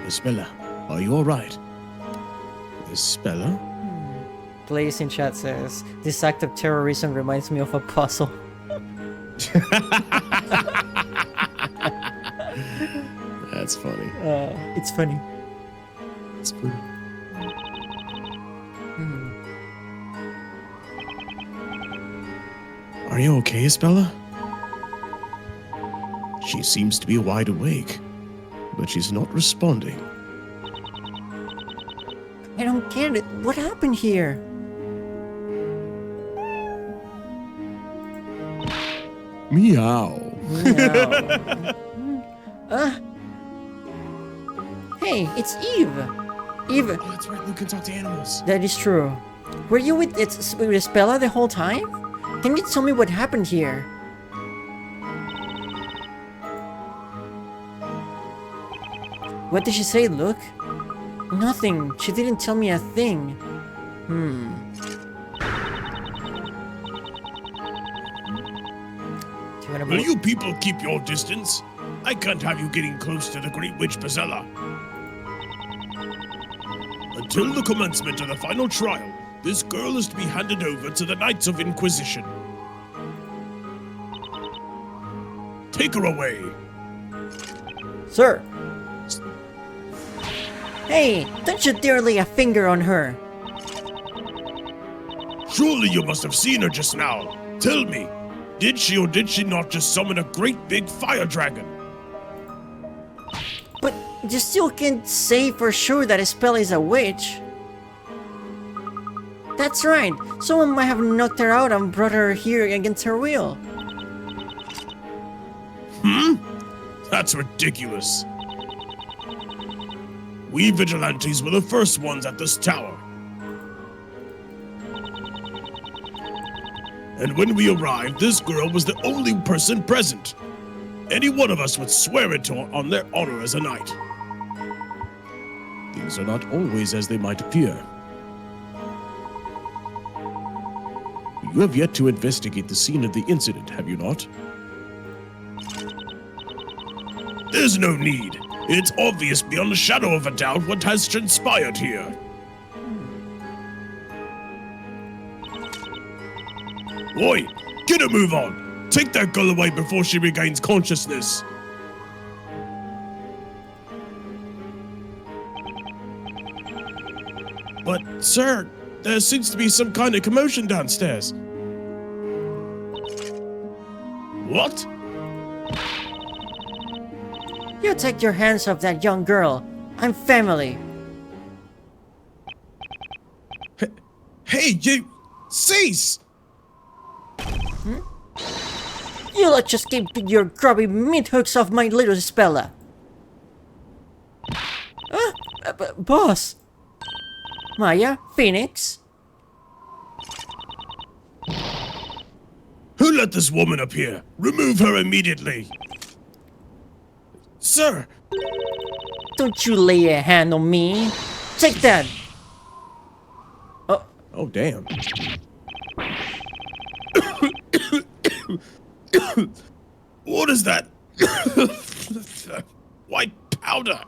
[SPEAKER 4] Espella, are you alright? Espella?
[SPEAKER 1] Blaze in chat says, this act of terrorism reminds me of a puzzle.
[SPEAKER 4] That's funny.
[SPEAKER 1] It's funny.
[SPEAKER 4] It's funny. Are you okay, Espella? She seems to be wide awake, but she's not responding.
[SPEAKER 1] I don't get it. What happened here?
[SPEAKER 4] Meow.
[SPEAKER 1] Hey, it's Eve. Eve.
[SPEAKER 4] Oh, that's right. Luke can talk to animals.
[SPEAKER 1] That is true. Were you with Espella the whole time? Can you tell me what happened here? What did she say, Luke? Nothing. She didn't tell me a thing.
[SPEAKER 4] Will you people keep your distance? I can't have you getting close to the Great Witch Bezella. Until the commencement of the final trial, this girl is to be handed over to the Knights of Inquisition. Take her away.
[SPEAKER 1] Sir. Hey, don't you dare lay a finger on her.
[SPEAKER 4] Surely you must have seen her just now. Tell me, did she or did she not just summon a great big fire dragon?
[SPEAKER 1] But you still can't say for sure that Espella is a witch. That's right. Someone might have knocked her out and brought her here against her will.
[SPEAKER 4] That's ridiculous. We vigilantes were the first ones at this tower. And when we arrived, this girl was the only person present. Any one of us would swear it on their honor as a knight. Things are not always as they might appear. You have yet to investigate the scene of the incident, have you not? There's no need. It's obvious beyond a shadow of a doubt what has transpired here. Oi, get a move on. Take that girl away before she regains consciousness. But, sir, there seems to be some kind of commotion downstairs. What?
[SPEAKER 1] You take your hands off that young girl. I'm family.
[SPEAKER 4] Hey, you... Cease!
[SPEAKER 1] You lot just keep your grubby meat hooks off my little Espella. Boss. Maya, Phoenix.
[SPEAKER 4] Who let this woman up here. Remove her immediately. Sir!
[SPEAKER 1] Don't you lay a hand on me. Take that.
[SPEAKER 4] Oh, damn. What is that? White powder.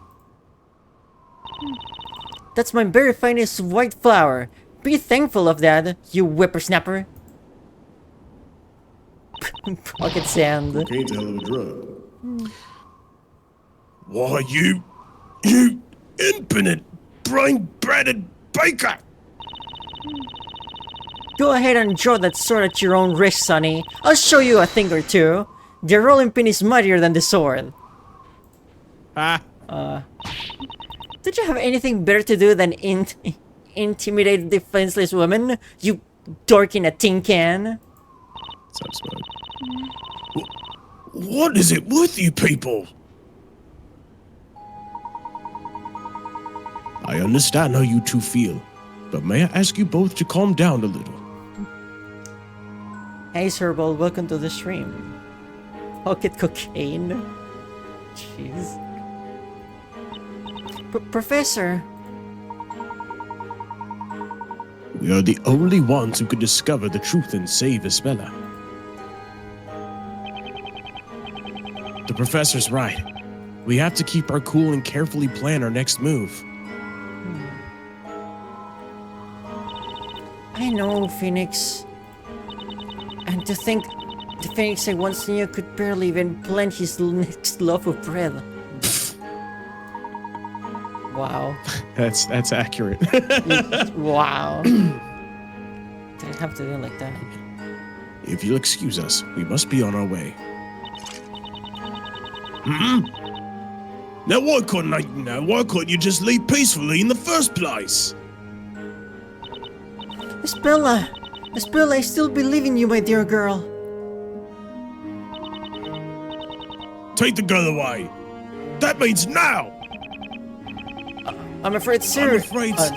[SPEAKER 1] That's my very finest white flower. Be thankful of that, you whippersnapper. Pocket sand.
[SPEAKER 4] Cocaine's a hell of a drug. Why, you impudent, brain-breaded baker!
[SPEAKER 1] Go ahead and draw that sword at your own risk, Sonny. I'll show you a thing or two. The rolling pin is mightier than the sword. Did you have anything better to do than intimidate a defenseless woman? You dork in a tin can?
[SPEAKER 4] What is it with you people? I understand how you two feel, but may I ask you both to calm down a little?
[SPEAKER 1] Hey Herbal, welcome to the stream. Pocket cocaine. Jeez. Professor.
[SPEAKER 4] We are the only ones who could discover the truth and save Isabella. The professor's right. We have to keep our cool and carefully plan our next move.
[SPEAKER 1] I know, Phoenix. And to think the Phoenix I once knew could barely even plan his next loaf of bread. Wow.
[SPEAKER 4] That's accurate.
[SPEAKER 1] Wow. Did I have to do it like that?
[SPEAKER 4] If you'll excuse us, we must be on our way. Now why couldn't you just leave peacefully in the first place?
[SPEAKER 1] Isabella, I still believe in you, my dear girl.
[SPEAKER 4] Take the girl away. That means now.
[SPEAKER 1] I'm afraid, sir.
[SPEAKER 4] I'm afraid.
[SPEAKER 1] Go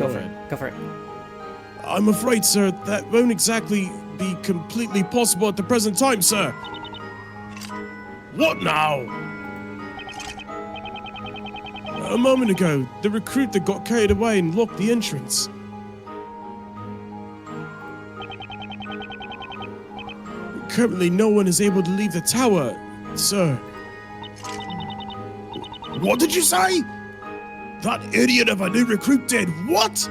[SPEAKER 1] for it. Go for it.
[SPEAKER 4] I'm afraid, sir, that won't exactly be completely possible at the present time, sir. What now? A moment ago, the recruiter got carried away and locked the entrance. Currently, no one is able to leave the tower, sir. What did you say? That idiot of a new recruit did what?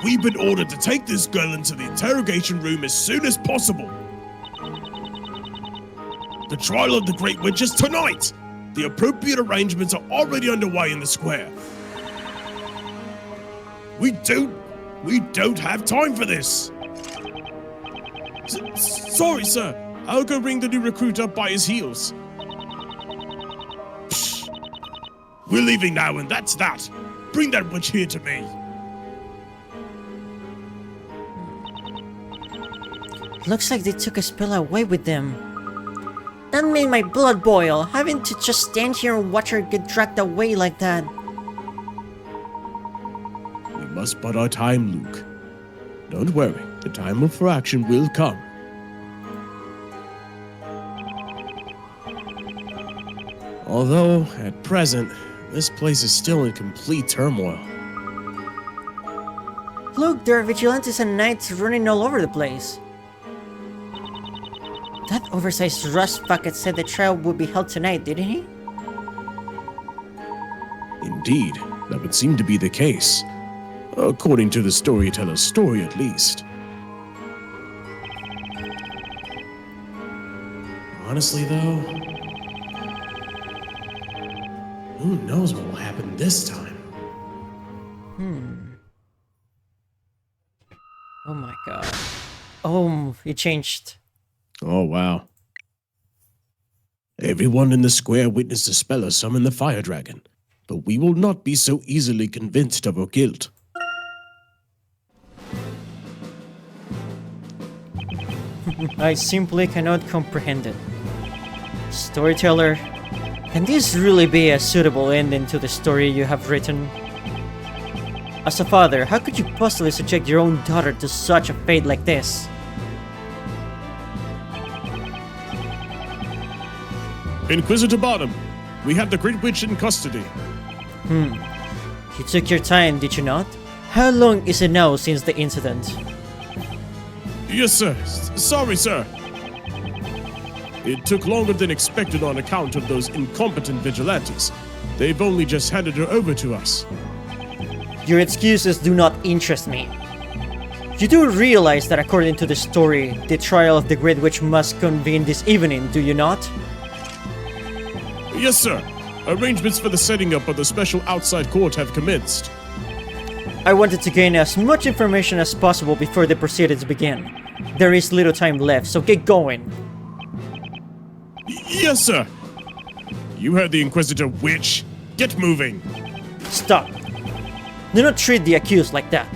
[SPEAKER 4] We've been ordered to take this girl into the interrogation room as soon as possible. The trial of the Great Witch is tonight. The appropriate arrangements are already underway in the square. We don't have time for this. Sorry, sir. I'll go ring the new recruit up by his heels. Psh. We're leaving now, and that's that. Bring that witch here to me.
[SPEAKER 1] Looks like they took Isabella away with them. That made my blood boil, having to just stand here and watch her get dragged away like that.
[SPEAKER 4] We must bide our time, Luke. Don't worry, the time for action will come. Although, at present, this place is still in complete turmoil.
[SPEAKER 1] Look, there are vigilantes and knights running all over the place. That oversized rust bucket said the trial would be held tonight, didn't he?
[SPEAKER 4] Indeed, that would seem to be the case. According to the storyteller's story, at least. Honestly, though, who knows what will happen this time?
[SPEAKER 1] Oh my god. Oh, it changed.
[SPEAKER 4] Oh, wow. Everyone in the square witnessed Isabella summon the fire dragon, but we will not be so easily convinced of her guilt.
[SPEAKER 1] I simply cannot comprehend it. Storyteller, can this really be a suitable ending to the story you have written? As a father, how could you possibly subject your own daughter to such a fate like this?
[SPEAKER 4] Inquisitor Barnum, we have the Great Witch in custody.
[SPEAKER 1] You took your time, did you not? How long is it now since the incident?
[SPEAKER 4] Yes, sir. Sorry, sir. It took longer than expected on account of those incompetent vigilantes. They've only just handed her over to us.
[SPEAKER 1] Your excuses do not interest me. You do realize that according to the story, the trial of the Great Witch must convene this evening, do you not?
[SPEAKER 4] Yes, sir. Arrangements for the setting up of the special outside court have commenced.
[SPEAKER 1] I wanted to gain as much information as possible before the proceedings begin. There is little time left, so get going.
[SPEAKER 4] Yes, sir. You heard the Inquisitor, witch. Get moving.
[SPEAKER 1] Stop. Do not treat the accused like that.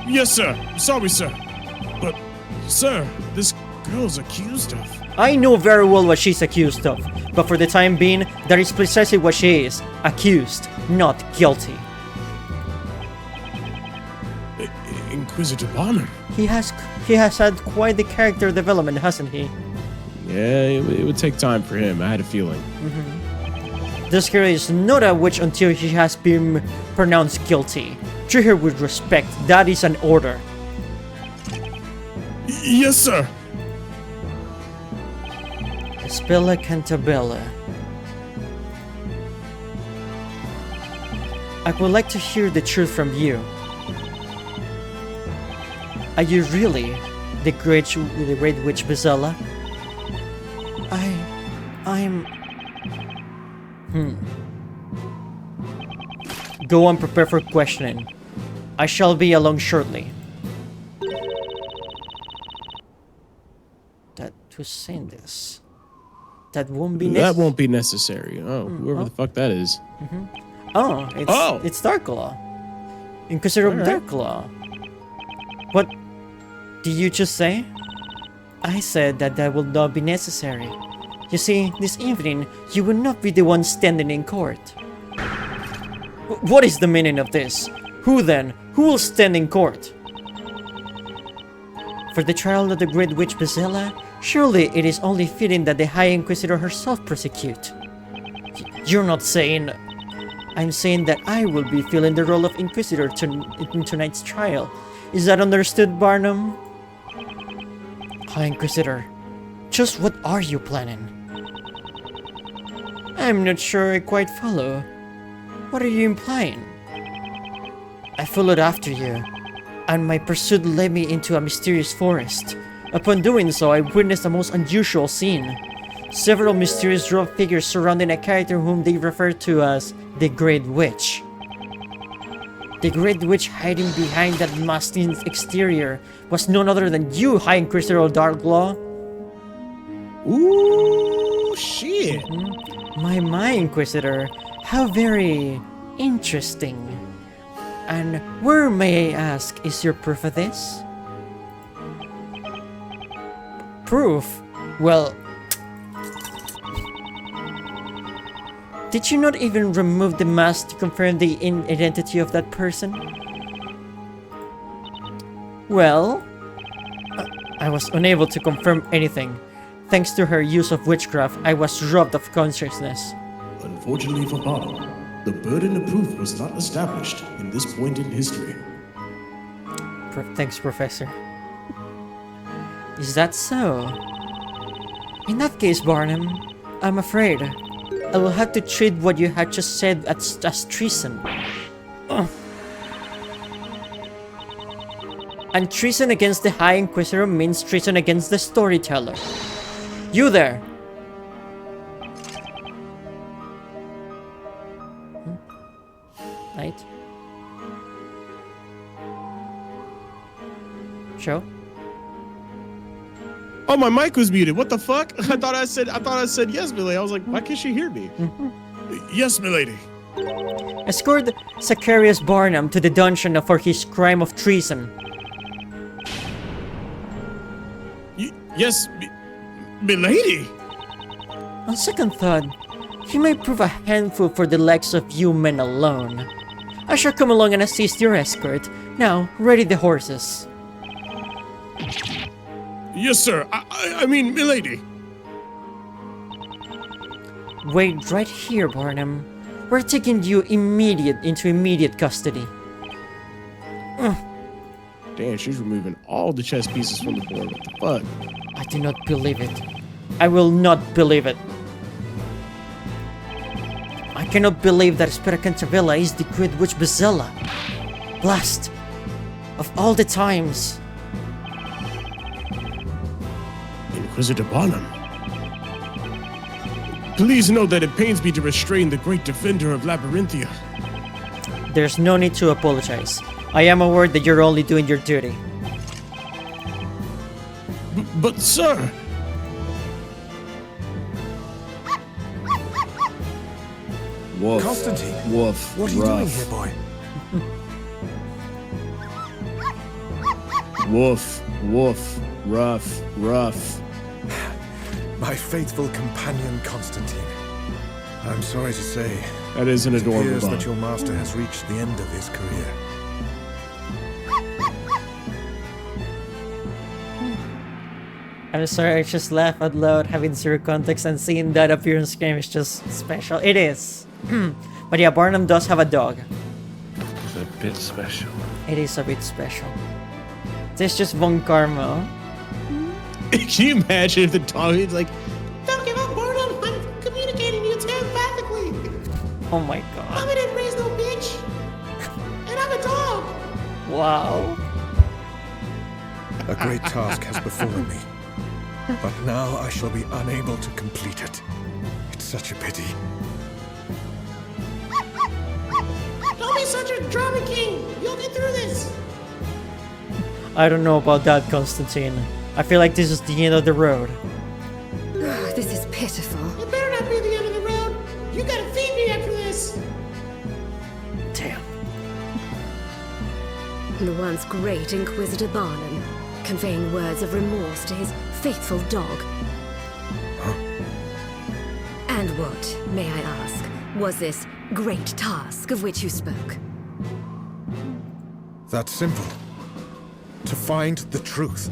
[SPEAKER 4] Yes, sir. Sorry, sir. But, sir, this girl's accused of...
[SPEAKER 1] I know very well what she's accused of, but for the time being, that is precisely what she is. Accused, not guilty.
[SPEAKER 4] Inquisitor Barnum?
[SPEAKER 1] He has had quite the character development, hasn't he?
[SPEAKER 4] Yeah, it would take time for him. I had a feeling.
[SPEAKER 1] This girl is not a witch until she has been pronounced guilty. Treat her with respect. That is an order.
[SPEAKER 4] Yes, sir.
[SPEAKER 1] Spella Cantabella. I would like to hear the truth from you. Are you really the Great Witch Bezella? I'm... Go on, prepare for questioning. I shall be along shortly. That was saying this. That won't be necessary.
[SPEAKER 4] That won't be necessary. Oh, whoever the fuck that is.
[SPEAKER 1] Oh, it's Darklaw. Inquisitor of Darklaw. What did you just say? I said that will not be necessary. You see, this evening, you will not be the one standing in court. What is the meaning of this? Who then? Who will stand in court? For the trial of the Great Witch Bezella, surely it is only fitting that the High Inquisitor herself prosecute. You're not saying... I'm saying that I will be filling the role of Inquisitor in tonight's trial. Is that understood, Barnum? High Inquisitor, just what are you planning? I'm not sure I quite follow. What are you implying? I followed after you, and my pursuit led me into a mysterious forest. Upon doing so, I witnessed a most unusual scene. Several mysterious dwarf figures surrounding a character whom they refer to as the Great Witch. The Great Witch hiding behind that masked exterior was none other than you, High Inquisitor of Darklaw.
[SPEAKER 4] Ooh, shit.
[SPEAKER 1] My Inquisitor. How very interesting. And where, may I ask, is your proof of this? Proof? Well... Did you not even remove the mask to confirm the identity of that person? Well... I was unable to confirm anything. Thanks to her use of witchcraft, I was robbed of consciousness.
[SPEAKER 10] Unfortunately for Barnum, the burden of proof was not established in this point in history.
[SPEAKER 1] Thanks, Professor. Is that so? In that case, Barnum, I'm afraid I will have to treat what you had just said as treason. And treason against the High Inquisitor means treason against the storyteller. You there! Right? Show?
[SPEAKER 4] Oh, my mic was muted. What the fuck? I thought I said yes, milady. I was like, why can't she hear me? Yes, milady.
[SPEAKER 1] Escort Zacharias Barnum to the dungeon for his crime of treason.
[SPEAKER 4] Yes, milady.
[SPEAKER 1] On second thought, he may prove a handful for the likes of you men alone. I shall come along and assist your escort. Now, ready the horses.
[SPEAKER 4] Yes, sir. I mean, milady.
[SPEAKER 1] Wait right here, Barnum. We're taking you into immediate custody.
[SPEAKER 4] Damn, she's removing all the chess pieces from the board. What the fuck?
[SPEAKER 1] I do not believe it. I will not believe it. I cannot believe that Spera Cantabella is the Great Witch Bezella. Blast! Of all the times.
[SPEAKER 4] Inquisitor Barnum. Please know that it pains me to restrain the great defender of Labyrinthia.
[SPEAKER 1] There's no need to apologize. I am aware that you're only doing your duty.
[SPEAKER 4] But sir... Woof.
[SPEAKER 14] Constantine.
[SPEAKER 4] Woof.
[SPEAKER 14] What are you doing here, boy?
[SPEAKER 4] Woof. Woof. Rough. Rough.
[SPEAKER 14] My faithful companion, Constantine. I'm sorry to say,
[SPEAKER 4] that is an adorable
[SPEAKER 14] it appears
[SPEAKER 4] bond.
[SPEAKER 14] that your master has reached the end of his career.
[SPEAKER 1] I'm sorry, I just laugh out loud having zero context, and seeing that appear on screen is just special. It is. But yeah, Barnum does have a dog.
[SPEAKER 14] It's a bit special.
[SPEAKER 1] It is a bit special. This just Von Karma.
[SPEAKER 4] Can you imagine if the dog is like,
[SPEAKER 15] Don't give up, Barnum. I'm communicating you telepathically.
[SPEAKER 1] Oh my god.
[SPEAKER 15] Mommy didn't raise no bitch. And I'm a dog.
[SPEAKER 1] Wow.
[SPEAKER 14] A great task has befallen me. But now I shall be unable to complete it. It's such a pity.
[SPEAKER 15] Don't be such a drama king. You'll get through this.
[SPEAKER 1] I don't know about that, Constantine. I feel like this is the end of the road.
[SPEAKER 3] This is pitiful.
[SPEAKER 15] It better not be the end of the road. You gotta feed me after this.
[SPEAKER 1] Damn.
[SPEAKER 3] The once great Inquisitor Barnum, conveying words of remorse to his faithful dog.
[SPEAKER 14] Huh?
[SPEAKER 3] And what, may I ask, was this great task of which you spoke?
[SPEAKER 14] That's simple. To find the truth.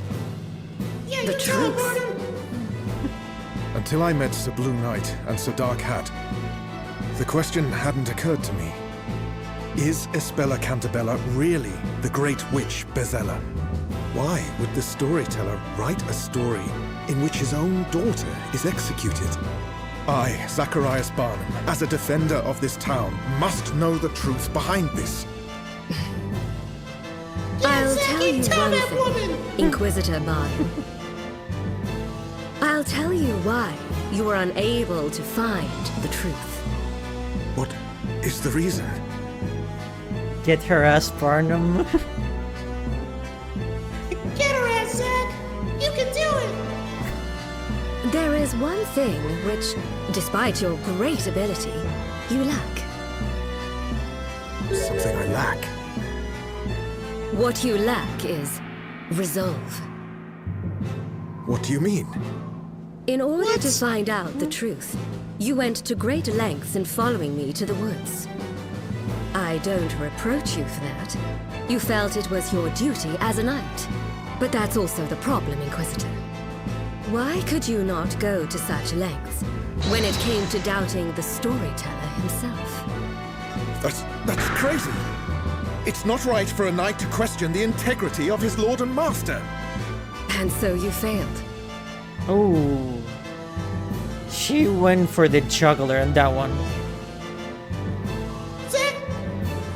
[SPEAKER 15] Yeah,
[SPEAKER 3] The
[SPEAKER 15] you tell him,
[SPEAKER 3] truth?
[SPEAKER 15] Barnum.
[SPEAKER 14] Until I met Sir Blue Knight and Sir Dark Hat, the question hadn't occurred to me. Is Espella Cantabella really the Great Witch Bezella? Why would the storyteller write a story in which his own daughter is executed? I, Zacharias Barnum, as a defender of this town, must know the truth behind this.
[SPEAKER 3] I'll tell you
[SPEAKER 15] tell
[SPEAKER 3] one
[SPEAKER 15] that
[SPEAKER 3] thing,
[SPEAKER 15] woman.
[SPEAKER 3] Inquisitor Barnum. I'll tell you why you were unable to find the truth.
[SPEAKER 14] What is the reason?
[SPEAKER 1] Get her ass, Barnum.
[SPEAKER 15] Get her ass, Zach. You can do it.
[SPEAKER 3] There is one thing which, despite your great ability, you lack.
[SPEAKER 14] Something I lack.
[SPEAKER 3] What you lack is resolve.
[SPEAKER 14] What do you mean?
[SPEAKER 3] In order to find out the truth, you went to great lengths in following me to the woods. I don't reproach you for that. You felt it was your duty as a knight. But that's also the problem, Inquisitor. Why could you not go to such lengths when it came to doubting the storyteller himself?
[SPEAKER 14] That's crazy. It's not right for a knight to question the integrity of his lord and master.
[SPEAKER 3] And so you failed.
[SPEAKER 1] Oh. She went for the juggler on that one.
[SPEAKER 15] Zach,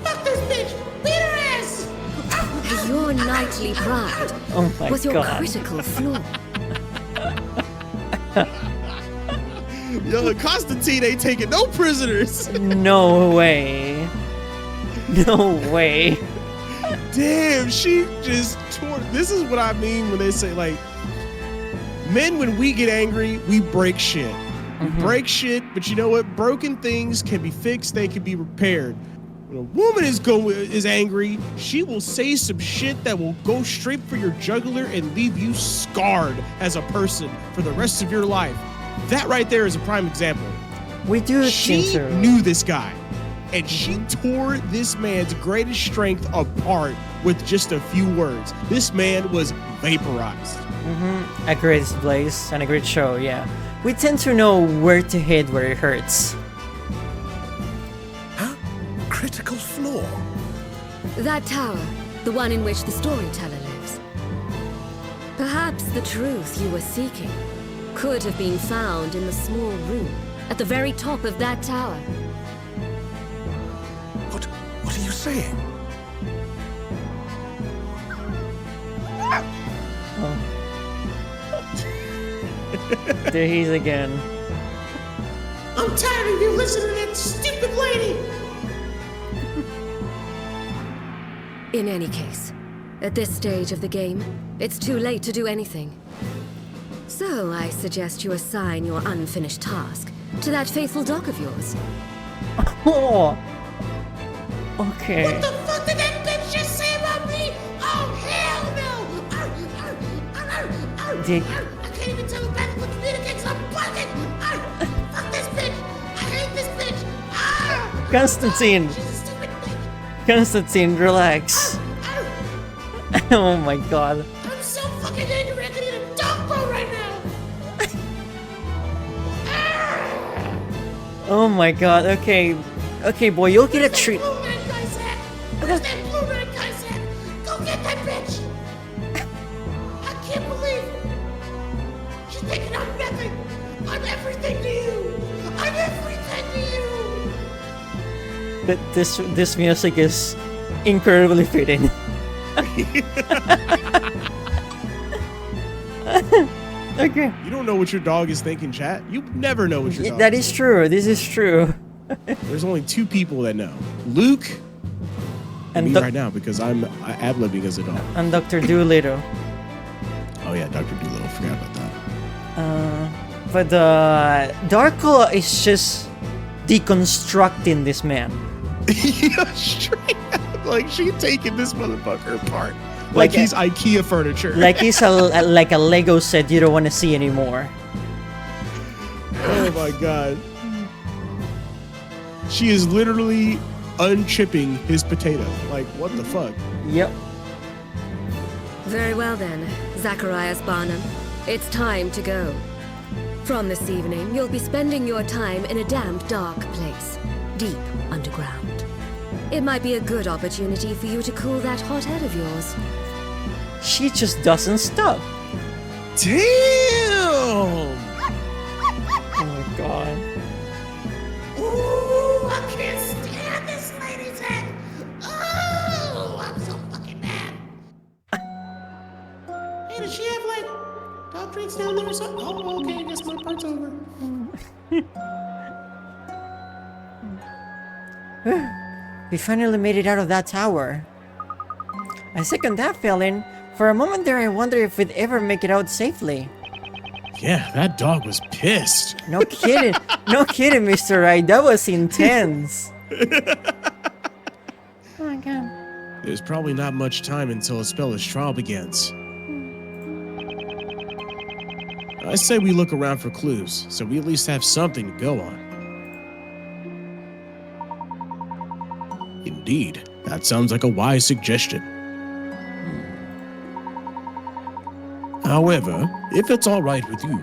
[SPEAKER 15] fuck this bitch. Beat her ass.
[SPEAKER 3] Your knightly pride
[SPEAKER 1] Oh my
[SPEAKER 3] was your
[SPEAKER 1] god.
[SPEAKER 3] critical flaw.
[SPEAKER 4] Yo, Constantine ain't taking no prisoners.
[SPEAKER 1] No way. No way.
[SPEAKER 4] Damn, she just tore. This is what I mean when they say, like, men, when we get angry, we break shit. We break shit, but you know what? Broken things can be fixed, they can be repaired. When a woman is angry, she will say some shit that will go straight for your jugular and leave you scarred as a person for the rest of your life. That right there is a prime example.
[SPEAKER 1] We do
[SPEAKER 4] She
[SPEAKER 1] think so.
[SPEAKER 4] knew this guy, and she tore this man's greatest strength apart with just a few words. This man was vaporized.
[SPEAKER 1] A great place and a great show, yeah. we tend to know where to hit where it hurts.
[SPEAKER 11] Huh? Critical flaw?
[SPEAKER 3] That tower, the one in which the storyteller lives. Perhaps the truth you were seeking could have been found in the small room at the very top of that tower.
[SPEAKER 11] What are you saying?
[SPEAKER 1] Oh. There he is again.
[SPEAKER 15] I'm tired of you listening to that stupid lady!
[SPEAKER 3] In any case, at this stage of the game, it's too late to do anything. So I suggest you assign your unfinished task to that faithful dog of yours.
[SPEAKER 1] Oh! Okay.
[SPEAKER 15] What the fuck did that bitch just say about me? Oh, hell no!
[SPEAKER 1] Dick.
[SPEAKER 15] I can't even tell the back what communicates. I'm bugging! Fuck this bitch! I hate this bitch!
[SPEAKER 1] Constantine! Constantine, relax. Oh my god.
[SPEAKER 15] I'm so fucking angry I can eat a dog bone right now!
[SPEAKER 1] Oh my god, okay. Okay, boy, you'll get a treat.
[SPEAKER 15] Where's that blue red guy's at? Go get that bitch! I can't believe she's thinking I'm nothing! I'm everything to you! I'm everything to you!
[SPEAKER 1] This music is incredibly fitting. Okay.
[SPEAKER 4] You don't know what your dog is thinking, chat. You never know what your dog
[SPEAKER 1] That is true. This is true.
[SPEAKER 4] There's only two people that know. Luke and me right now because I'm ad-libbing as a dog.
[SPEAKER 1] And Dr. Doolittle.
[SPEAKER 4] Oh yeah, Dr. Doolittle. Forgot about that.
[SPEAKER 1] But Darko is just deconstructing this man.
[SPEAKER 4] Yeah, straight out. Like she taking this motherfucker apart. Like he's IKEA furniture.
[SPEAKER 1] Like he's like a Lego set you don't want to see anymore.
[SPEAKER 4] Oh my god. She is literally unchipping his potato. Like, what the fuck?
[SPEAKER 1] Yep.
[SPEAKER 3] Very well then, Zacharias Barnum. It's time to go. From this evening, you'll be spending your time in a damp, dark place, deep underground. It might be a good opportunity for you to cool that hot head of yours.
[SPEAKER 1] She just doesn't stop.
[SPEAKER 4] Damn!
[SPEAKER 1] Oh my god.
[SPEAKER 15] Ooh, I can't stand this lady's head! Oh, I'm so fucking mad! Hey, does she have, like, dog treats down there or something? Oh, okay, I guess my part's over.
[SPEAKER 1] We finally made it out of that tower. I second that feeling. For a moment there, I wonder if we'd ever make it out safely.
[SPEAKER 4] Yeah, that dog was pissed.
[SPEAKER 1] No kidding. No kidding, Mr. Wright. That was intense. Oh my god.
[SPEAKER 4] There's probably not much time until Aspella's trial begins. I say we look around for clues, so we at least have something to go on. Indeed, that sounds like a wise suggestion. However, if it's all right with you,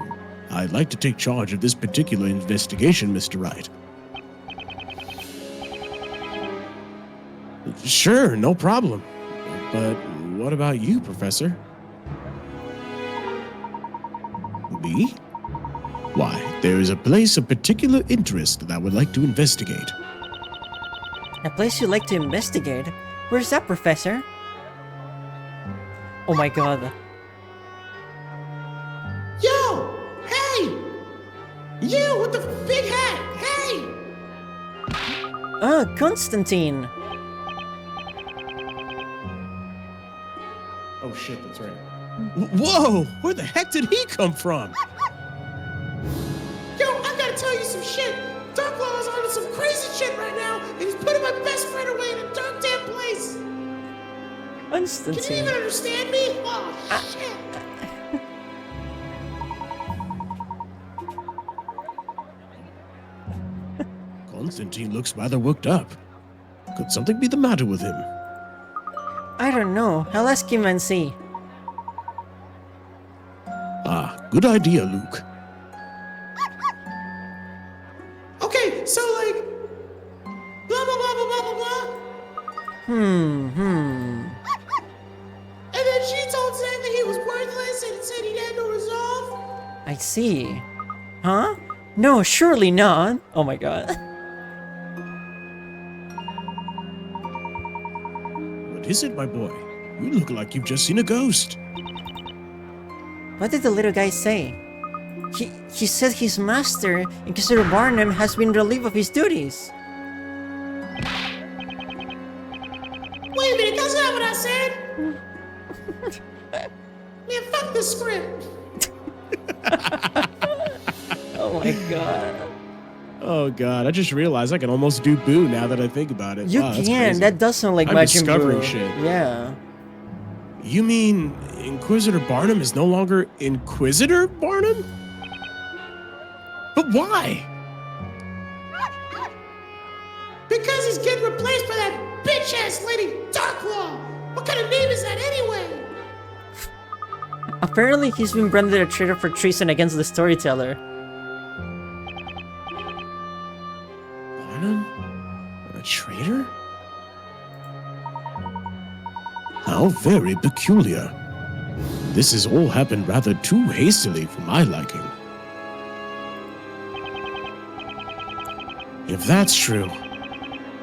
[SPEAKER 4] I'd like to take charge of this particular investigation, Mr. Wright. Sure, no problem. But what about you, Professor? Me? Why, there is a place of particular interest that I would like to investigate.
[SPEAKER 1] A place you'd like to investigate? Where's that, Professor? Oh my god.
[SPEAKER 15] Yo! Hey! You with the big hat! Hey!
[SPEAKER 1] Ah, Constantine!
[SPEAKER 4] Oh shit, that's right. Whoa! Where the heck did he come from?
[SPEAKER 15] Yo, I gotta tell you some shit! Dark Law is onto some crazy shit right now, and he's putting my best friend away in a dark damn place!
[SPEAKER 1] Constantine.
[SPEAKER 15] Can you even understand me? Oh, shit!
[SPEAKER 4] Constantine looks rather worked up. Could something be the matter with him?
[SPEAKER 1] I don't know. I'll ask him and see.
[SPEAKER 4] Ah, good idea, Luke.
[SPEAKER 15] And then she told Zack that he was worthless and said he had no resolve.
[SPEAKER 1] I see. Huh? No, surely not. Oh my god.
[SPEAKER 4] What is it, my boy? You look like you've just seen a ghost.
[SPEAKER 1] What did the little guy say? He said his master, Inquisitor Barnum, has been relieved of his duties.
[SPEAKER 15] Wait a minute, that's not what I said. Man, fuck this script.
[SPEAKER 1] Oh my god.
[SPEAKER 4] Oh god, I just realized I can almost do Boo now that I think about it.
[SPEAKER 1] You
[SPEAKER 4] Wow, that's
[SPEAKER 1] can.
[SPEAKER 4] crazy.
[SPEAKER 1] That does sound like
[SPEAKER 4] I'm
[SPEAKER 1] Majin
[SPEAKER 4] discovering
[SPEAKER 1] Buu.
[SPEAKER 4] shit.
[SPEAKER 1] Yeah.
[SPEAKER 4] You mean Inquisitor Barnum is no longer Inquisitor Barnum? But why?
[SPEAKER 15] Because he's getting replaced by that bitch-ass lady Darklaw. What kind of name is that anyway?
[SPEAKER 1] Apparently, he's been branded a traitor for treason against the storyteller.
[SPEAKER 4] Barnum? A traitor? How very peculiar. This has all happened rather too hastily for my liking. If that's true,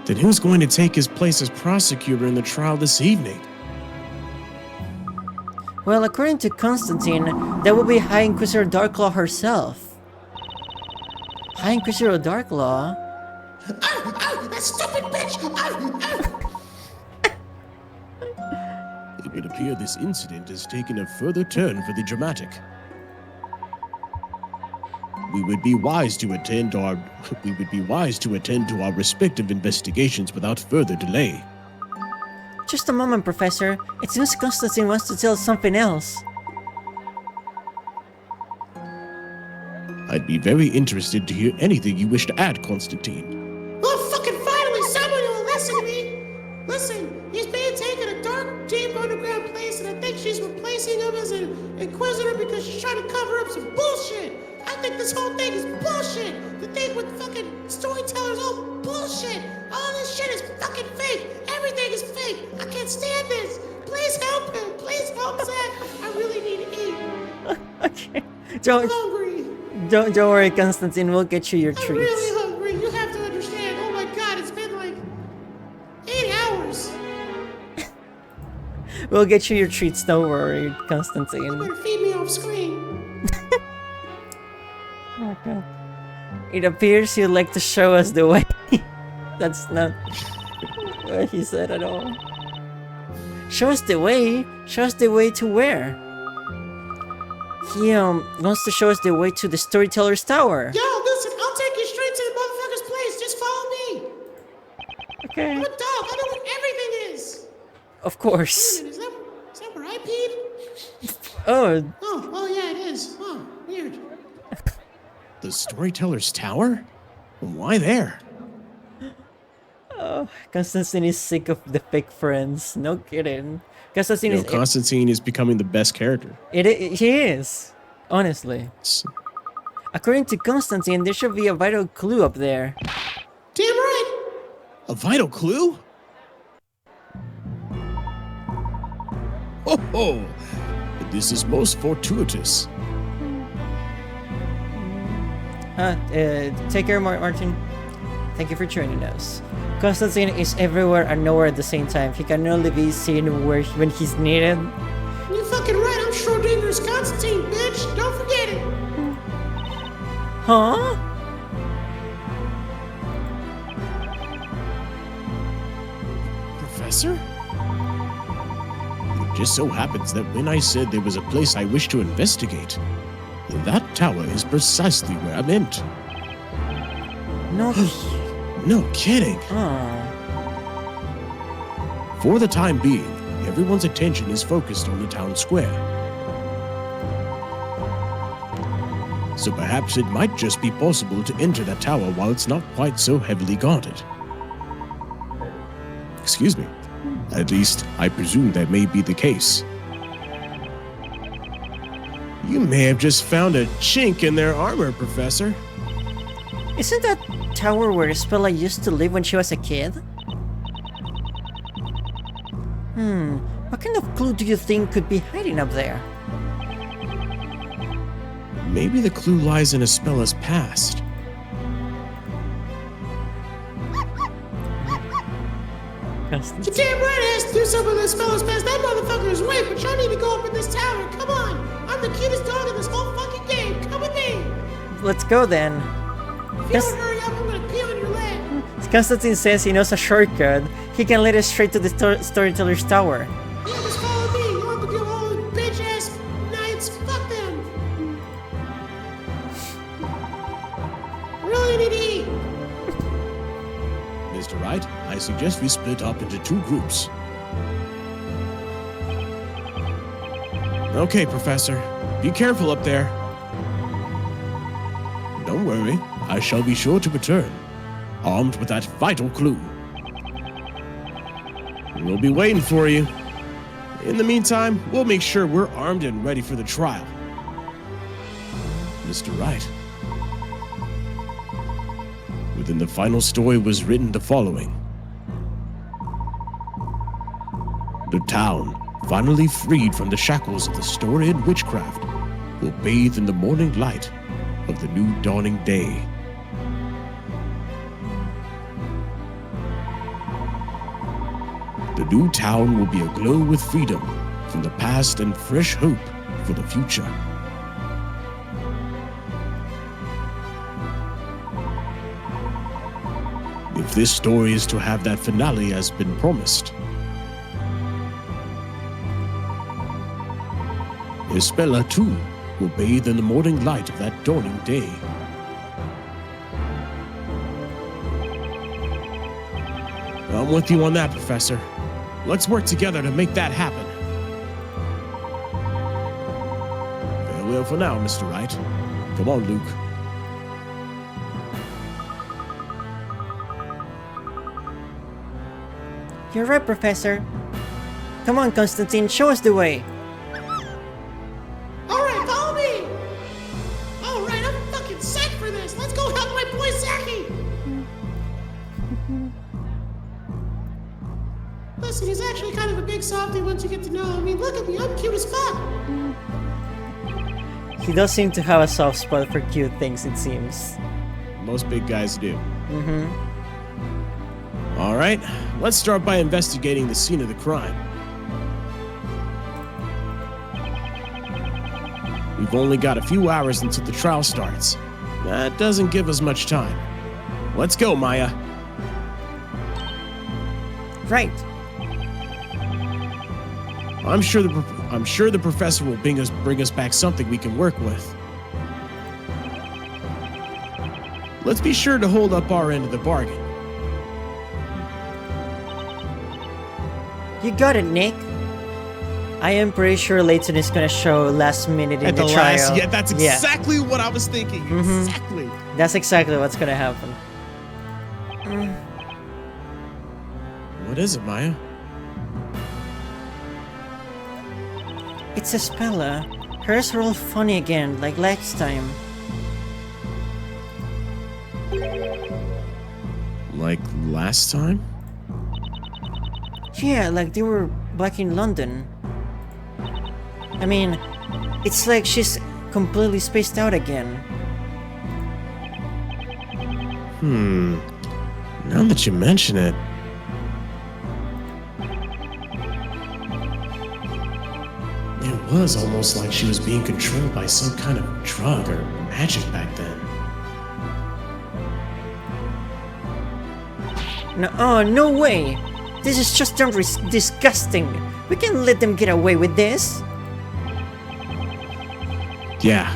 [SPEAKER 4] then who's going to take his place as prosecutor in the trial this evening?
[SPEAKER 1] Well, according to Constantine, that would be High Inquisitor Darklaw herself. High Inquisitor Darklaw?
[SPEAKER 15] That stupid bitch!
[SPEAKER 4] It would appear this incident has taken a further turn for the dramatic. We would be wise to attend to our respective investigations without further delay.
[SPEAKER 1] Just a moment, Professor. It seems Constantine wants to tell us something else.
[SPEAKER 4] I'd be very interested to hear anything you wish to add, Constantine.
[SPEAKER 15] Oh, fucking finally, somebody will listen to me! Listen, he's being taken to a dark, deep underground place, and I think she's replacing him as an Inquisitor because she's trying to cover up some bullshit! I think this whole thing is bullshit! The thing with fucking storytellers, all bullshit! All this shit is fucking fake! Everything is fake! I can't stand this! Please help him! Please help Zack! I really need to eat!
[SPEAKER 1] Okay.
[SPEAKER 15] I'm hungry!
[SPEAKER 1] Don't worry, Constantine. We'll get you your
[SPEAKER 15] I'm
[SPEAKER 1] treats.
[SPEAKER 15] really hungry! You have to understand! Oh my god, it's been like 8 hours!
[SPEAKER 1] We'll get you your treats. Don't worry,
[SPEAKER 15] You
[SPEAKER 1] Constantine.
[SPEAKER 15] better feed me off screen!
[SPEAKER 1] Oh god. It appears you'd like to show us the way. That's not what he said at all. Show us the way? Show us the way to where? He wants to show us the way to the Storyteller's Tower.
[SPEAKER 15] Yo, listen, I'll take you straight to the motherfucker's place. Just follow me.
[SPEAKER 1] Okay.
[SPEAKER 15] I'm a dog. I know where everything is.
[SPEAKER 1] Of course.
[SPEAKER 15] Wait a minute, is that where I peed?
[SPEAKER 1] Oh.
[SPEAKER 15] Oh, yeah, it is. Oh, weird.
[SPEAKER 4] The Storyteller's Tower? Why there?
[SPEAKER 1] Oh, Constantine is sick of the fake friends. No kidding. Constantine
[SPEAKER 4] Constantine is becoming the best character.
[SPEAKER 1] He is. Honestly. According to Constantine, there should be a vital clue up there.
[SPEAKER 15] Damn right.
[SPEAKER 4] A vital clue? Oh, this is most fortuitous.
[SPEAKER 1] Take care, Martin. Thank you for joining us. Constantine is everywhere and nowhere at the same time. He can only be seen when he's needed.
[SPEAKER 15] You fucking right. I'm Schrodinger's Constantine, bitch. Don't forget it.
[SPEAKER 1] Huh?
[SPEAKER 4] Professor? It just so happens that when I said there was a place I wish to investigate, that tower is precisely where I meant. No kidding. For the time being, everyone's attention is focused on the town square. So perhaps it might just be possible to enter that tower while it's not quite so heavily guarded. Excuse me. At least, I presume that may be the case. You may have just found a chink in their armor, Professor.
[SPEAKER 1] Isn't that tower where Spella used to live when she was a kid? What kind of clue do you think could be hiding up there?
[SPEAKER 4] Maybe the clue lies in Ispella's past.
[SPEAKER 15] You're damn right I has to do something with Ispella's past. That motherfucker is weak, but y'all need to go up in this tower. Come on. I'm the cutest dog in this whole fucking game. Come with me.
[SPEAKER 1] Let's go then.
[SPEAKER 15] If you don't hurry up, I'm gonna pee on your leg.
[SPEAKER 1] Constantine says he knows a shortcut. He can lead us straight to the storyteller's tower.
[SPEAKER 15] Yeah, just follow me. You don't have to deal with all those bitch-ass knights. Fuck them. Really need to eat.
[SPEAKER 4] Mr. Wright, I suggest we split up into 2 groups. Okay, Professor. Be careful up there. Don't worry. I shall be sure to return, armed with that vital clue. We'll be waiting for you. In the meantime, we'll make sure we're armed and ready for the trial. Mr. Wright. Within the final story was written the following. The town, finally freed from the shackles of the story and witchcraft, will bathe in the morning light of the new dawning day. The new town will be aglow with freedom from the past and fresh hope for the future. If this story is to have that finale as been promised, Ispella too will bathe in the morning light of that dawning day. I'm with you on that, Professor. Let's work together to make that happen. Farewell for now, Mr. Wright. Come on, Luke.
[SPEAKER 1] You're right, Professor. Come on, Constantine, show us the way.
[SPEAKER 15] Alright, follow me! Alright, I'm fucking set for this! Let's go help my boy Zaki! Listen, he's actually kind of a big softie once you get to know him. I mean, look at me, I'm cute as fuck!
[SPEAKER 1] He does seem to have a soft spot for cute things, it seems.
[SPEAKER 4] Most big guys do. All right, let's start by investigating the scene of the crime. We've only got a few hours until the trial starts. That doesn't give us much time. Let's go, Maya.
[SPEAKER 1] Right.
[SPEAKER 4] I'm sure the professor will bring us back something we can work with. Let's be sure to hold up our end of the bargain.
[SPEAKER 1] You got it, Nick. I am pretty sure Layton is gonna show last minute in the trial.
[SPEAKER 4] Yeah, that's exactly what I was thinking. Exactly.
[SPEAKER 1] That's exactly what's gonna happen.
[SPEAKER 4] What is it, Maya?
[SPEAKER 1] It's Ispella. Hers are all funny again, like last time.
[SPEAKER 4] Like last time?
[SPEAKER 1] Yeah, like they were back in London. I mean, it's like she's completely spaced out again.
[SPEAKER 4] Now that you mention it. It was almost like she was being controlled by some kind of drug or magic back then.
[SPEAKER 1] No, oh, no way! This is just disgusting! We can't let them get away with this!
[SPEAKER 4] Yeah,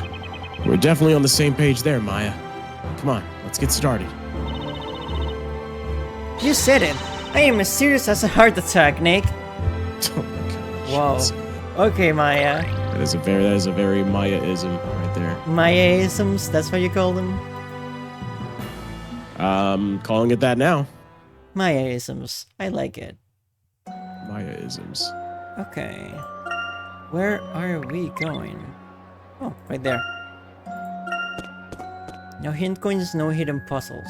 [SPEAKER 4] we're definitely on the same page there, Maya. Come on, let's get started.
[SPEAKER 1] You said it! I am as serious as a heart attack, Nick!
[SPEAKER 4] Oh my gosh.
[SPEAKER 1] Wow. Okay, Maya.
[SPEAKER 4] That is a very Maya-ism right there.
[SPEAKER 1] Maya-isms, that's what you call them?
[SPEAKER 4] Calling it that now.
[SPEAKER 1] Maya-isms. I like it.
[SPEAKER 4] Maya-isms.
[SPEAKER 1] Okay. Where are we going? Oh, right there. No hint coins, no hidden puzzles.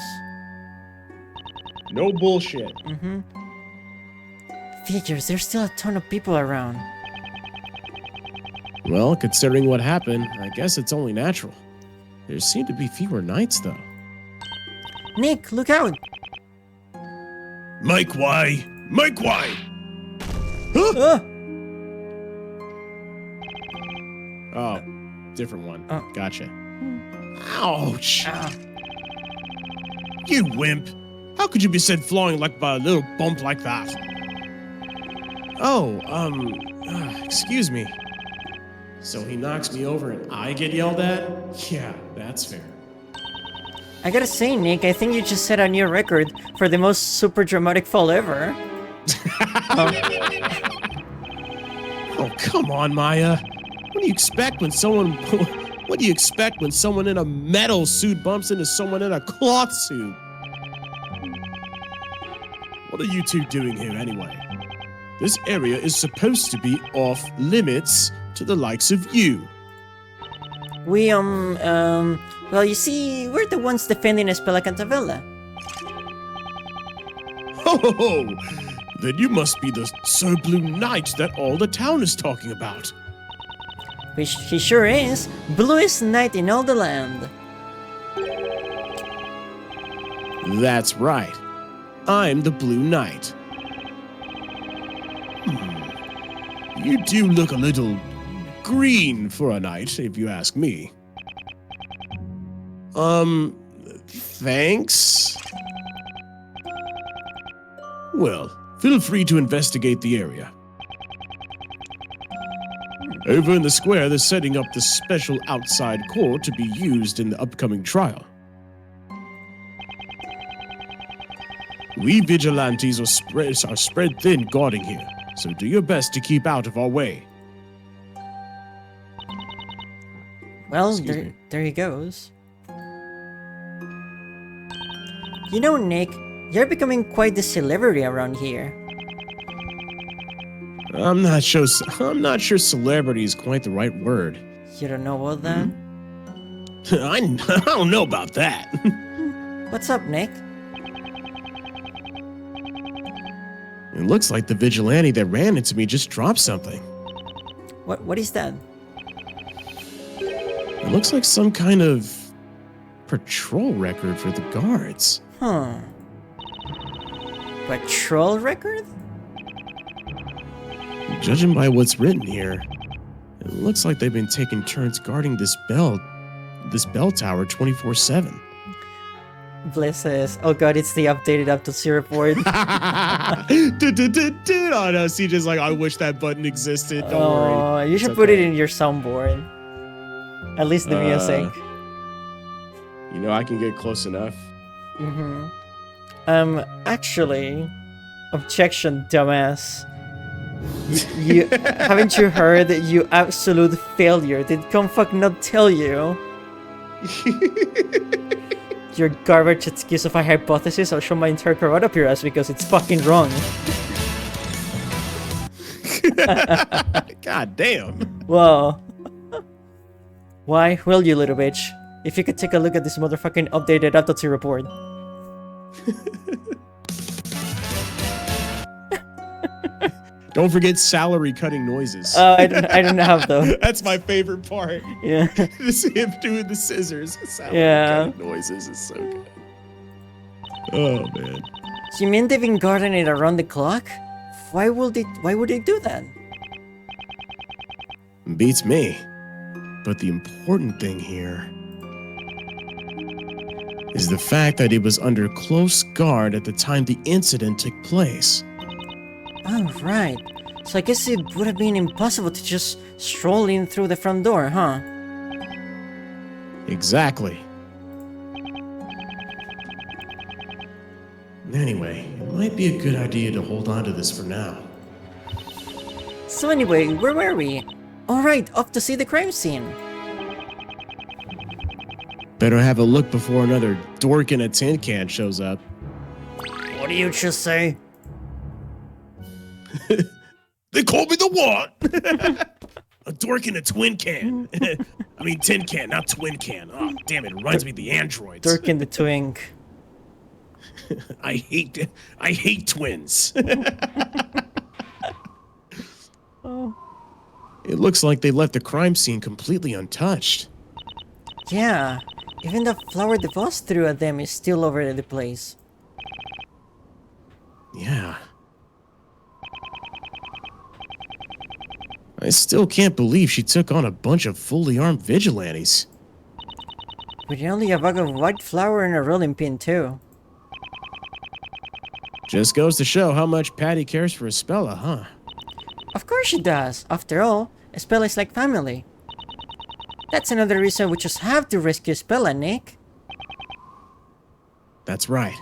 [SPEAKER 4] No bullshit.
[SPEAKER 1] Figures, there's still a ton of people around.
[SPEAKER 4] Well, considering what happened, I guess it's only natural. There seem to be fewer knights, though.
[SPEAKER 1] Nick, look out!
[SPEAKER 4] Make way! Make way! Oh, different one.
[SPEAKER 1] Oh.
[SPEAKER 4] Gotcha. Ouch! You wimp! How could you be sent flying like by a little bump like that? Oh, excuse me. So he knocks me over and I get yelled at? Yeah, that's fair.
[SPEAKER 1] I gotta say, Nick, I think you just set a new record for the most super dramatic fall ever.
[SPEAKER 4] Oh, come on, Maya. What do you expect when someone... What do you expect when someone in a metal suit bumps into someone in a cloth suit? What are you two doing here, anyway? This area is supposed to be off limits to the likes of you.
[SPEAKER 1] We, well, you see, we're the ones defending Espela Cantavella.
[SPEAKER 4] Ho ho ho! Then you must be the Sir Blue Knight that all the town is talking about.
[SPEAKER 1] Which he sure is. Bluest knight in all the land.
[SPEAKER 4] That's right. I'm the Blue Knight. You do look a little green for a knight, if you ask me. Thanks? Well, feel free to investigate the area. Over in the square, they're setting up the special outside court to be used in the upcoming trial. We vigilantes are spread thin guarding here, so do your best to keep out of our way.
[SPEAKER 1] Well, there he goes. You know, Nick, you're becoming quite the celebrity around here.
[SPEAKER 4] I'm not sure celebrity is quite the right word.
[SPEAKER 1] You don't know about that?
[SPEAKER 4] I don't know about that.
[SPEAKER 1] What's up, Nick?
[SPEAKER 4] It looks like the vigilante that ran into me just dropped something.
[SPEAKER 1] What is that?
[SPEAKER 4] It looks like some kind of patrol record for the guards.
[SPEAKER 1] Huh. Patrol record?
[SPEAKER 4] Judging by what's written here, it looks like they've been taking turns guarding this bell tower 24/7.
[SPEAKER 1] Bliss says, oh god, it's the updated up to 0 report.
[SPEAKER 4] Oh no, CJ's like, I wish that button existed. Don't worry.
[SPEAKER 1] You should put it in your soundboard. At least the music.
[SPEAKER 4] You know, I can get close enough.
[SPEAKER 1] Actually, objection, dumbass. You haven't you heard that you absolute failure? Did Comfuck not tell you? Your garbage excuse of a hypothesis, I'll show my entire carrot up your ass because it's fucking wrong.
[SPEAKER 4] God damn.
[SPEAKER 1] Well. Why, will you, little bitch? If you could take a look at this motherfucking updated autopsy report.
[SPEAKER 4] Don't forget salary cutting noises.
[SPEAKER 1] I don't have though.
[SPEAKER 4] That's my favorite part.
[SPEAKER 1] Yeah.
[SPEAKER 4] To see him doing the scissors. Salary cutting noises is so good. Oh man.
[SPEAKER 1] So you mean they've been guarding it around the clock? Why would they do that?
[SPEAKER 4] Beats me. But the important thing here is the fact that it was under close guard at the time the incident took place.
[SPEAKER 1] Oh, right. So I guess it would have been impossible to just stroll in through the front door, huh?
[SPEAKER 4] Exactly. Anyway, it might be a good idea to hold on to this for now.
[SPEAKER 1] So anyway, where were we? Alright, off to see the crime scene.
[SPEAKER 4] Better have a look before another dork in a tin can shows up.
[SPEAKER 1] What do you just say?
[SPEAKER 4] They called me the what? A dork in a twin can. I mean tin can, not twin can. Oh, damn it reminds me of the androids.
[SPEAKER 1] Dork in the twink.
[SPEAKER 4] I hate twins. It looks like they left the crime scene completely untouched.
[SPEAKER 1] Yeah, even the flower the boss threw at them is still over the place.
[SPEAKER 4] Yeah. I still can't believe she took on a bunch of fully armed vigilantes.
[SPEAKER 1] With only a bag of white flour and a rolling pin too.
[SPEAKER 4] Just goes to show how much Patty cares for Espella, huh?
[SPEAKER 1] Of course she does. After all, Espella is like family. That's another reason we just have to rescue Espella, Nick.
[SPEAKER 4] That's right.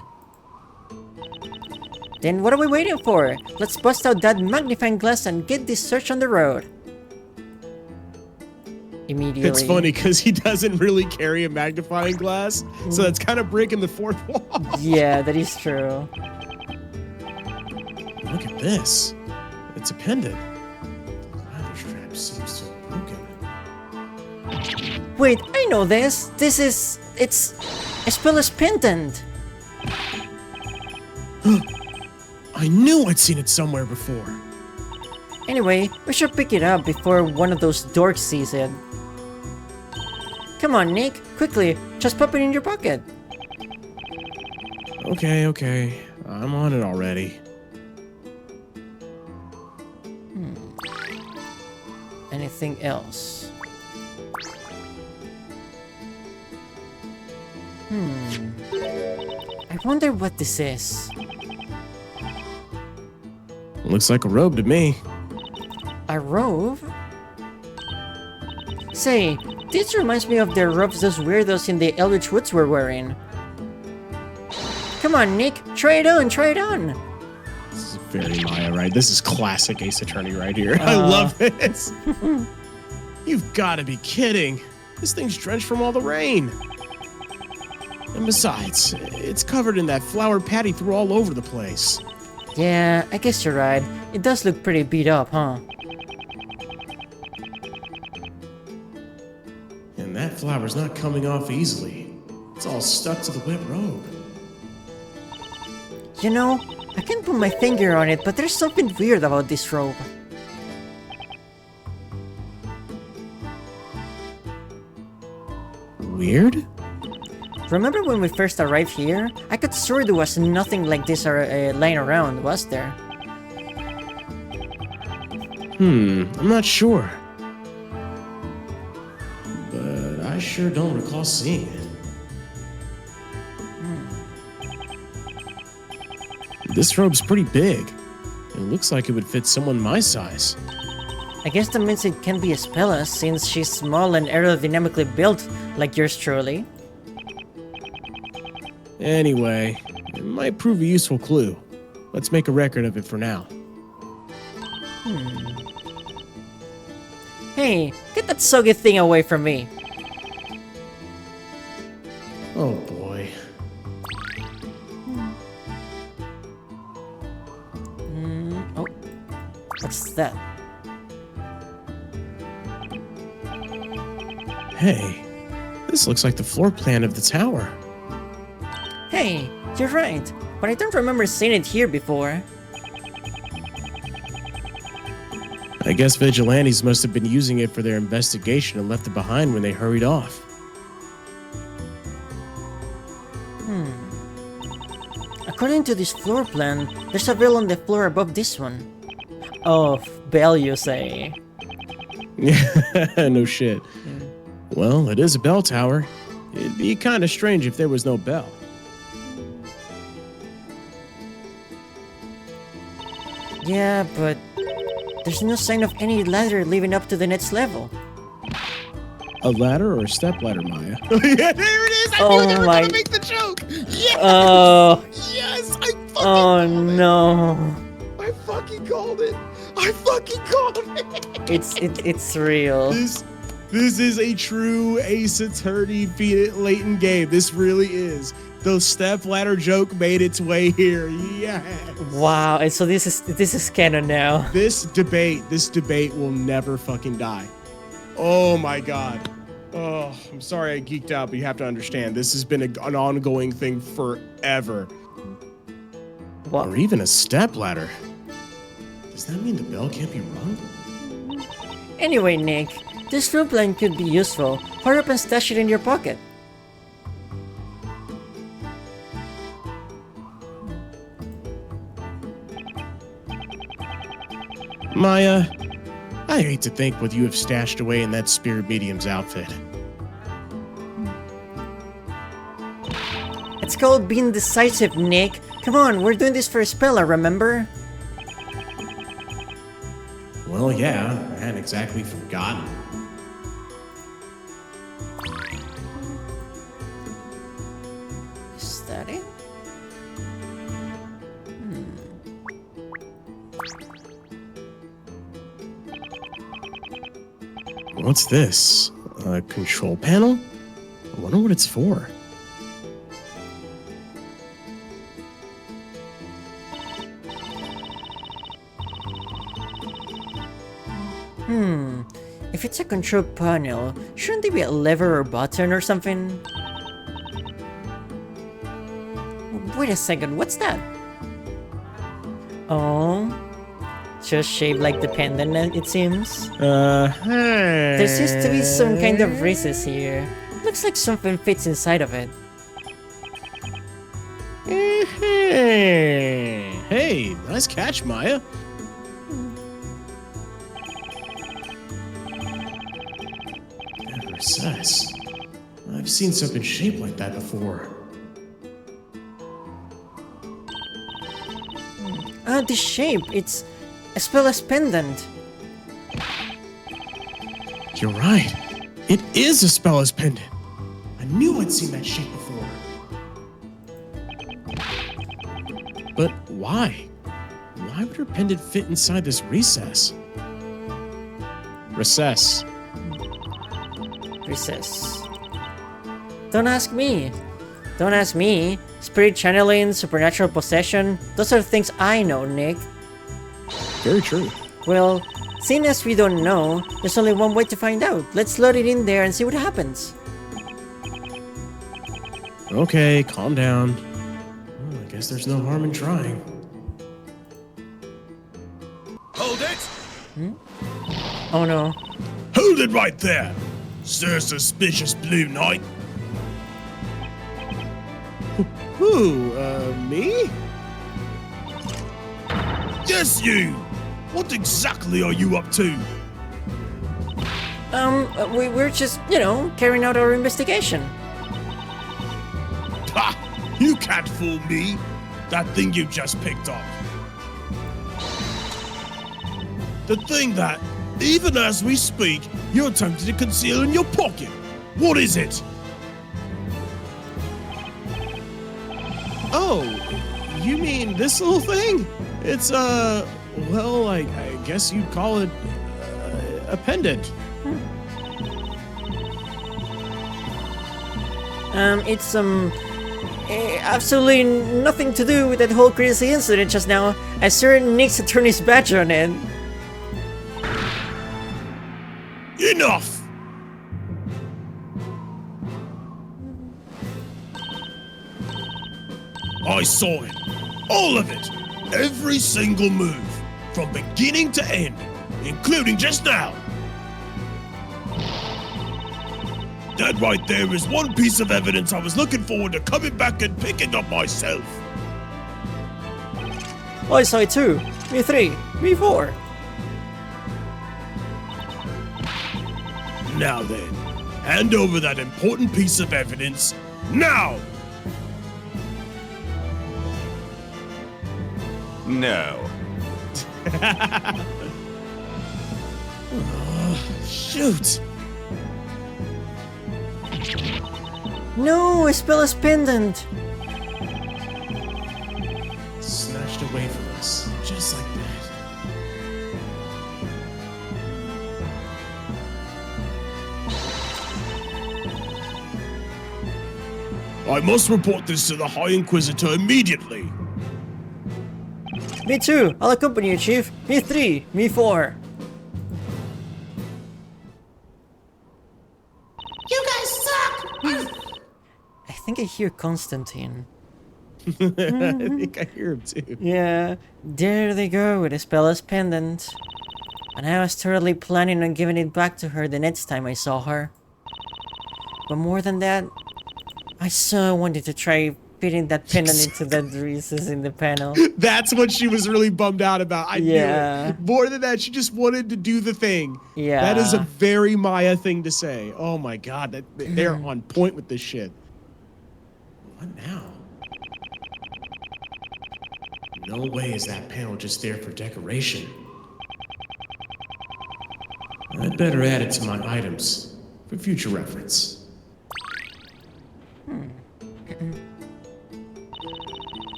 [SPEAKER 1] Then what are we waiting for? Let's bust out that magnifying glass and get this search on the road. Immediately.
[SPEAKER 4] It's funny because he doesn't really carry a magnifying glass, so that's kind of breaking the fourth wall.
[SPEAKER 1] Yeah, that is true.
[SPEAKER 4] Look at this. It's a pendant. The ladder strap seems to have broken.
[SPEAKER 1] Wait, I know this. It's Espella's pendant.
[SPEAKER 4] I knew I'd seen it somewhere before.
[SPEAKER 1] Anyway, we should pick it up before one of those dorks sees it. Come on, Nick. Quickly, just pop it in your pocket.
[SPEAKER 4] Okay. I'm on it already.
[SPEAKER 1] Anything else? I wonder what this is.
[SPEAKER 4] Looks like a robe to me.
[SPEAKER 1] A robe? Say, this reminds me of the robes those weirdos in the Eldritch Woods were wearing. Come on, Nick, try it on.
[SPEAKER 4] This is very Maya, right? This is classic Ace Attorney right here. I love this. You've got to be kidding. This thing's drenched from all the rain. And besides, it's covered in that flour Patty threw all over the place.
[SPEAKER 1] Yeah, I guess you're right. It does look pretty beat up, huh?
[SPEAKER 4] And that flour's not coming off easily. It's all stuck to the wet robe.
[SPEAKER 1] You know, I can't put my finger on it, but there's something weird about this robe.
[SPEAKER 4] Weird?
[SPEAKER 1] Remember when we first arrived here? I could swear there was nothing like this lying around, was there?
[SPEAKER 4] I'm not sure. But I sure don't recall seeing it. This robe's pretty big. It looks like it would fit someone my size.
[SPEAKER 1] I guess that means it can be Espella, since she's small and aerodynamically built, like yours truly.
[SPEAKER 4] Anyway, it might prove a useful clue. Let's make a record of it for now.
[SPEAKER 1] Hey, get that soggy thing away from me.
[SPEAKER 4] Oh boy.
[SPEAKER 1] Oh, what's that?
[SPEAKER 4] Hey, this looks like the floor plan of the tower.
[SPEAKER 1] Hey, you're right, but I don't remember seeing it here before.
[SPEAKER 4] I guess vigilantes must have been using it for their investigation and left it behind when they hurried off.
[SPEAKER 1] According to this floor plan, there's a bell on the floor above this one. Oh, bell you say?
[SPEAKER 4] Yeah, no shit. Well, it is a bell tower. It'd be kind of strange if there was no bell.
[SPEAKER 1] Yeah, but there's no sign of any ladder leading up to the next level.
[SPEAKER 4] A ladder or a step ladder, Maya? Yeah, there it is! I knew they were gonna make the joke! Yes! Yes! I fucking called
[SPEAKER 1] no.
[SPEAKER 4] I fucking called it! I fucking called it!
[SPEAKER 1] It's real.
[SPEAKER 4] This is a true Ace Attorney beat it Layton game. This really is. The step ladder joke made its way here. Yes.
[SPEAKER 1] Wow, and so this is canon now.
[SPEAKER 4] This debate will never fucking die. Oh my god. Oh, I'm sorry I geeked out, but you have to understand, this has been an ongoing thing forever.
[SPEAKER 1] What?
[SPEAKER 4] Or even a step ladder. Does that mean the bell can't be rung?
[SPEAKER 1] Anyway, Nick, this rope line could be useful. Hurry up and stash it in your pocket.
[SPEAKER 4] Maya, I hate to think what you have stashed away in that spirit medium's outfit.
[SPEAKER 1] It's called being decisive, Nick. Come on, we're doing this for Spella, remember?
[SPEAKER 4] Well, yeah, I hadn't exactly forgotten.
[SPEAKER 1] Is that it?
[SPEAKER 4] What's this? A control panel? I wonder what it's for.
[SPEAKER 1] If it's a control panel, shouldn't there be a lever or button or something? Wait a second, what's that? Oh, just shaped like the pendant, it seems.
[SPEAKER 4] Hey.
[SPEAKER 1] There seems to be some kind of recess here. Looks like something fits inside of it.
[SPEAKER 4] Hey, nice catch, Maya. Recess. I've seen something shaped like that before.
[SPEAKER 1] Ah, the shape. It's a Spella's pendant.
[SPEAKER 4] You're right. It is a Spella's pendant. I knew I'd seen that shape before. But why? Why would her pendant fit inside this recess? Recess.
[SPEAKER 1] Don't ask me. Don't ask me. Spirit channeling, supernatural possession, those are things I know, Nick.
[SPEAKER 4] Very true.
[SPEAKER 1] Well, seeing as we don't know, there's only one way to find out. Let's load it in there and see what happens.
[SPEAKER 4] Okay, calm down. Well, I guess there's no harm in trying.
[SPEAKER 12] Hold it!
[SPEAKER 1] Oh no.
[SPEAKER 16] Hold it right there, Sir Suspicious Blue Knight.
[SPEAKER 4] Who, me?
[SPEAKER 16] Yes, you! What exactly are you up to?
[SPEAKER 1] We're just, carrying out our investigation.
[SPEAKER 16] Ha! You can't fool me! That thing you just picked up. The thing that, even as we speak, you're attempting to conceal in your pocket. What is it?
[SPEAKER 4] Oh, you mean this little thing? It's, well, I guess you'd call it a pendant.
[SPEAKER 1] It's, absolutely nothing to do with that whole crazy incident just now. I saw Nick's attorney's badge on it.
[SPEAKER 16] Enough! I saw it. All of it. Every single move. From beginning to end. Including just now. That right there is one piece of evidence I was looking forward to coming back and picking up myself.
[SPEAKER 1] I saw it too. Me 3, me 4.
[SPEAKER 16] Now then, hand over that important piece of evidence, now!
[SPEAKER 12] No.
[SPEAKER 4] Shoot!
[SPEAKER 1] No, Spella's pendant!
[SPEAKER 4] Snatched away from us, just like that.
[SPEAKER 16] I must report this to the High Inquisitor immediately.
[SPEAKER 1] Me too, I'll accompany you, Chief. Me 3, me 4.
[SPEAKER 15] You guys suck!
[SPEAKER 1] I think I hear Constantine.
[SPEAKER 4] I think I hear him too.
[SPEAKER 1] Yeah, there they go with Spella's pendant. And I was totally planning on giving it back to her the next time I saw her. But more than that, I so wanted to try fitting that pendant into that recess in the panel.
[SPEAKER 4] That's what she was really bummed out about. I knew
[SPEAKER 1] Yeah.
[SPEAKER 4] it. More than that, she just wanted to do the thing.
[SPEAKER 1] Yeah.
[SPEAKER 4] That is a very Maya thing to say. Oh my god, they're on point with this shit. What now? No way is that panel just there for decoration. I'd better add it to my items for future reference.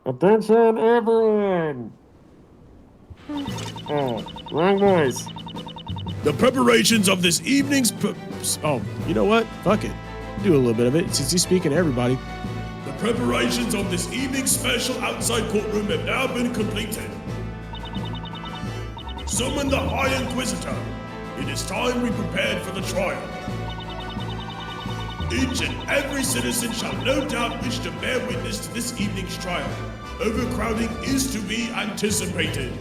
[SPEAKER 10] Attention, everyone! Oh, wrong voice.
[SPEAKER 16] The preparations of this evening's
[SPEAKER 4] oh, you know what? Fuck it. Do a little bit of it since he's speaking to everybody.
[SPEAKER 16] The preparations of this evening's special outside courtroom have now been completed. Summon the High Inquisitor. It is time we prepared for the trial. Each and every citizen shall no doubt wish to bear witness to this evening's trial. Overcrowding is to be anticipated.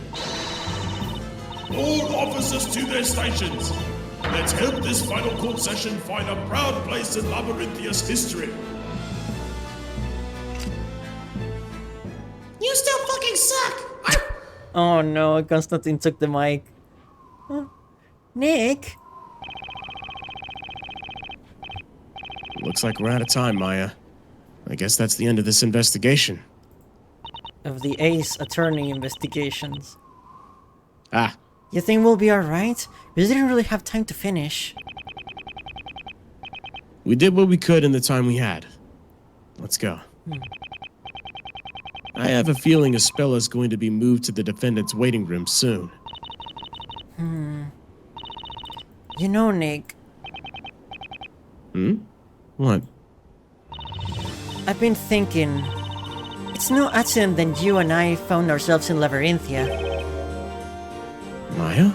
[SPEAKER 16] All officers to their stations. Let's help this final court session find a proud place in Labyrinthia's history.
[SPEAKER 15] You still fucking suck!
[SPEAKER 1] Oh no, Constantine took the mic. Oh, Nick?
[SPEAKER 4] Looks like we're out of time, Maya. I guess that's the end of this investigation.
[SPEAKER 1] Of the Ace Attorney investigations.
[SPEAKER 4] Ah.
[SPEAKER 1] You think we'll be alright? We didn't really have time to finish.
[SPEAKER 4] We did what we could in the time we had. Let's go. I have a feeling Espella's going to be moved to the defendant's waiting room soon.
[SPEAKER 1] You know, Nick.
[SPEAKER 4] What?
[SPEAKER 1] I've been thinking. It's no accident that you and I found ourselves in Labyrinthia.
[SPEAKER 4] Maya?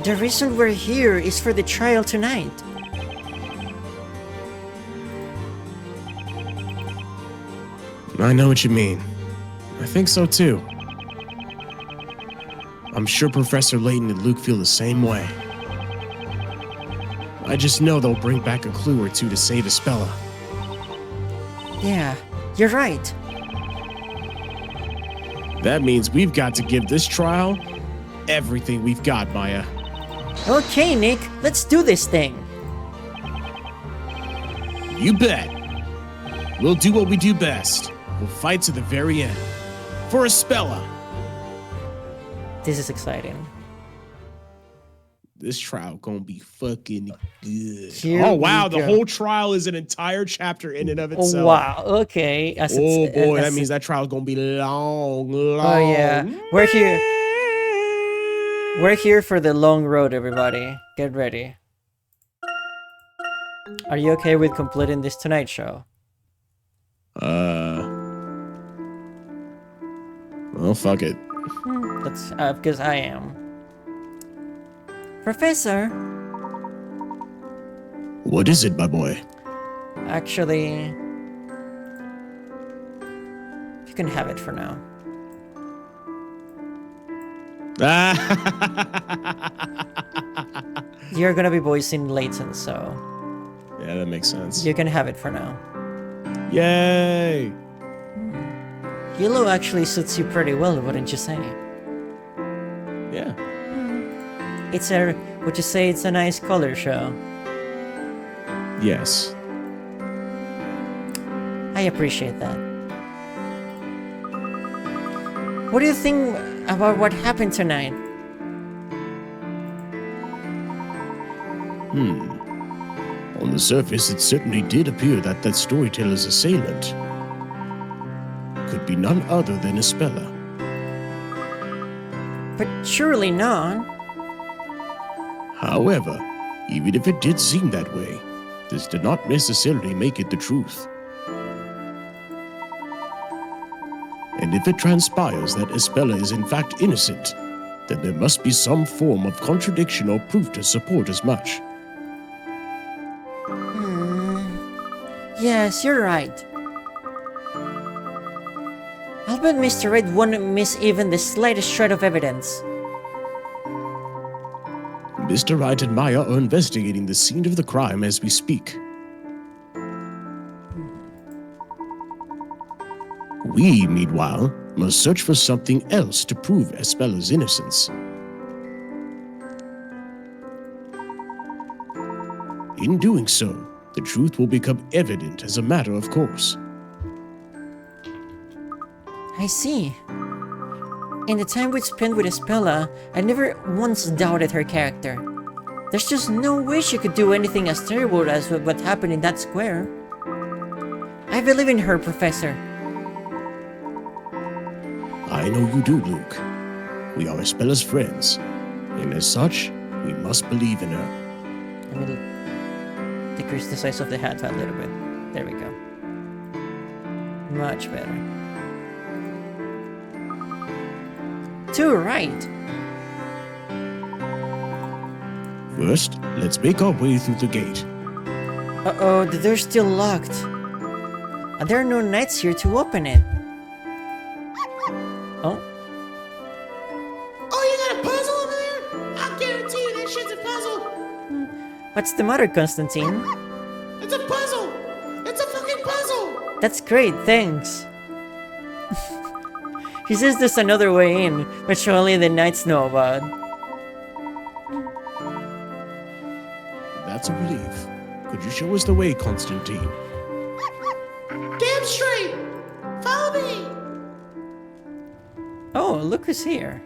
[SPEAKER 1] The reason we're here is for the trial tonight.
[SPEAKER 4] I know what you mean. I think so too. I'm sure Professor Layton and Luke feel the same way. I just know they'll bring back a clue or two to save Espella.
[SPEAKER 1] Yeah, you're right.
[SPEAKER 4] That means we've got to give this trial everything we've got, Maya.
[SPEAKER 1] Okay, Nick, let's do this thing.
[SPEAKER 4] You bet. We'll do what we do best. We'll fight to the very end. For Espella.
[SPEAKER 1] This is exciting.
[SPEAKER 4] This trial gonna be fucking good.
[SPEAKER 1] Here
[SPEAKER 4] oh wow, the
[SPEAKER 1] go.
[SPEAKER 4] whole trial is an entire chapter in and of
[SPEAKER 1] Oh,
[SPEAKER 4] itself.
[SPEAKER 1] wow, okay.
[SPEAKER 4] Oh boy, that means that trial gonna be long.
[SPEAKER 1] Oh yeah, we're here. We're here for the long road, everybody. Get ready. Are you okay with completing this Tonight Show?
[SPEAKER 4] Well, fuck it.
[SPEAKER 1] That's because I am. Professor.
[SPEAKER 4] What is it, my boy?
[SPEAKER 1] Actually, you can have it for now. You're gonna be voicing Layton, so
[SPEAKER 4] yeah, that makes sense.
[SPEAKER 1] you can have it for now.
[SPEAKER 4] Yay!
[SPEAKER 1] Yellow actually suits you pretty well, wouldn't you say?
[SPEAKER 4] Yeah.
[SPEAKER 1] It's a, would you say it's a nice color show?
[SPEAKER 4] Yes.
[SPEAKER 1] I appreciate that. What do you think about what happened tonight?
[SPEAKER 16] On the surface, it certainly did appear that that storyteller's assailant could be none other than Espella.
[SPEAKER 1] But surely not.
[SPEAKER 16] However, even if it did seem that way, this did not necessarily make it the truth. And if it transpires that Espella is in fact innocent, then there must be some form of contradiction or proof to support as much.
[SPEAKER 1] Yes, you're right. I'll bet Mr. Wright won't miss even the slightest shred of evidence.
[SPEAKER 16] Mr. Wright and Maya are investigating the scene of the crime as we speak. We, meanwhile, must search for something else to prove Espella's innocence. In doing so, the truth will become evident as a matter of course.
[SPEAKER 1] I see. In the time we'd spent with Espella, I never once doubted her character. There's just no way she could do anything as terrible as what happened in that square. I believe in her, Professor.
[SPEAKER 16] I know you do, Luke. We are Espella's friends, and as such, we must believe in her.
[SPEAKER 1] Let me decrease the size of the hat a little bit. There we go. Much better. Too right.
[SPEAKER 16] First, let's make our way through the gate.
[SPEAKER 1] Uh-oh, the door's still locked. And there are no knights here to open it. Oh?
[SPEAKER 15] Oh, you got a puzzle over there? I guarantee you that shit's a puzzle.
[SPEAKER 1] What's the matter, Constantine?
[SPEAKER 15] It's a puzzle. It's a fucking puzzle.
[SPEAKER 1] That's great, thanks. He says there's another way in, which only the knights know about.
[SPEAKER 16] That's a relief. Could you show us the way, Constantine?
[SPEAKER 15] Damn straight. Follow me.
[SPEAKER 1] Oh, look who's here.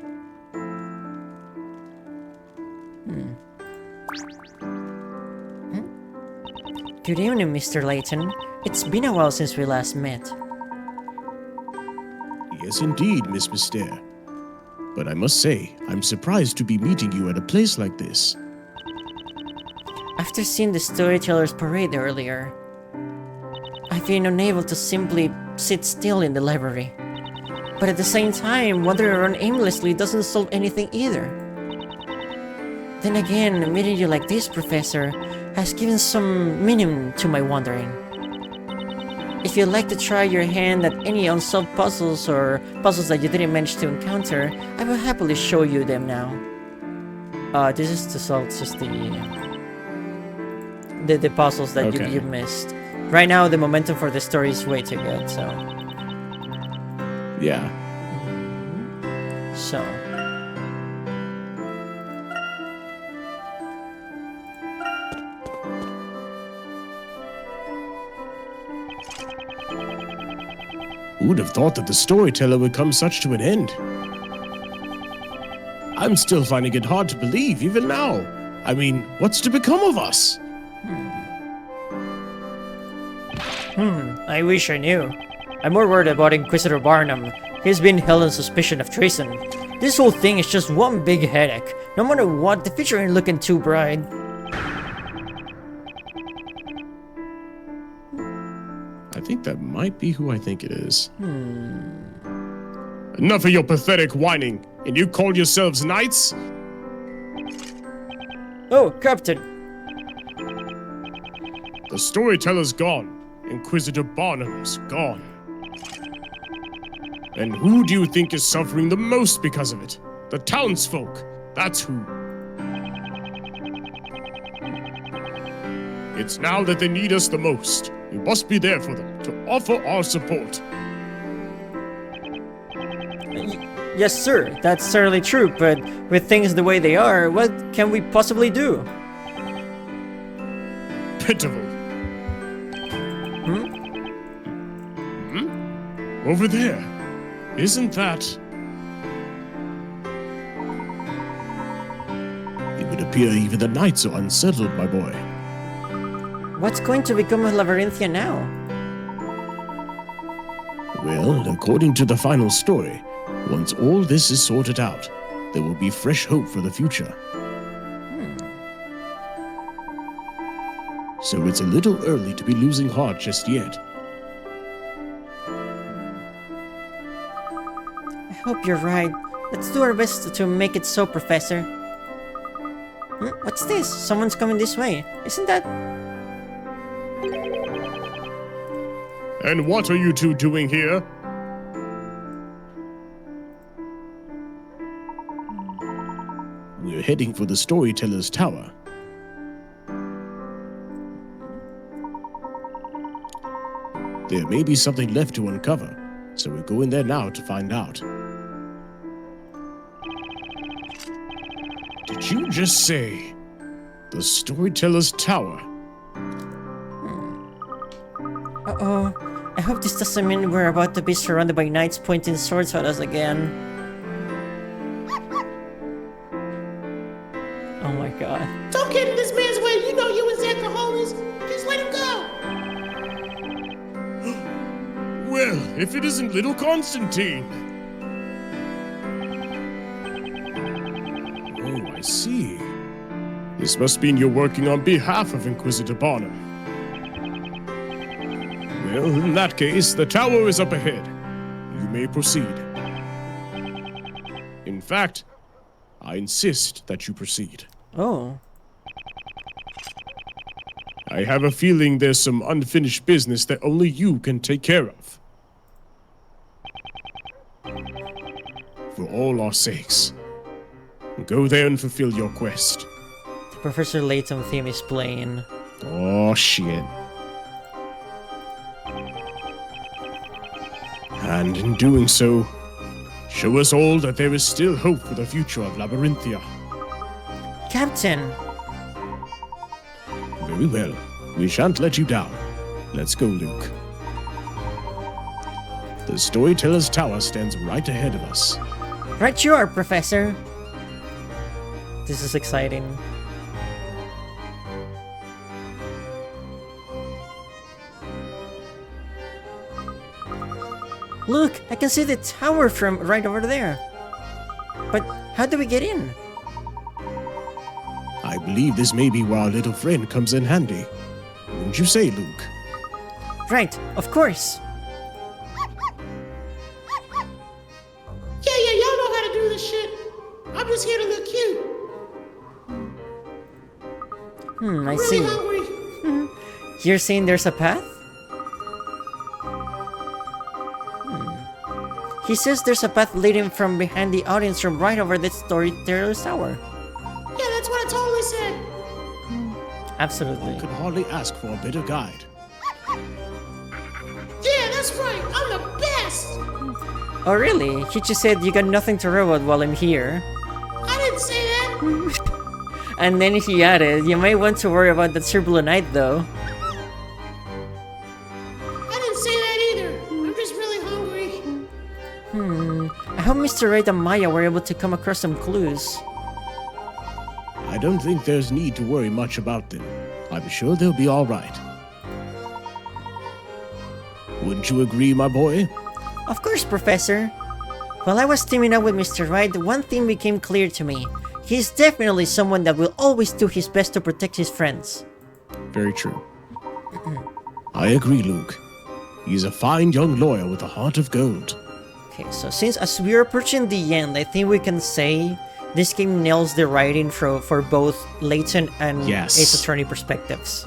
[SPEAKER 1] Good evening, Mr. Layton. It's been a while since we last met.
[SPEAKER 16] Yes, indeed, Miss Mystere. But I must say, I'm surprised to be meeting you at a place like this.
[SPEAKER 1] After seeing the storyteller's parade earlier, I've been unable to simply sit still in the library. But at the same time, wandering around aimlessly doesn't solve anything either. Then again, meeting you like this, Professor, has given some meaning to my wandering. If you'd like to try your hand at any unsolved puzzles or puzzles that you didn't manage to encounter, I will happily show you them now. This is to solve just the puzzles that you missed. Right now, the momentum for the story is way too good, so...
[SPEAKER 16] Yeah.
[SPEAKER 1] So...
[SPEAKER 16] Who would have thought that the storyteller would come such to an end? I'm still finding it hard to believe, even now. I mean, what's to become of us?
[SPEAKER 1] I wish I knew. I'm more worried about Inquisitor Barnum. He's been held in suspicion of treason. This whole thing is just one big headache. No matter what, the future ain't looking too bright.
[SPEAKER 16] I think that might be who I think it is. Enough of your pathetic whining, and you call yourselves knights?
[SPEAKER 1] Oh, Captain.
[SPEAKER 16] The storyteller's gone. Inquisitor Barnum's gone. And who do you think is suffering the most because of it? The townsfolk. That's who. It's now that they need us the most. We must be there for them, to offer our support.
[SPEAKER 1] Yes, sir. That's certainly true, but with things the way they are, what can we possibly do?
[SPEAKER 16] Pitiful. Over there. Isn't that... It would appear even the knights are unsettled, my boy.
[SPEAKER 1] What's going to become of Labyrinthia now?
[SPEAKER 16] Well, according to the final story, once all this is sorted out, there will be fresh hope for the future. So it's a little early to be losing heart just yet.
[SPEAKER 1] I hope you're right. Let's do our best to make it so, Professor. What's this? Someone's coming this way. Isn't that...
[SPEAKER 16] And what are you two doing here? We're heading for the Storyteller's Tower. There may be something left to uncover, so we're going there now to find out. Did you just say the Storyteller's Tower?
[SPEAKER 1] Uh-oh. I hope this doesn't mean we're about to be surrounded by knights pointing swords at us again. Oh my god.
[SPEAKER 15] Don't get in this man's way. You know you and Zach are homies. Just let him go.
[SPEAKER 16] Well, if it isn't little Constantine. Oh, I see. This must mean you're working on behalf of Inquisitor Barnum. Well, in that case, the tower is up ahead. You may proceed. In fact, I insist that you proceed.
[SPEAKER 1] Oh.
[SPEAKER 16] I have a feeling there's some unfinished business that only you can take care of. For all our sakes, go there and fulfill your quest.
[SPEAKER 1] The Professor Layton theme is playing.
[SPEAKER 16] Oh, shit. And in doing so, show us all that there is still hope for the future of Labyrinthia.
[SPEAKER 1] Captain!
[SPEAKER 16] Very well. We shan't let you down. Let's go, Luke. The Storyteller's Tower stands right ahead of us.
[SPEAKER 1] Right you are, Professor! This is exciting. Look, I can see the tower from right over there. But how do we get in?
[SPEAKER 16] I believe this may be where our little friend comes in handy. Wouldn't you say, Luke?
[SPEAKER 1] Right, of course.
[SPEAKER 15] Yeah, y'all know how to do this shit. I'm just here to look cute.
[SPEAKER 1] I
[SPEAKER 15] really
[SPEAKER 1] see.
[SPEAKER 15] Hungry.
[SPEAKER 1] You're saying there's a path? He says there's a path leading from behind the audience room right over the Storyteller's Tower.
[SPEAKER 15] Yeah, that's what I totally said.
[SPEAKER 1] Absolutely.
[SPEAKER 16] You could hardly ask for a better guide.
[SPEAKER 15] Yeah, that's right. I'm the best.
[SPEAKER 1] Oh really? He just said you got nothing to worry about while I'm here.
[SPEAKER 15] I didn't say that.
[SPEAKER 1] And then he added, you may want to worry about the Turbulent Night though.
[SPEAKER 15] I didn't say that either. I'm just really hungry.
[SPEAKER 1] I hope Mr. Wright and Maya were able to come across some clues.
[SPEAKER 16] I don't think there's need to worry much about them. I'm sure they'll be all right. Wouldn't you agree, my boy?
[SPEAKER 1] Of course, Professor. While I was teaming up with Mr. Wright, one thing became clear to me. He's definitely someone that will always do his best to protect his friends.
[SPEAKER 16] Very true. I agree, Luke. He's a fine young lawyer with a heart of gold.
[SPEAKER 1] Okay, so since as we're approaching the end, I think we can say this game nails the writing for both Layton and Ace Attorney perspectives.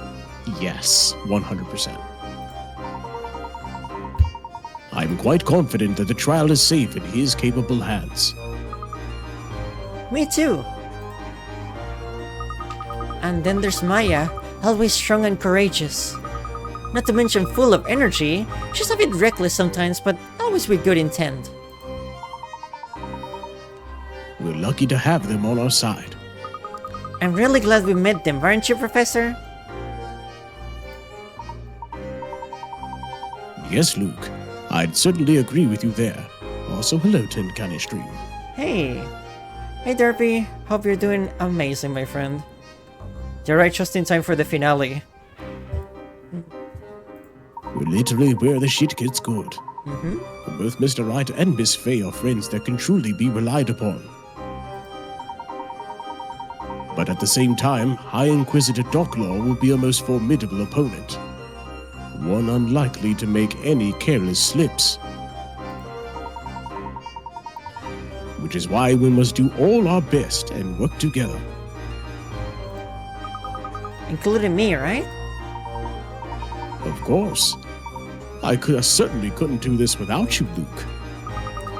[SPEAKER 16] Yes, 100%. I'm quite confident that the trial is safe in his capable hands.
[SPEAKER 1] Me too. And then there's Maya, always strong and courageous. Not to mention full of energy, she's a bit reckless sometimes, but always with good intent.
[SPEAKER 16] We're lucky to have them on our side.
[SPEAKER 1] I'm really glad we met them, aren't you, Professor?
[SPEAKER 16] Yes, Luke. I'd certainly agree with you there. Also, hello, Tin Canny Stream.
[SPEAKER 1] Hey. Hey, Derpy. Hope you're doing amazing, my friend. You're right just in time for the finale.
[SPEAKER 16] We're literally where the shit gets good. Both Mr. Wright and Miss Fay are friends that can truly be relied upon. But at the same time, High Inquisitor Docklaw will be a most formidable opponent. One unlikely to make any careless slips. Which is why we must do all our best and work together.
[SPEAKER 1] Including me, right?
[SPEAKER 16] Of course. I certainly couldn't do this without you, Luke.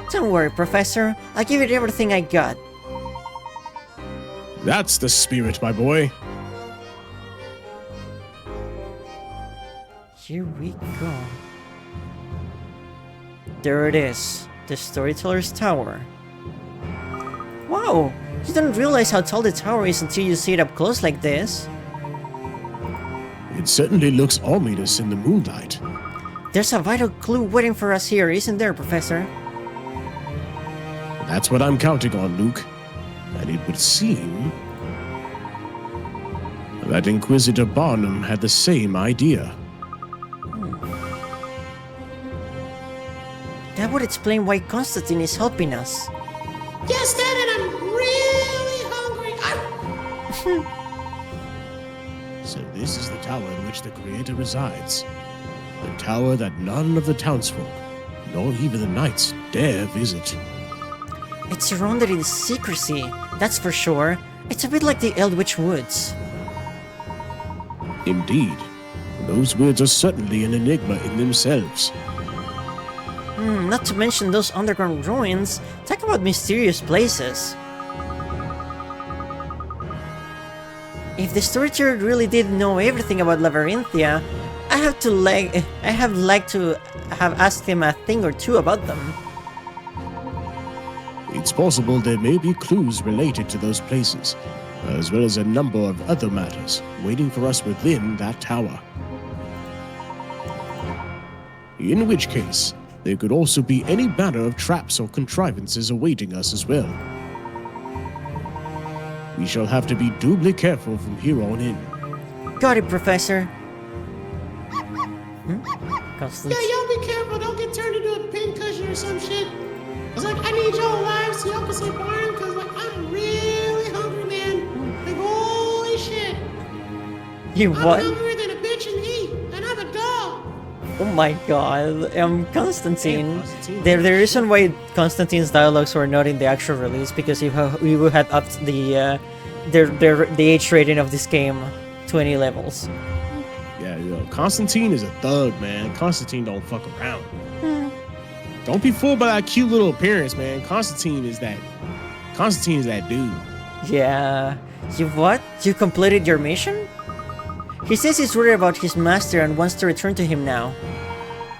[SPEAKER 1] Don't worry, Professor. I'll give it everything I got.
[SPEAKER 16] That's the spirit, my boy.
[SPEAKER 1] Here we go. There it is. The Storyteller's Tower. Wow! You don't realize how tall the tower is until you see it up close like this.
[SPEAKER 16] It certainly looks ominous in the moonlight.
[SPEAKER 1] There's a vital clue waiting for us here, isn't there, Professor?
[SPEAKER 16] That's what I'm counting on, Luke. And it would seem that Inquisitor Barnum had the same idea.
[SPEAKER 1] That would explain why Constantine is helping us.
[SPEAKER 15] Yes, Dad, and I'm really hungry.
[SPEAKER 16] So this is the tower in which the Creator resides. The tower that none of the townsfolk, nor even the knights, dare visit.
[SPEAKER 1] It's surrounded in secrecy, that's for sure. It's a bit like the Eldritch Woods.
[SPEAKER 16] Indeed. Those woods are certainly an enigma in themselves.
[SPEAKER 1] Not to mention those underground ruins. Talk about mysterious places. If the storyteller really did know everything about Labyrinthia, I have liked to have asked him a thing or two about them.
[SPEAKER 16] It's possible there may be clues related to those places, as well as a number of other matters waiting for us within that tower. In which case, there could also be any manner of traps or contrivances awaiting us as well. We shall have to be doubly careful from here on in.
[SPEAKER 1] Got it, Professor. Constance.
[SPEAKER 15] Yeah, y'all be careful. Don't get turned into a pincushion or some shit. It's like, I need y'all alive so y'all can say Barnum, because like, I'm really hungry, man. Like, holy shit.
[SPEAKER 1] You what?
[SPEAKER 15] I'm hungrier than a bitch and eat, and I'm a dog.
[SPEAKER 1] Oh my god, Constantine. The reason why Constantine's dialogues were not in the actual release because we would have upped the age rating of this game 20 levels.
[SPEAKER 16] Yeah, Constantine is a thug, man. Constantine don't fuck around. Don't be fooled by that cute little appearance, man. Constantine is that dude.
[SPEAKER 1] Yeah. You what? You completed your mission? He says he's worried about his master and wants to return to him now.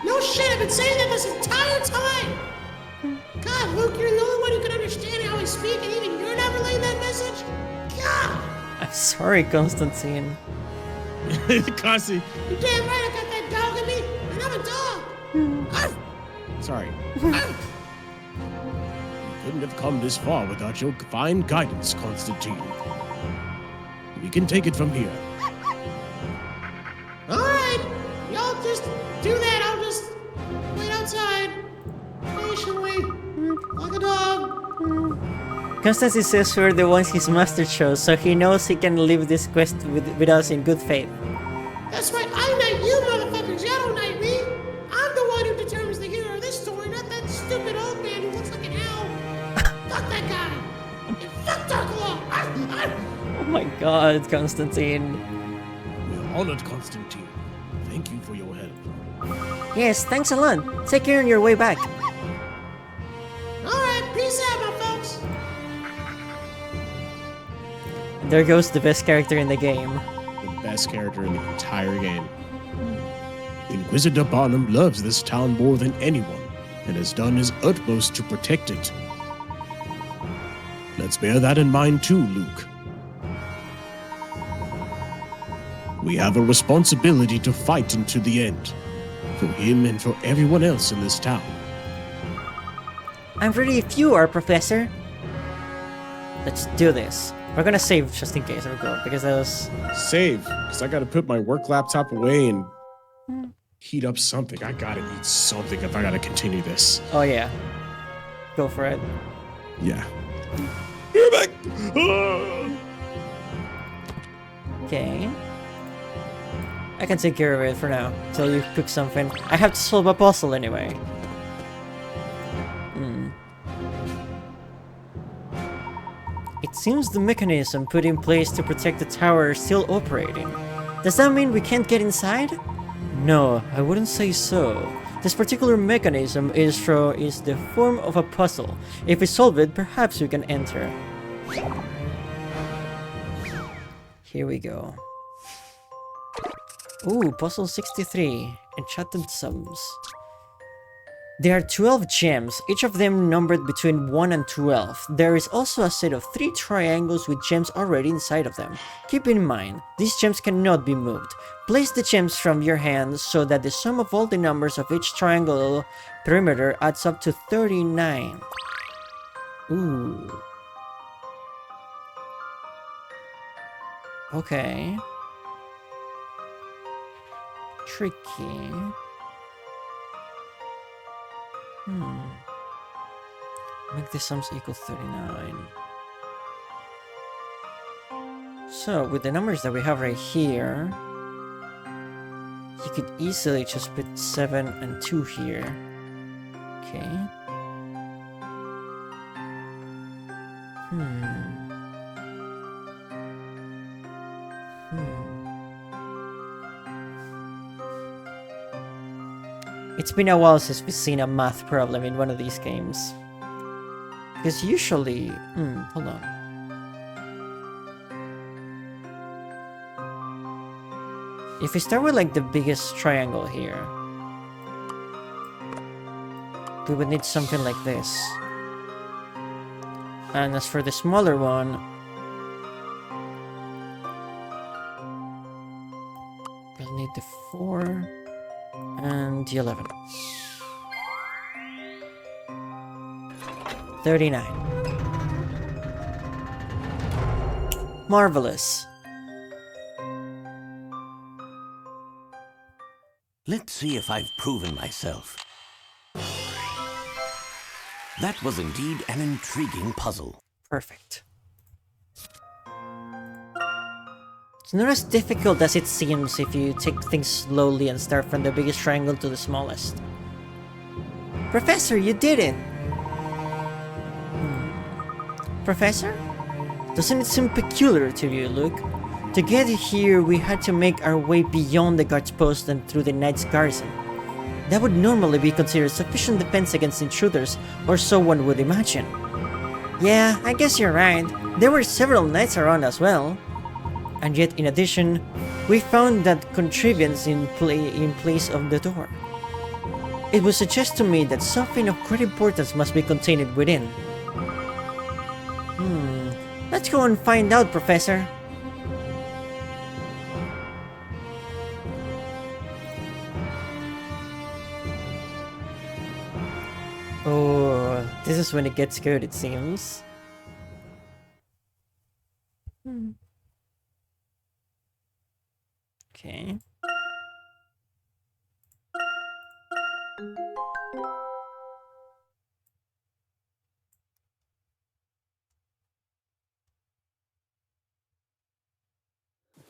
[SPEAKER 15] No shit, I've been saying that this entire time! God, Luke, you're the only one who can understand how I speak, and even you're not relaying that message? God!
[SPEAKER 1] I'm sorry, Constantine.
[SPEAKER 16] Constantine.
[SPEAKER 15] You're damn right, I got that dog in me, and I'm a dog!
[SPEAKER 16] Sorry. You couldn't have come this far without your fine guidance, Constantine. We can take it from here.
[SPEAKER 15] Alright, y'all just do that. I'll just wait outside patiently, like a dog.
[SPEAKER 1] Constantine says we're the ones his master chose, so he knows he can leave this quest with us in good faith.
[SPEAKER 15] That's right, I knight you motherfuckers, y'all don't knight me. I'm the one who determines the hero of this story, not that stupid old man who looks like an owl. Fuck that guy. And fuck Darklaw.
[SPEAKER 1] Oh my god, Constantine.
[SPEAKER 16] We're honored, Constantine. Thank you for your help.
[SPEAKER 1] Yes, thanks a lot. Take care on your way back.
[SPEAKER 15] Alright, peace out, my folks.
[SPEAKER 1] And there goes the best character in the game.
[SPEAKER 16] The best character in the entire game. Inquisitor Barnum loves this town more than anyone, and has done his utmost to protect it. Let's bear that in mind too, Luke. We have a responsibility to fight into the end, for him and for everyone else in this town.
[SPEAKER 1] I'm ready if you are, Professor. Let's do this. We're gonna save just in case, because that was...
[SPEAKER 16] Save, because I gotta put my work laptop away and heat up something. I gotta eat something if I gotta continue this.
[SPEAKER 1] Oh yeah. Go for it.
[SPEAKER 16] Yeah. You're back!
[SPEAKER 1] Okay. I can take care of it for now, till you cook something. I have to solve a puzzle anyway. It seems the mechanism put in place to protect the tower is still operating. Does that mean we can't get inside? No, I wouldn't say so. This particular mechanism is the form of a puzzle. If we solve it, perhaps we can enter. Here we go. Ooh, puzzle 63. Enchanted sums. There are 12 gems, each of them numbered between 1 and 12. There is also a set of 3 triangles with gems already inside of them. Keep in mind, these gems cannot be moved. Place the gems from your hand so that the sum of all the numbers of each triangle perimeter adds up to 39. Ooh. Okay. Tricky. Make the sums equal 39. So, with the numbers that we have right here, you could easily just put 7 and 2 here. Okay. It's been a while since we've seen a math problem in one of these games. Because usually... hold on. If we start with like the biggest triangle here, we would need something like this. And as for the smaller one, we'll need the 4 and the 11. 39. Marvelous.
[SPEAKER 8] Let's see if I've proven myself. That was indeed an intriguing puzzle.
[SPEAKER 1] Perfect. It's not as difficult as it seems if you take things slowly and start from the biggest triangle to the smallest. Professor, you did it! Professor? Doesn't it seem peculiar to you, Luke? To get here, we had to make our way beyond the guard's post and through the knight's garrison. That would normally be considered sufficient defense against intruders, or so one would imagine. Yeah, I guess you're right. There were several knights around as well. And yet, in addition, we found that contrivance in place of the door. It would suggest to me that something of great importance must be contained within. Let's go and find out, Professor. Oh, this is when it gets good, it seems. Okay.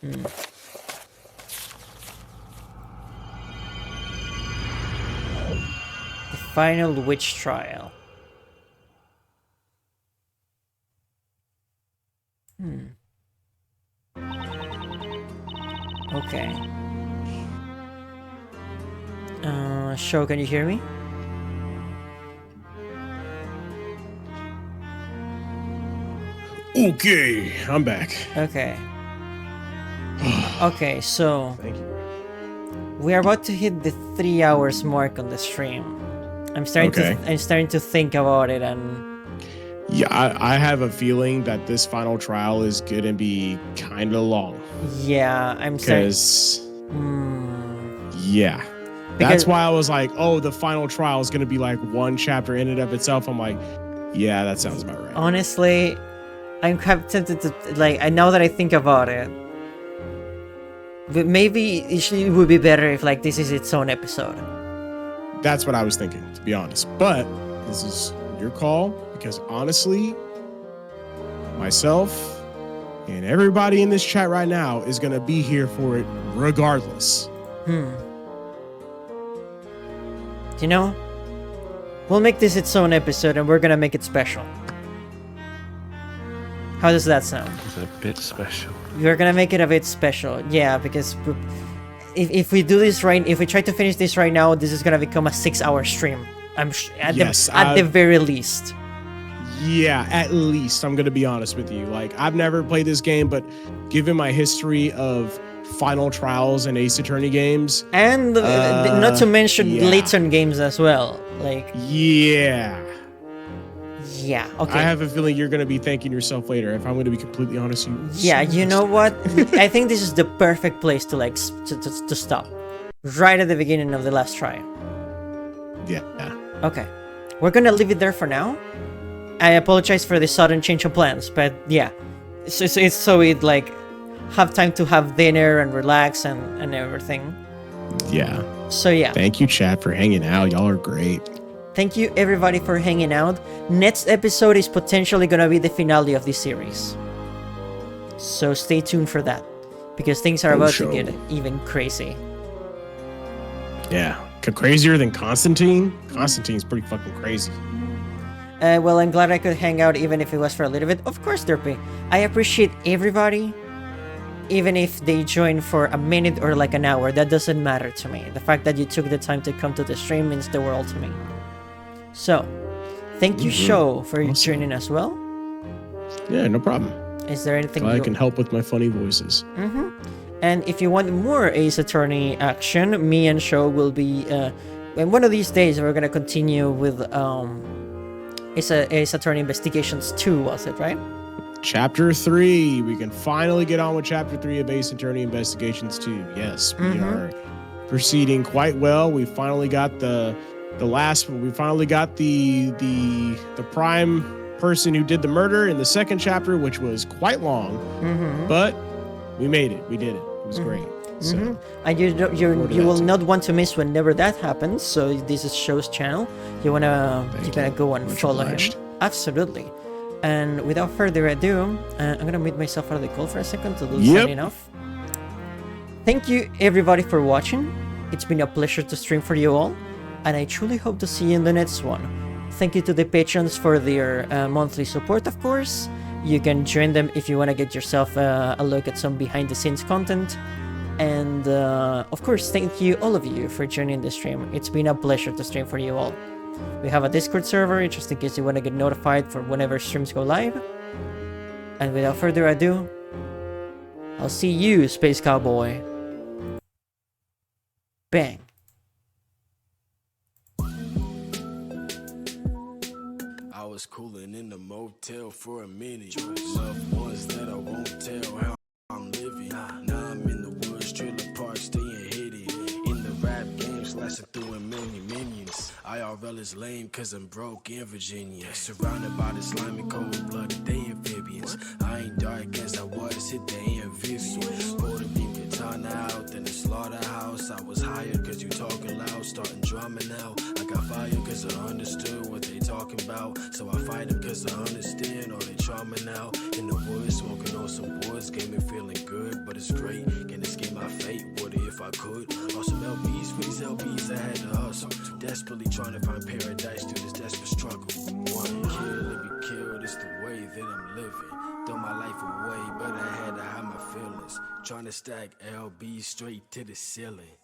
[SPEAKER 1] The final witch trial. Okay. Sho, can you hear me?
[SPEAKER 16] Okay, I'm back.
[SPEAKER 1] Okay. Okay, so
[SPEAKER 16] thank you.
[SPEAKER 1] We are about to hit the 3 hours mark on the stream. I'm starting to think about it, and
[SPEAKER 16] yeah, I have a feeling that this final trial is gonna be kind of long.
[SPEAKER 1] Yeah, I'm
[SPEAKER 16] because yeah, that's why I was like, oh, the final trial is gonna be like one chapter in and of itself. I'm like, yeah, that sounds about right.
[SPEAKER 1] Honestly, I'm kind of tempted to, like, I know that I think about it, but maybe it would be better if like this is its own episode.
[SPEAKER 16] That's what I was thinking, to be honest. But this is your call, because honestly, myself and everybody in this chat right now is gonna be here for it regardless.
[SPEAKER 1] You know, we'll make this its own episode and we're gonna make it special. How does that sound?
[SPEAKER 17] It's a bit special.
[SPEAKER 1] We're gonna make it a bit special, yeah, because if we do this right, if we try to finish this right now, this is gonna become a 6-hour stream. At the very least.
[SPEAKER 16] Yeah, at least. I'm going to be honest with you. Like, I've never played this game, but given my history of Final Trials and Ace Attorney games.
[SPEAKER 1] And not to mention Layton games as well. Like,
[SPEAKER 16] yeah.
[SPEAKER 1] Yeah, okay.
[SPEAKER 16] I have a feeling you're going to be thanking yourself later, if I'm going to be completely honest with you.
[SPEAKER 1] Yeah, you know what? I think this is the perfect place to like to stop. Right at the beginning of the last try.
[SPEAKER 16] Yeah.
[SPEAKER 1] Okay. We're going to leave it there for now. I apologize for the sudden change of plans, but yeah. So we'd like have time to have dinner and relax and everything.
[SPEAKER 16] Yeah.
[SPEAKER 1] So yeah.
[SPEAKER 16] Thank you, chat, for hanging out. Y'all are great.
[SPEAKER 1] Thank you everybody for hanging out. Next episode is potentially gonna be the finale of this series. So stay tuned for that. Because things are about to get even crazy.
[SPEAKER 16] Yeah. Crazier than Constantine? Constantine's pretty fucking crazy.
[SPEAKER 1] Well, I'm glad I could hang out even if it was for a little bit. Of course, Derpy. I appreciate everybody. Even if they join for a minute or like an hour, that doesn't matter to me. The fact that you took the time to come to the stream means the world to me. So, thank you, Show, for joining as well.
[SPEAKER 16] Yeah, no problem.
[SPEAKER 1] Is there anything
[SPEAKER 16] I can help with my funny voices?
[SPEAKER 1] And if you want more Ace Attorney action, me and Show will be... and one of these days, we're gonna continue with... Ace Attorney Investigations 2, was it, right?
[SPEAKER 16] Chapter 3. We can finally get on with Chapter 3 of Ace Attorney Investigations 2. Yes, we are proceeding quite well. We finally got the prime person who did the murder in the second chapter, which was quite long. But we made it. We did it. It was great. So,
[SPEAKER 1] and you will not want to miss whenever that happens. So this is Show's channel. You wanna go and follow him. Absolutely. And without further ado, I'm gonna mute myself out of the call for a second to do signing off. Thank you everybody for watching. It's been a pleasure to stream for you all, and I truly hope to see you in the next one. Thank you to the patrons for their monthly support, of course. You can join them if you want to get yourself a look at some behind-the-scenes content. And of course, thank you all of you for joining the stream. It's been a pleasure to stream for you all. We have a Discord server just in case you want to get notified for whenever streams go live. And without further ado, I'll see you, Space Cowboy. Bang.
[SPEAKER 17] I was cooling in the motel for a minute. Loved ones that I won't tell how I'm living. Now I'm in the woods, trailer park, staying hidden. In the rap game, slashing through a million minions. IRL is lame cause I'm broke in Virginia. Surrounded by the slimy cold-blooded, they amphibians. I ain't dark as I was, hit the amphibian. Puerto Rican time out in the slaughterhouse. I was hired cause you talking loud, starting drumming out. I got fired cause I understood what they talking about. So I fight them cause I understand all they charming out. In the woods, smoking on some woods, game me feeling good, but it's great. Can't escape my fate, what if I could? On some LBs, for these LBs I had to hustle. Desperately trying to find paradise through this desperate struggle. Wanna kill and be killed, it's the way that I'm living. Throw my life away, but I had to hide my feelings. Trying to stack LBs straight to the ceiling.